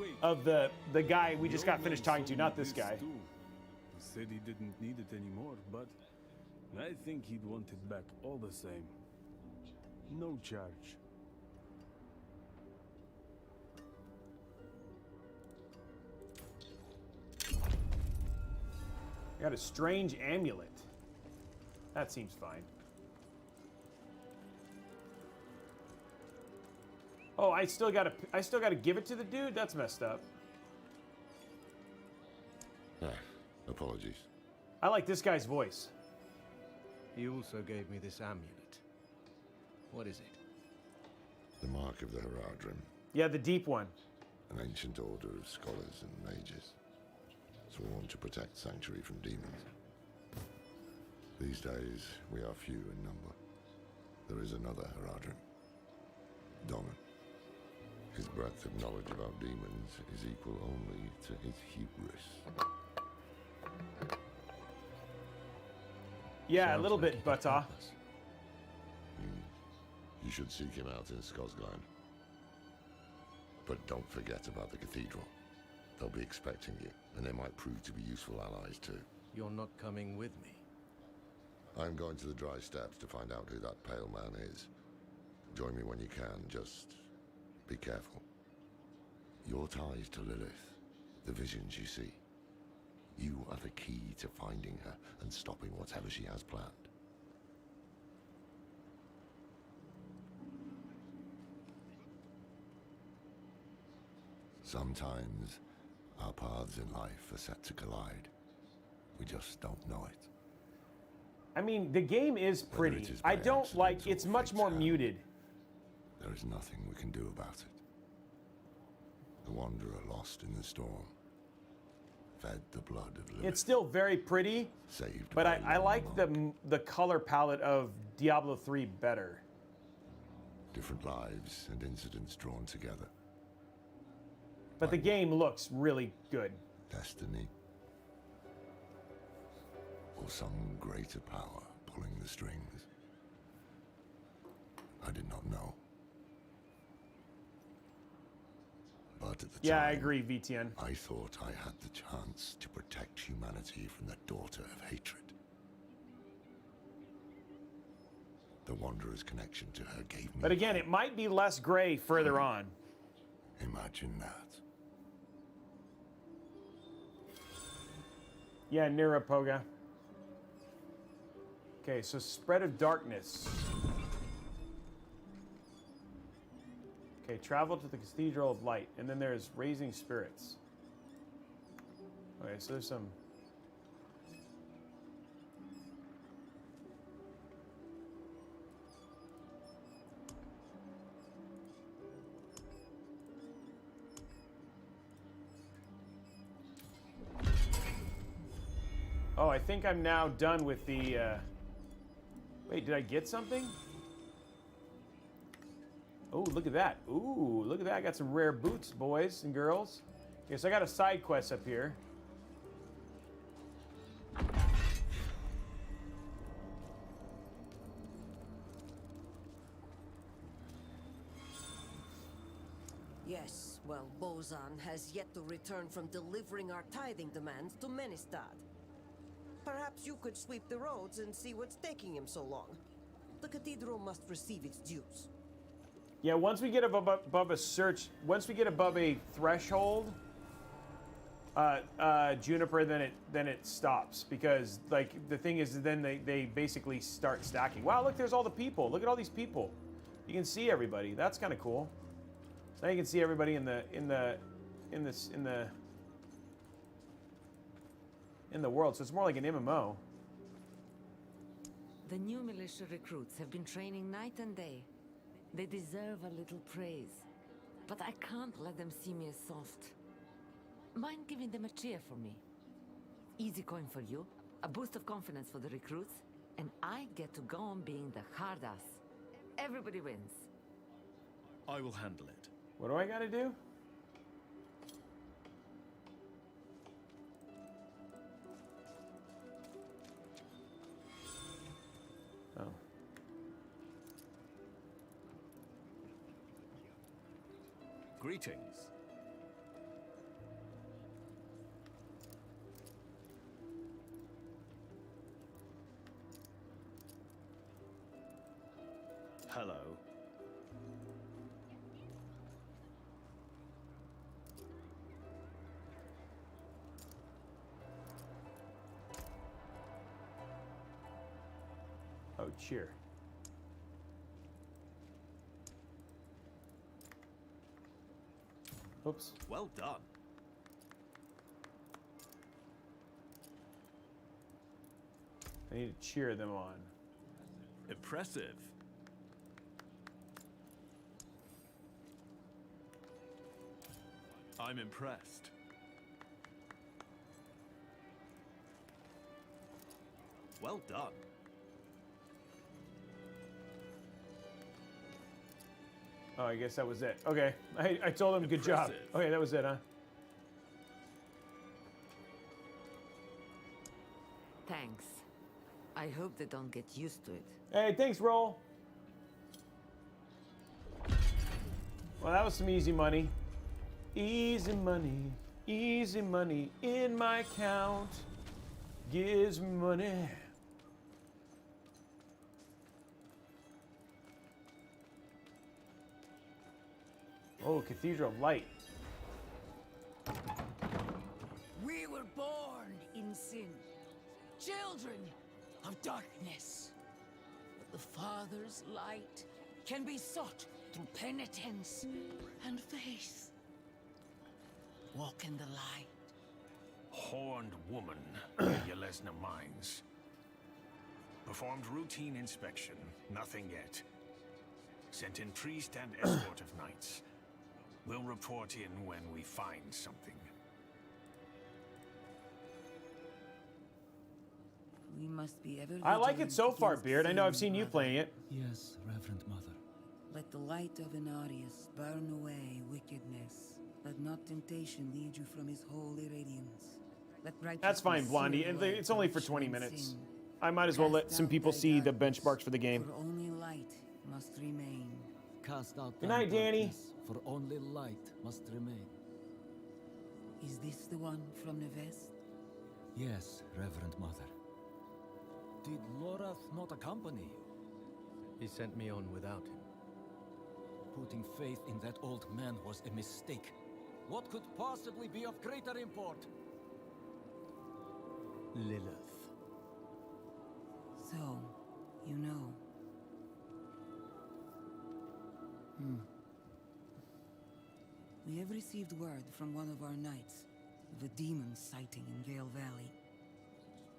[SPEAKER 6] Wait,
[SPEAKER 1] of the guy we just got finished talking to, not this guy.
[SPEAKER 6] He said he didn't need it anymore, but I think he'd want it back all the same. No charge.
[SPEAKER 1] I got a strange amulet. That seems fine. Oh, I still gotta give it to the dude? That's messed up.
[SPEAKER 4] Apologies.
[SPEAKER 1] I like this guy's voice.
[SPEAKER 7] He also gave me this amulet. What is it?
[SPEAKER 4] The mark of the Heradrim.
[SPEAKER 1] Yeah, the deep one.
[SPEAKER 4] An ancient order of scholars and mages, sworn to protect sanctuary from demons. These days, we are few in number. There is another Heradrim, Donan. His breadth of knowledge about demons is equal only to his hubris.
[SPEAKER 1] Yeah, a
[SPEAKER 7] Sounds
[SPEAKER 1] little
[SPEAKER 7] like
[SPEAKER 1] bit,
[SPEAKER 7] he
[SPEAKER 1] but
[SPEAKER 7] could help us.
[SPEAKER 4] You should seek him out in Skosglen. But don't forget about the cathedral. They'll be expecting you, and they might prove to be useful allies too.
[SPEAKER 7] You're not coming with me.
[SPEAKER 4] I'm going to the dry steppes to find out who that pale man is. Join me when you can, just be careful. Your ties to Lilith, the visions you see. You are the key to finding her and stopping whatever she has planned. Sometimes our paths in life are set to collide. We just don't know it.
[SPEAKER 1] I mean, the game is pretty.
[SPEAKER 4] it is
[SPEAKER 1] I
[SPEAKER 4] by
[SPEAKER 1] don't
[SPEAKER 4] accident
[SPEAKER 1] like,
[SPEAKER 4] or
[SPEAKER 1] it's much
[SPEAKER 4] fate's
[SPEAKER 1] more
[SPEAKER 4] hand.
[SPEAKER 1] muted.
[SPEAKER 4] There is nothing we can do about it. The wanderer lost in the storm. Fed the blood of living.
[SPEAKER 1] It's still very pretty,
[SPEAKER 4] Saved
[SPEAKER 1] but
[SPEAKER 4] by
[SPEAKER 1] I
[SPEAKER 4] a
[SPEAKER 1] like
[SPEAKER 4] monk.
[SPEAKER 1] the color palette of Diablo 3 better.
[SPEAKER 4] Different lives and incidents drawn together.
[SPEAKER 1] But the game looks really good.
[SPEAKER 4] Destiny. Or some greater power pulling the strings. I did not know. But at the time,
[SPEAKER 1] Yeah, I agree, VTN.
[SPEAKER 4] I thought I had the chance to protect humanity from the daughter of hatred. The Wanderer's connection to her gave me...
[SPEAKER 1] But again, it might be less gray further on.
[SPEAKER 4] Imagine that.
[SPEAKER 1] Yeah, Nirapoga. Okay, so Spread of Darkness. Okay, travel to the Cathedral of Light, and then there's Raising Spirits. Okay, so there's some... Oh, I think I'm now done with the, Wait, did I get something? Oh, look at that. Ooh, look at that. I got some rare boots, boys and girls. Okay, so I got a side quest up here.
[SPEAKER 8] Yes, well, Bozan has yet to return from delivering our tithing demands to Menestad. Perhaps you could sweep the roads and see what's taking him so long. The cathedral must receive its dues.
[SPEAKER 1] Yeah, once we get above a search, once we get above a threshold, Juniper, then it stops, because like the thing is, then they basically start stacking. Wow, look, there's all the people. Look at all these people. You can see everybody. That's kind of cool. So now you can see everybody in the world. So it's more like an MMO.
[SPEAKER 9] The new militia recruits have been training night and day. They deserve a little praise, but I can't let them see me as soft. Mind giving them a cheer for me? Easy coin for you, a boost of confidence for the recruits, and I get to go on being the hard ass. Everybody wins.
[SPEAKER 6] I will handle it.
[SPEAKER 1] What do I gotta do? Oh.
[SPEAKER 6] Greetings. Hello.
[SPEAKER 1] Oh, cheer. Oops.
[SPEAKER 6] Well done.
[SPEAKER 1] I need to cheer them on.
[SPEAKER 6] Impressive. I'm impressed. Well done.
[SPEAKER 1] Oh, I guess that was it. Okay. I told him good job.
[SPEAKER 6] Impressive.
[SPEAKER 1] Okay, that was it, huh?
[SPEAKER 9] Thanks. I hope they don't get used to it.
[SPEAKER 1] Hey, thanks, Roll. Well, that was some easy money. Easy money in my account. Gives me money. Oh, Cathedral of Light.
[SPEAKER 5] We were born in sin, children of darkness. But the Father's light can be sought through penitence and faith. Walk in the light.
[SPEAKER 10] Horned woman, Yelesna Mines. Performed routine inspection, nothing yet. Sent in priest and escort of knights. We'll report in when we find something.
[SPEAKER 9] We must be ever
[SPEAKER 1] I like it
[SPEAKER 9] vigilant
[SPEAKER 1] so far,
[SPEAKER 9] against
[SPEAKER 1] Beard. I know I've
[SPEAKER 9] sin,
[SPEAKER 1] seen you
[SPEAKER 9] brother.
[SPEAKER 1] playing it.
[SPEAKER 11] Yes, Reverend Mother.
[SPEAKER 9] Let the light of Inarius burn away wickedness. Let not temptation lead you from his holy radiance. Let
[SPEAKER 1] That's fine,
[SPEAKER 9] righteousness
[SPEAKER 1] Blondie.
[SPEAKER 9] seal away
[SPEAKER 1] It's only for
[SPEAKER 9] corruption
[SPEAKER 1] 20
[SPEAKER 9] and
[SPEAKER 1] minutes.
[SPEAKER 9] sin.
[SPEAKER 1] I might as well let
[SPEAKER 9] Cast
[SPEAKER 1] some
[SPEAKER 9] out
[SPEAKER 1] people
[SPEAKER 9] thy
[SPEAKER 1] see the
[SPEAKER 9] darkness,
[SPEAKER 1] benchmarks for the game.
[SPEAKER 9] For only light must remain.
[SPEAKER 11] Cast out
[SPEAKER 1] Good
[SPEAKER 11] thy
[SPEAKER 1] night, Danny.
[SPEAKER 11] darkness, for only light must remain.
[SPEAKER 9] Is this the one from the west?
[SPEAKER 11] Yes, Reverend Mother. Did Lorath not accompany you?
[SPEAKER 7] He sent me on without him.
[SPEAKER 11] Putting faith in that old man was a mistake. What could possibly be of greater import?
[SPEAKER 7] Lilith.
[SPEAKER 9] So, you know. We have received word from one of our knights of a demon sighting in Gale Valley.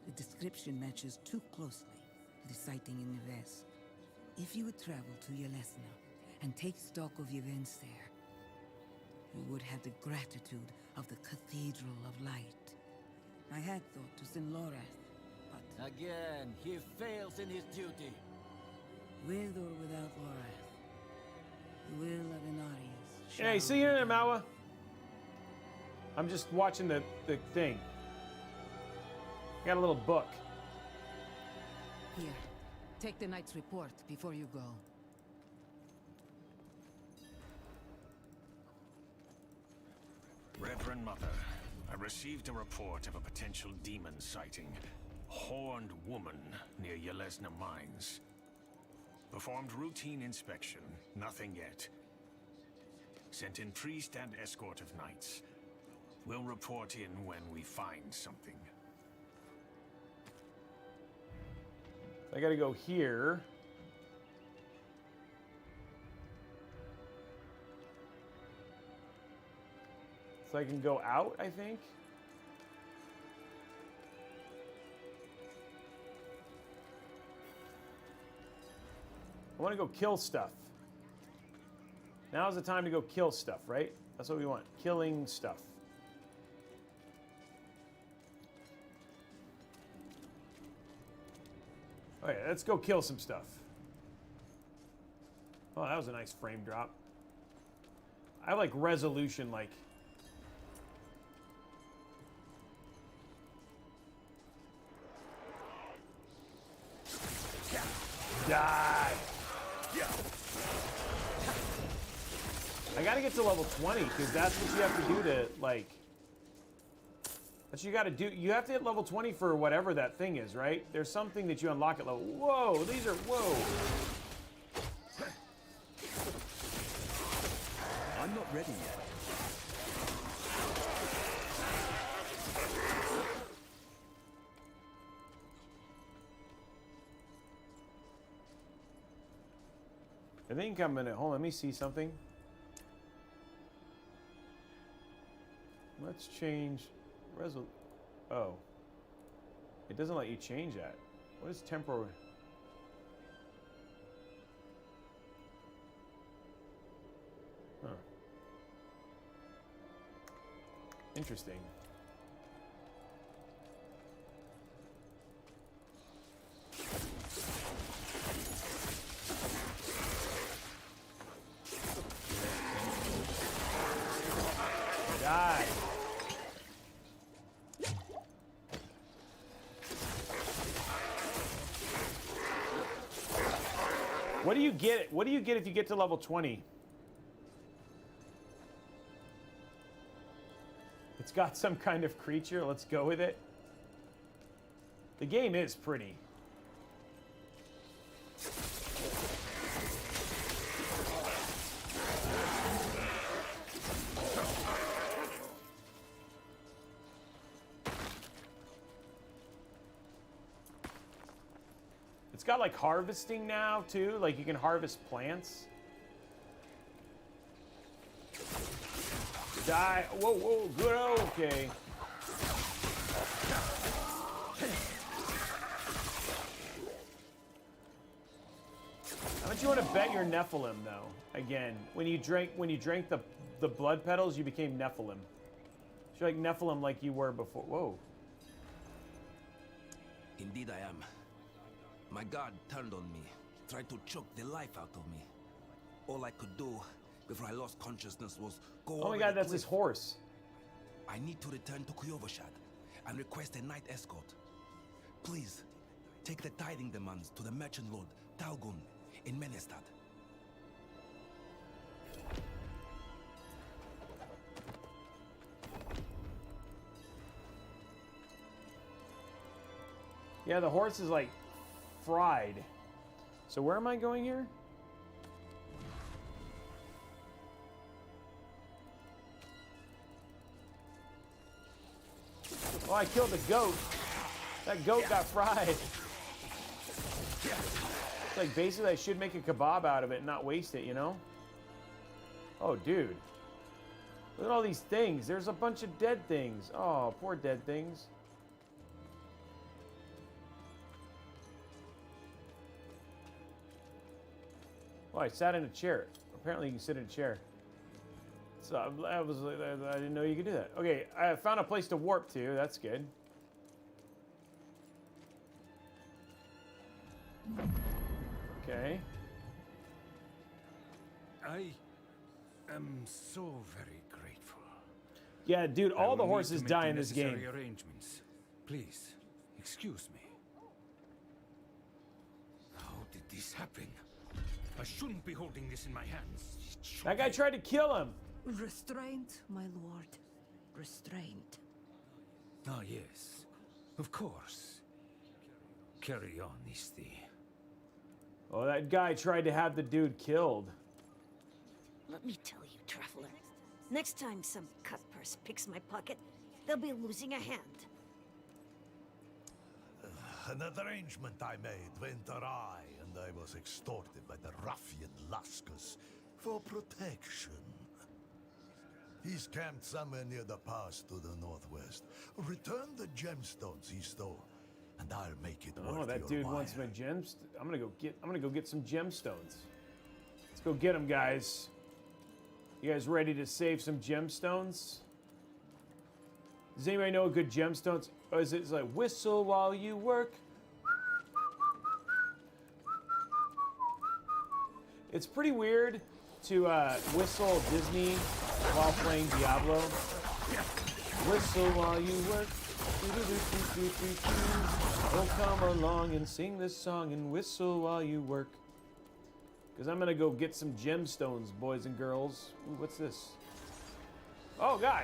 [SPEAKER 9] The description matches too closely to the sighting in the west. If you would travel to Yelesna and take stock of events there, you would have the gratitude of the Cathedral of Light. I had thought to send Lorath, but
[SPEAKER 11] Again, he fails in his duty.
[SPEAKER 9] with or without Lorath, the will of Inarius shall
[SPEAKER 1] Hey, see you
[SPEAKER 9] be
[SPEAKER 1] there,
[SPEAKER 9] done.
[SPEAKER 1] Mawa. I'm just watching the thing. Got a little book.
[SPEAKER 9] Here, take the knight's report before you go.
[SPEAKER 10] Reverend Mother, I received a report of a potential demon sighting. Horned woman near Yelesna Mines. Performed routine inspection, nothing yet. Sent in priest and escort of knights. We'll report in when we find something.
[SPEAKER 1] I gotta go here. So I can go out, I think. I want to go kill stuff. Now's the time to go kill stuff, right? That's what we want. Killing stuff. Okay, let's go kill some stuff. Oh, that was a nice frame drop. I like resolution, like. Die! I gotta get to level 20, because that's what you have to do to, like... That's what you gotta do. You have to hit level 20 for whatever that thing is, right? There's something that you unlock at level... Whoa, these are... Whoa!
[SPEAKER 11] I'm not ready yet.
[SPEAKER 1] I think I'm gonna... Hold on, let me see something. Let's change... Oh. It doesn't let you change that. What is temporal... Huh. Interesting. Die. What do you get? What do you get if you get to level 20? It's got some kind of creature. Let's go with it. The game is pretty. It's got like harvesting now too, like you can harvest plants. Die. Whoa, whoa, good, okay. How much you want to bet your Nephilim though? Again, when you drank the the blood petals, you became Nephilim. So you're like Nephilim like you were before. Whoa.
[SPEAKER 12] Indeed I am. My god turned on me, tried to choke the life out of me. All I could do before I lost consciousness was go
[SPEAKER 1] Oh my
[SPEAKER 12] over
[SPEAKER 1] god,
[SPEAKER 12] the
[SPEAKER 1] that's his
[SPEAKER 12] cliff.
[SPEAKER 1] horse.
[SPEAKER 12] I need to return to Kuyovashad and request a night escort. Please, take the tithing demands to the merchant lord, Talgun, in Menestad.
[SPEAKER 1] Yeah, the horse is like fried. So where am I going here? Oh, I killed the goat. That goat got fried. It's like basically I should make a kebab out of it and not waste it, you know? Oh, dude. Look at all these things. There's a bunch of dead things. Oh, poor dead things. Oh, I sat in a chair. Apparently you can sit in a chair. So I didn't know you could do that. Okay, I found a place to warp to. That's good. Okay.
[SPEAKER 6] I am so very grateful.
[SPEAKER 1] Yeah, dude,
[SPEAKER 6] I
[SPEAKER 1] all
[SPEAKER 6] will
[SPEAKER 1] the
[SPEAKER 6] need
[SPEAKER 1] horses
[SPEAKER 6] to make
[SPEAKER 1] die
[SPEAKER 6] the
[SPEAKER 1] in this game.
[SPEAKER 6] necessary arrangements. Please, excuse me. How did this happen? I shouldn't be holding this in my hands.
[SPEAKER 1] That guy tried to kill him.
[SPEAKER 8] Restraint, my lord. Restraint.
[SPEAKER 6] Ah, yes. Of course. Carry on, Isti.
[SPEAKER 1] Oh, that guy tried to have the dude killed.
[SPEAKER 13] Let me tell you, Traveler. Next time some cutpurse picks my pocket, they'll be losing a hand.
[SPEAKER 14] An arrangement I made went awry, and I was extorted by the ruffian Laskus for protection. He's camped somewhere near the pass to the northwest. Return the gemstones he stole, and I'll make it worth
[SPEAKER 1] Oh, that
[SPEAKER 14] your
[SPEAKER 1] dude
[SPEAKER 14] while.
[SPEAKER 1] wants my gems. I'm gonna go get some gemstones. Let's go get them, guys. You guys ready to save some gemstones? Does anybody know a good gemstones? Oh, is it it's like whistle while you work? It's pretty weird to whistle Disney while playing Diablo. Whistle while you work. Don't come along and sing this song and whistle while you work. Because I'm going to go get some gemstones, boys and girls. Ooh, what's this? Oh, God.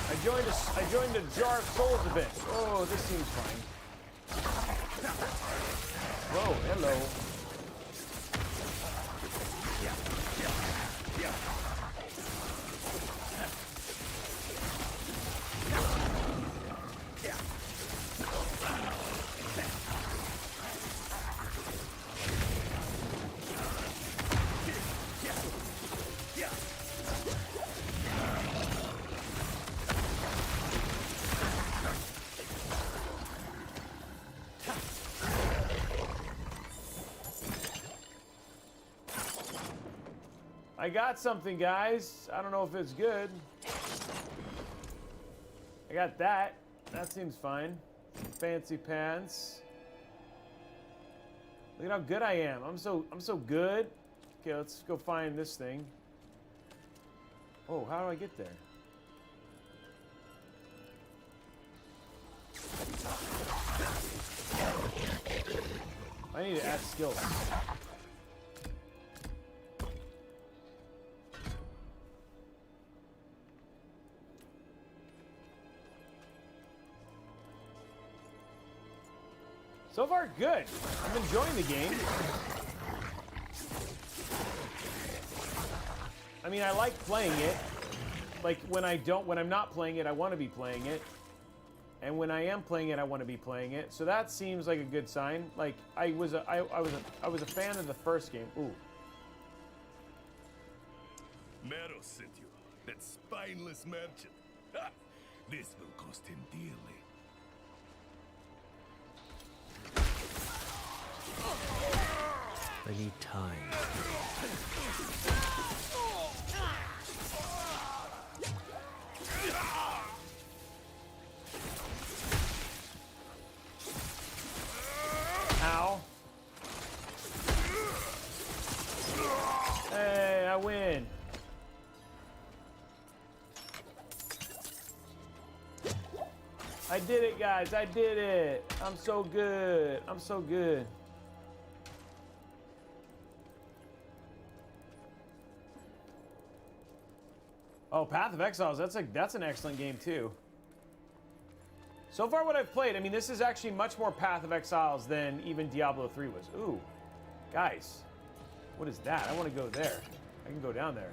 [SPEAKER 1] I joined a Jar of Souls event. Oh, this seems fine. Whoa, hello. I got something, guys. I don't know if it's good. I got that. That seems fine. Fancy pants. Look at how good I am. I'm so good. Okay, let's go find this thing. Oh, how do I get there? I need to add skills. So far, good. I'm enjoying the game. I mean, I like playing it. Like when I'm not playing it, I want to be playing it. And when I am playing it, I want to be playing it. So that seems like a good sign. Like I was a fan of the first game. Ooh.
[SPEAKER 14] Mero sent you. That spineless merchant. Ha! This will cost him dearly.
[SPEAKER 7] I need time.
[SPEAKER 1] Ow. Hey, I win. I did it, guys. I did it. I'm so good. I'm so good. Oh, Path of Exiles. That's an excellent game too. So far, what I've played, I mean, this is actually much more Path of Exiles than even Diablo 3 was. Ooh, guys, what is that? I want to go there. I can go down there.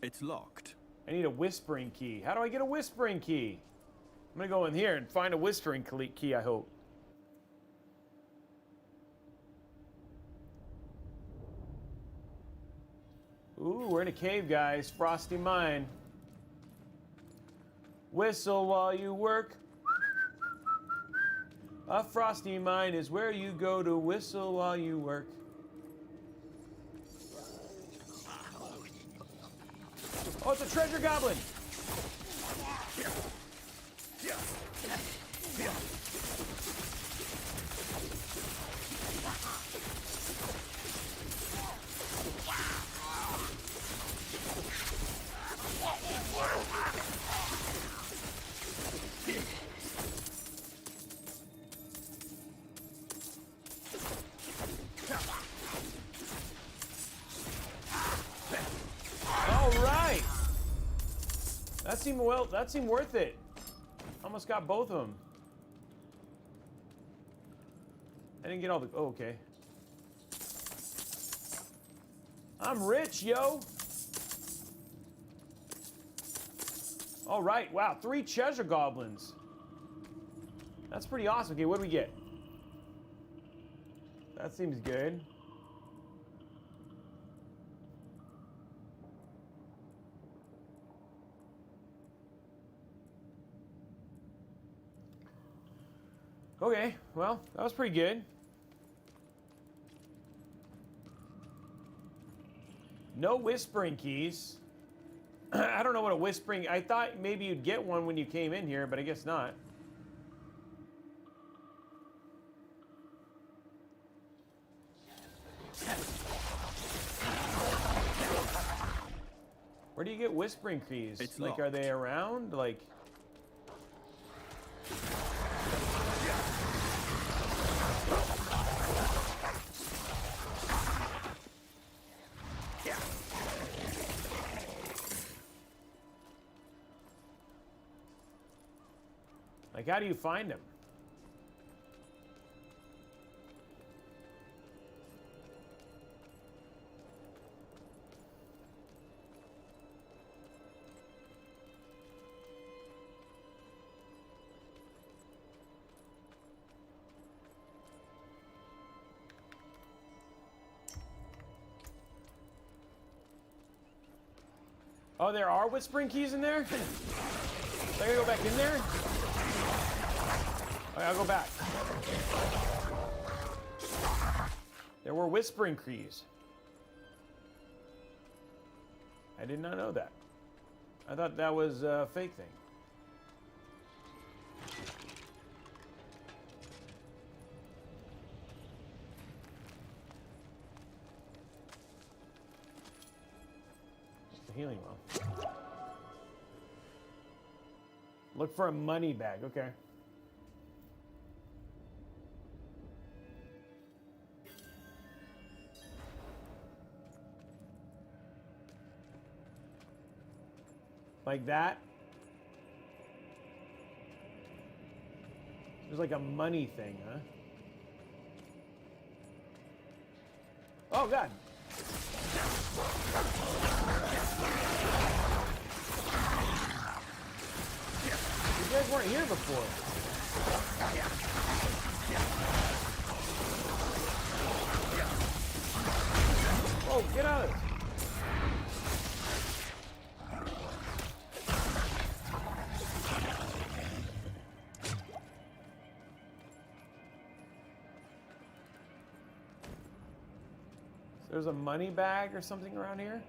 [SPEAKER 15] It's locked.
[SPEAKER 1] I need a whispering key. How do I get a whispering key? I'm gonna go in here and find a whispering key, I hope. Ooh, we're in a cave, guys. Frosty Mine. Whistle while you work. A frosty mine is where you go to whistle while you work. Oh, it's a treasure goblin! That seemed worth it. Almost got both of them. I didn't get all the... Oh, okay. I'm rich, yo. All right. Wow, 3 treasure goblins. That's pretty awesome. Okay, what do we get? That seems good. Okay, well, that was pretty good. No whispering keys. I don't know what a whispering... I thought maybe you'd get one when you came in here, but I guess not. Where do you get whispering keys?
[SPEAKER 15] It's
[SPEAKER 1] like,
[SPEAKER 15] locked.
[SPEAKER 1] Are they around? Like... Like, how do you find them? Oh, there are whispering keys in there? So I gotta go back in there? Okay, I'll go back. There were whispering keys. I did not know that. I thought that was a fake thing. It's a healing well. Look for a money bag. Okay. Like that. There's like a money thing, huh? Oh, God. You guys weren't here before. Oh, get out of it. There's a money bag or something around here.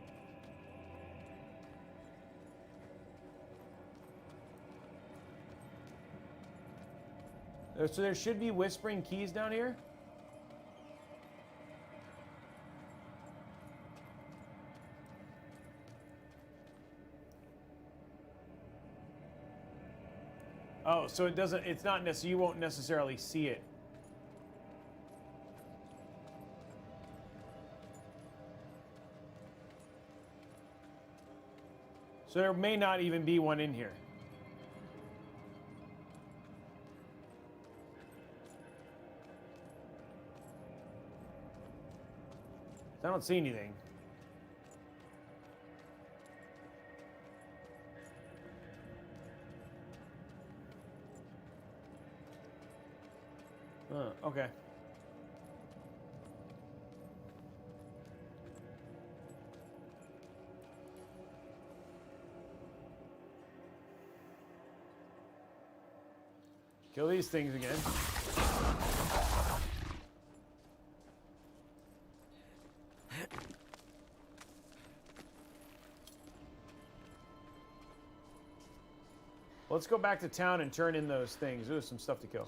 [SPEAKER 1] So there should be whispering keys down here. Oh, so it doesn't, it's not necessarily, you won't necessarily see it. So there may not even be one in here. I don't see anything. Okay. Kill these things again. Let's go back to town and turn in those things. There's some stuff to kill.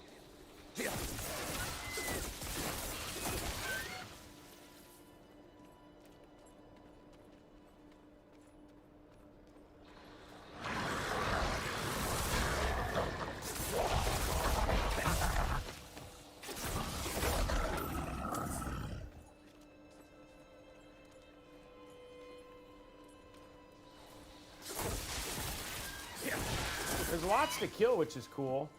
[SPEAKER 1] There's lots to kill, which is cool.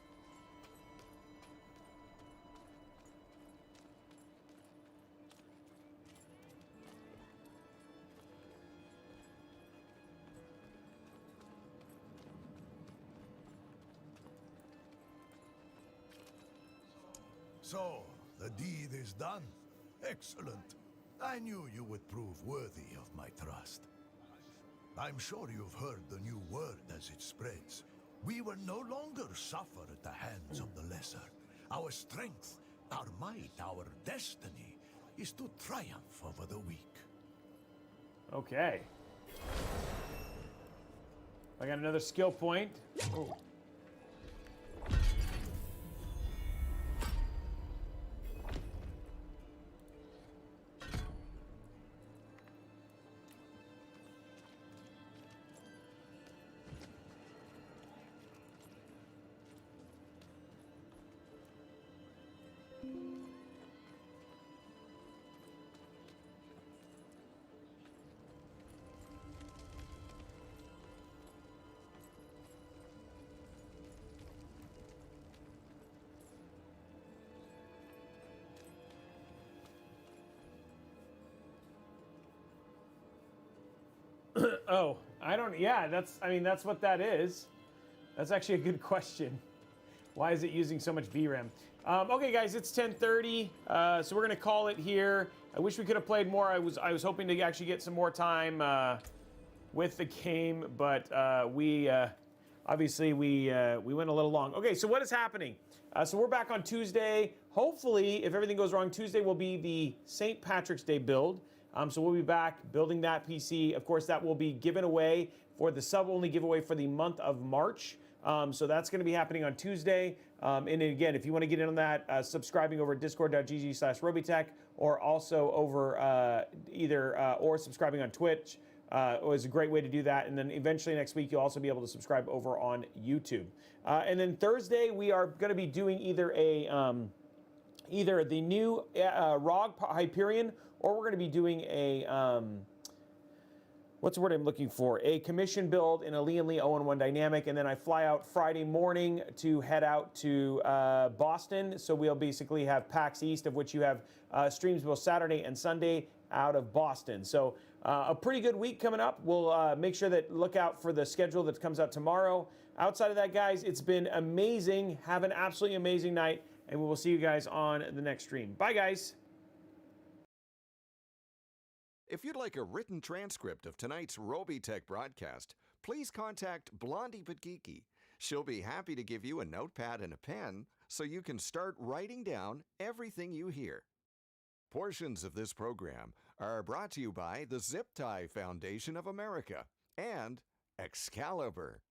[SPEAKER 14] So, the deed is done. Excellent. I knew you would prove worthy of my trust. I'm sure you've heard the new word as it spreads. We will no longer suffer at the hands of the lesser. Our strength, our might, our destiny is to triumph over the weak.
[SPEAKER 1] Okay. I got another skill point. Oh. Oh, I don't, yeah, that's, I mean, that's what that is. That's actually a good question. Why is it using so much VRAM? Okay, guys, it's 10:30, so we're gonna call it here. I wish we could have played more. I was hoping to actually get some more time with the game, but obviously we went a little long. Okay, so what is happening? So we're back on Tuesday. Hopefully, if everything goes wrong, Tuesday will be the St. Patrick's Day build. So we'll be back building that PC. Of course, that will be given away for the sub-only giveaway for the month of March. So that's going to be happening on Tuesday. And again, if you want to get in on that, subscribing over at discord.gg/Robeytech, or also over or subscribing on Twitch is a great way to do that. And then eventually next week, you'll also be able to subscribe over on YouTube. And then Thursday, we are going to be doing either the new ROG Hyperion, or we're going to be doing a, what's the word I'm looking for? A commission build in a Lee & Lee 0-1 Dynamic, and then I fly out Friday morning to head out to Boston. So we'll basically have PAX East, of which you have streams both Saturday and Sunday out of Boston. So a pretty good week coming up. We'll make sure that look out for the schedule that comes out tomorrow. Outside of that, guys, it's been amazing. Have an absolutely amazing night, and we will see you guys on the next stream. Bye, guys.
[SPEAKER 16] If you'd like a written transcript of tonight's Robeytech broadcast, please contact Blondie Patgiki. She'll be happy to give you a notepad and a pen so you can start writing down everything you hear. Portions of this program are brought to you by the Zip Tie Foundation of America and Excalibur.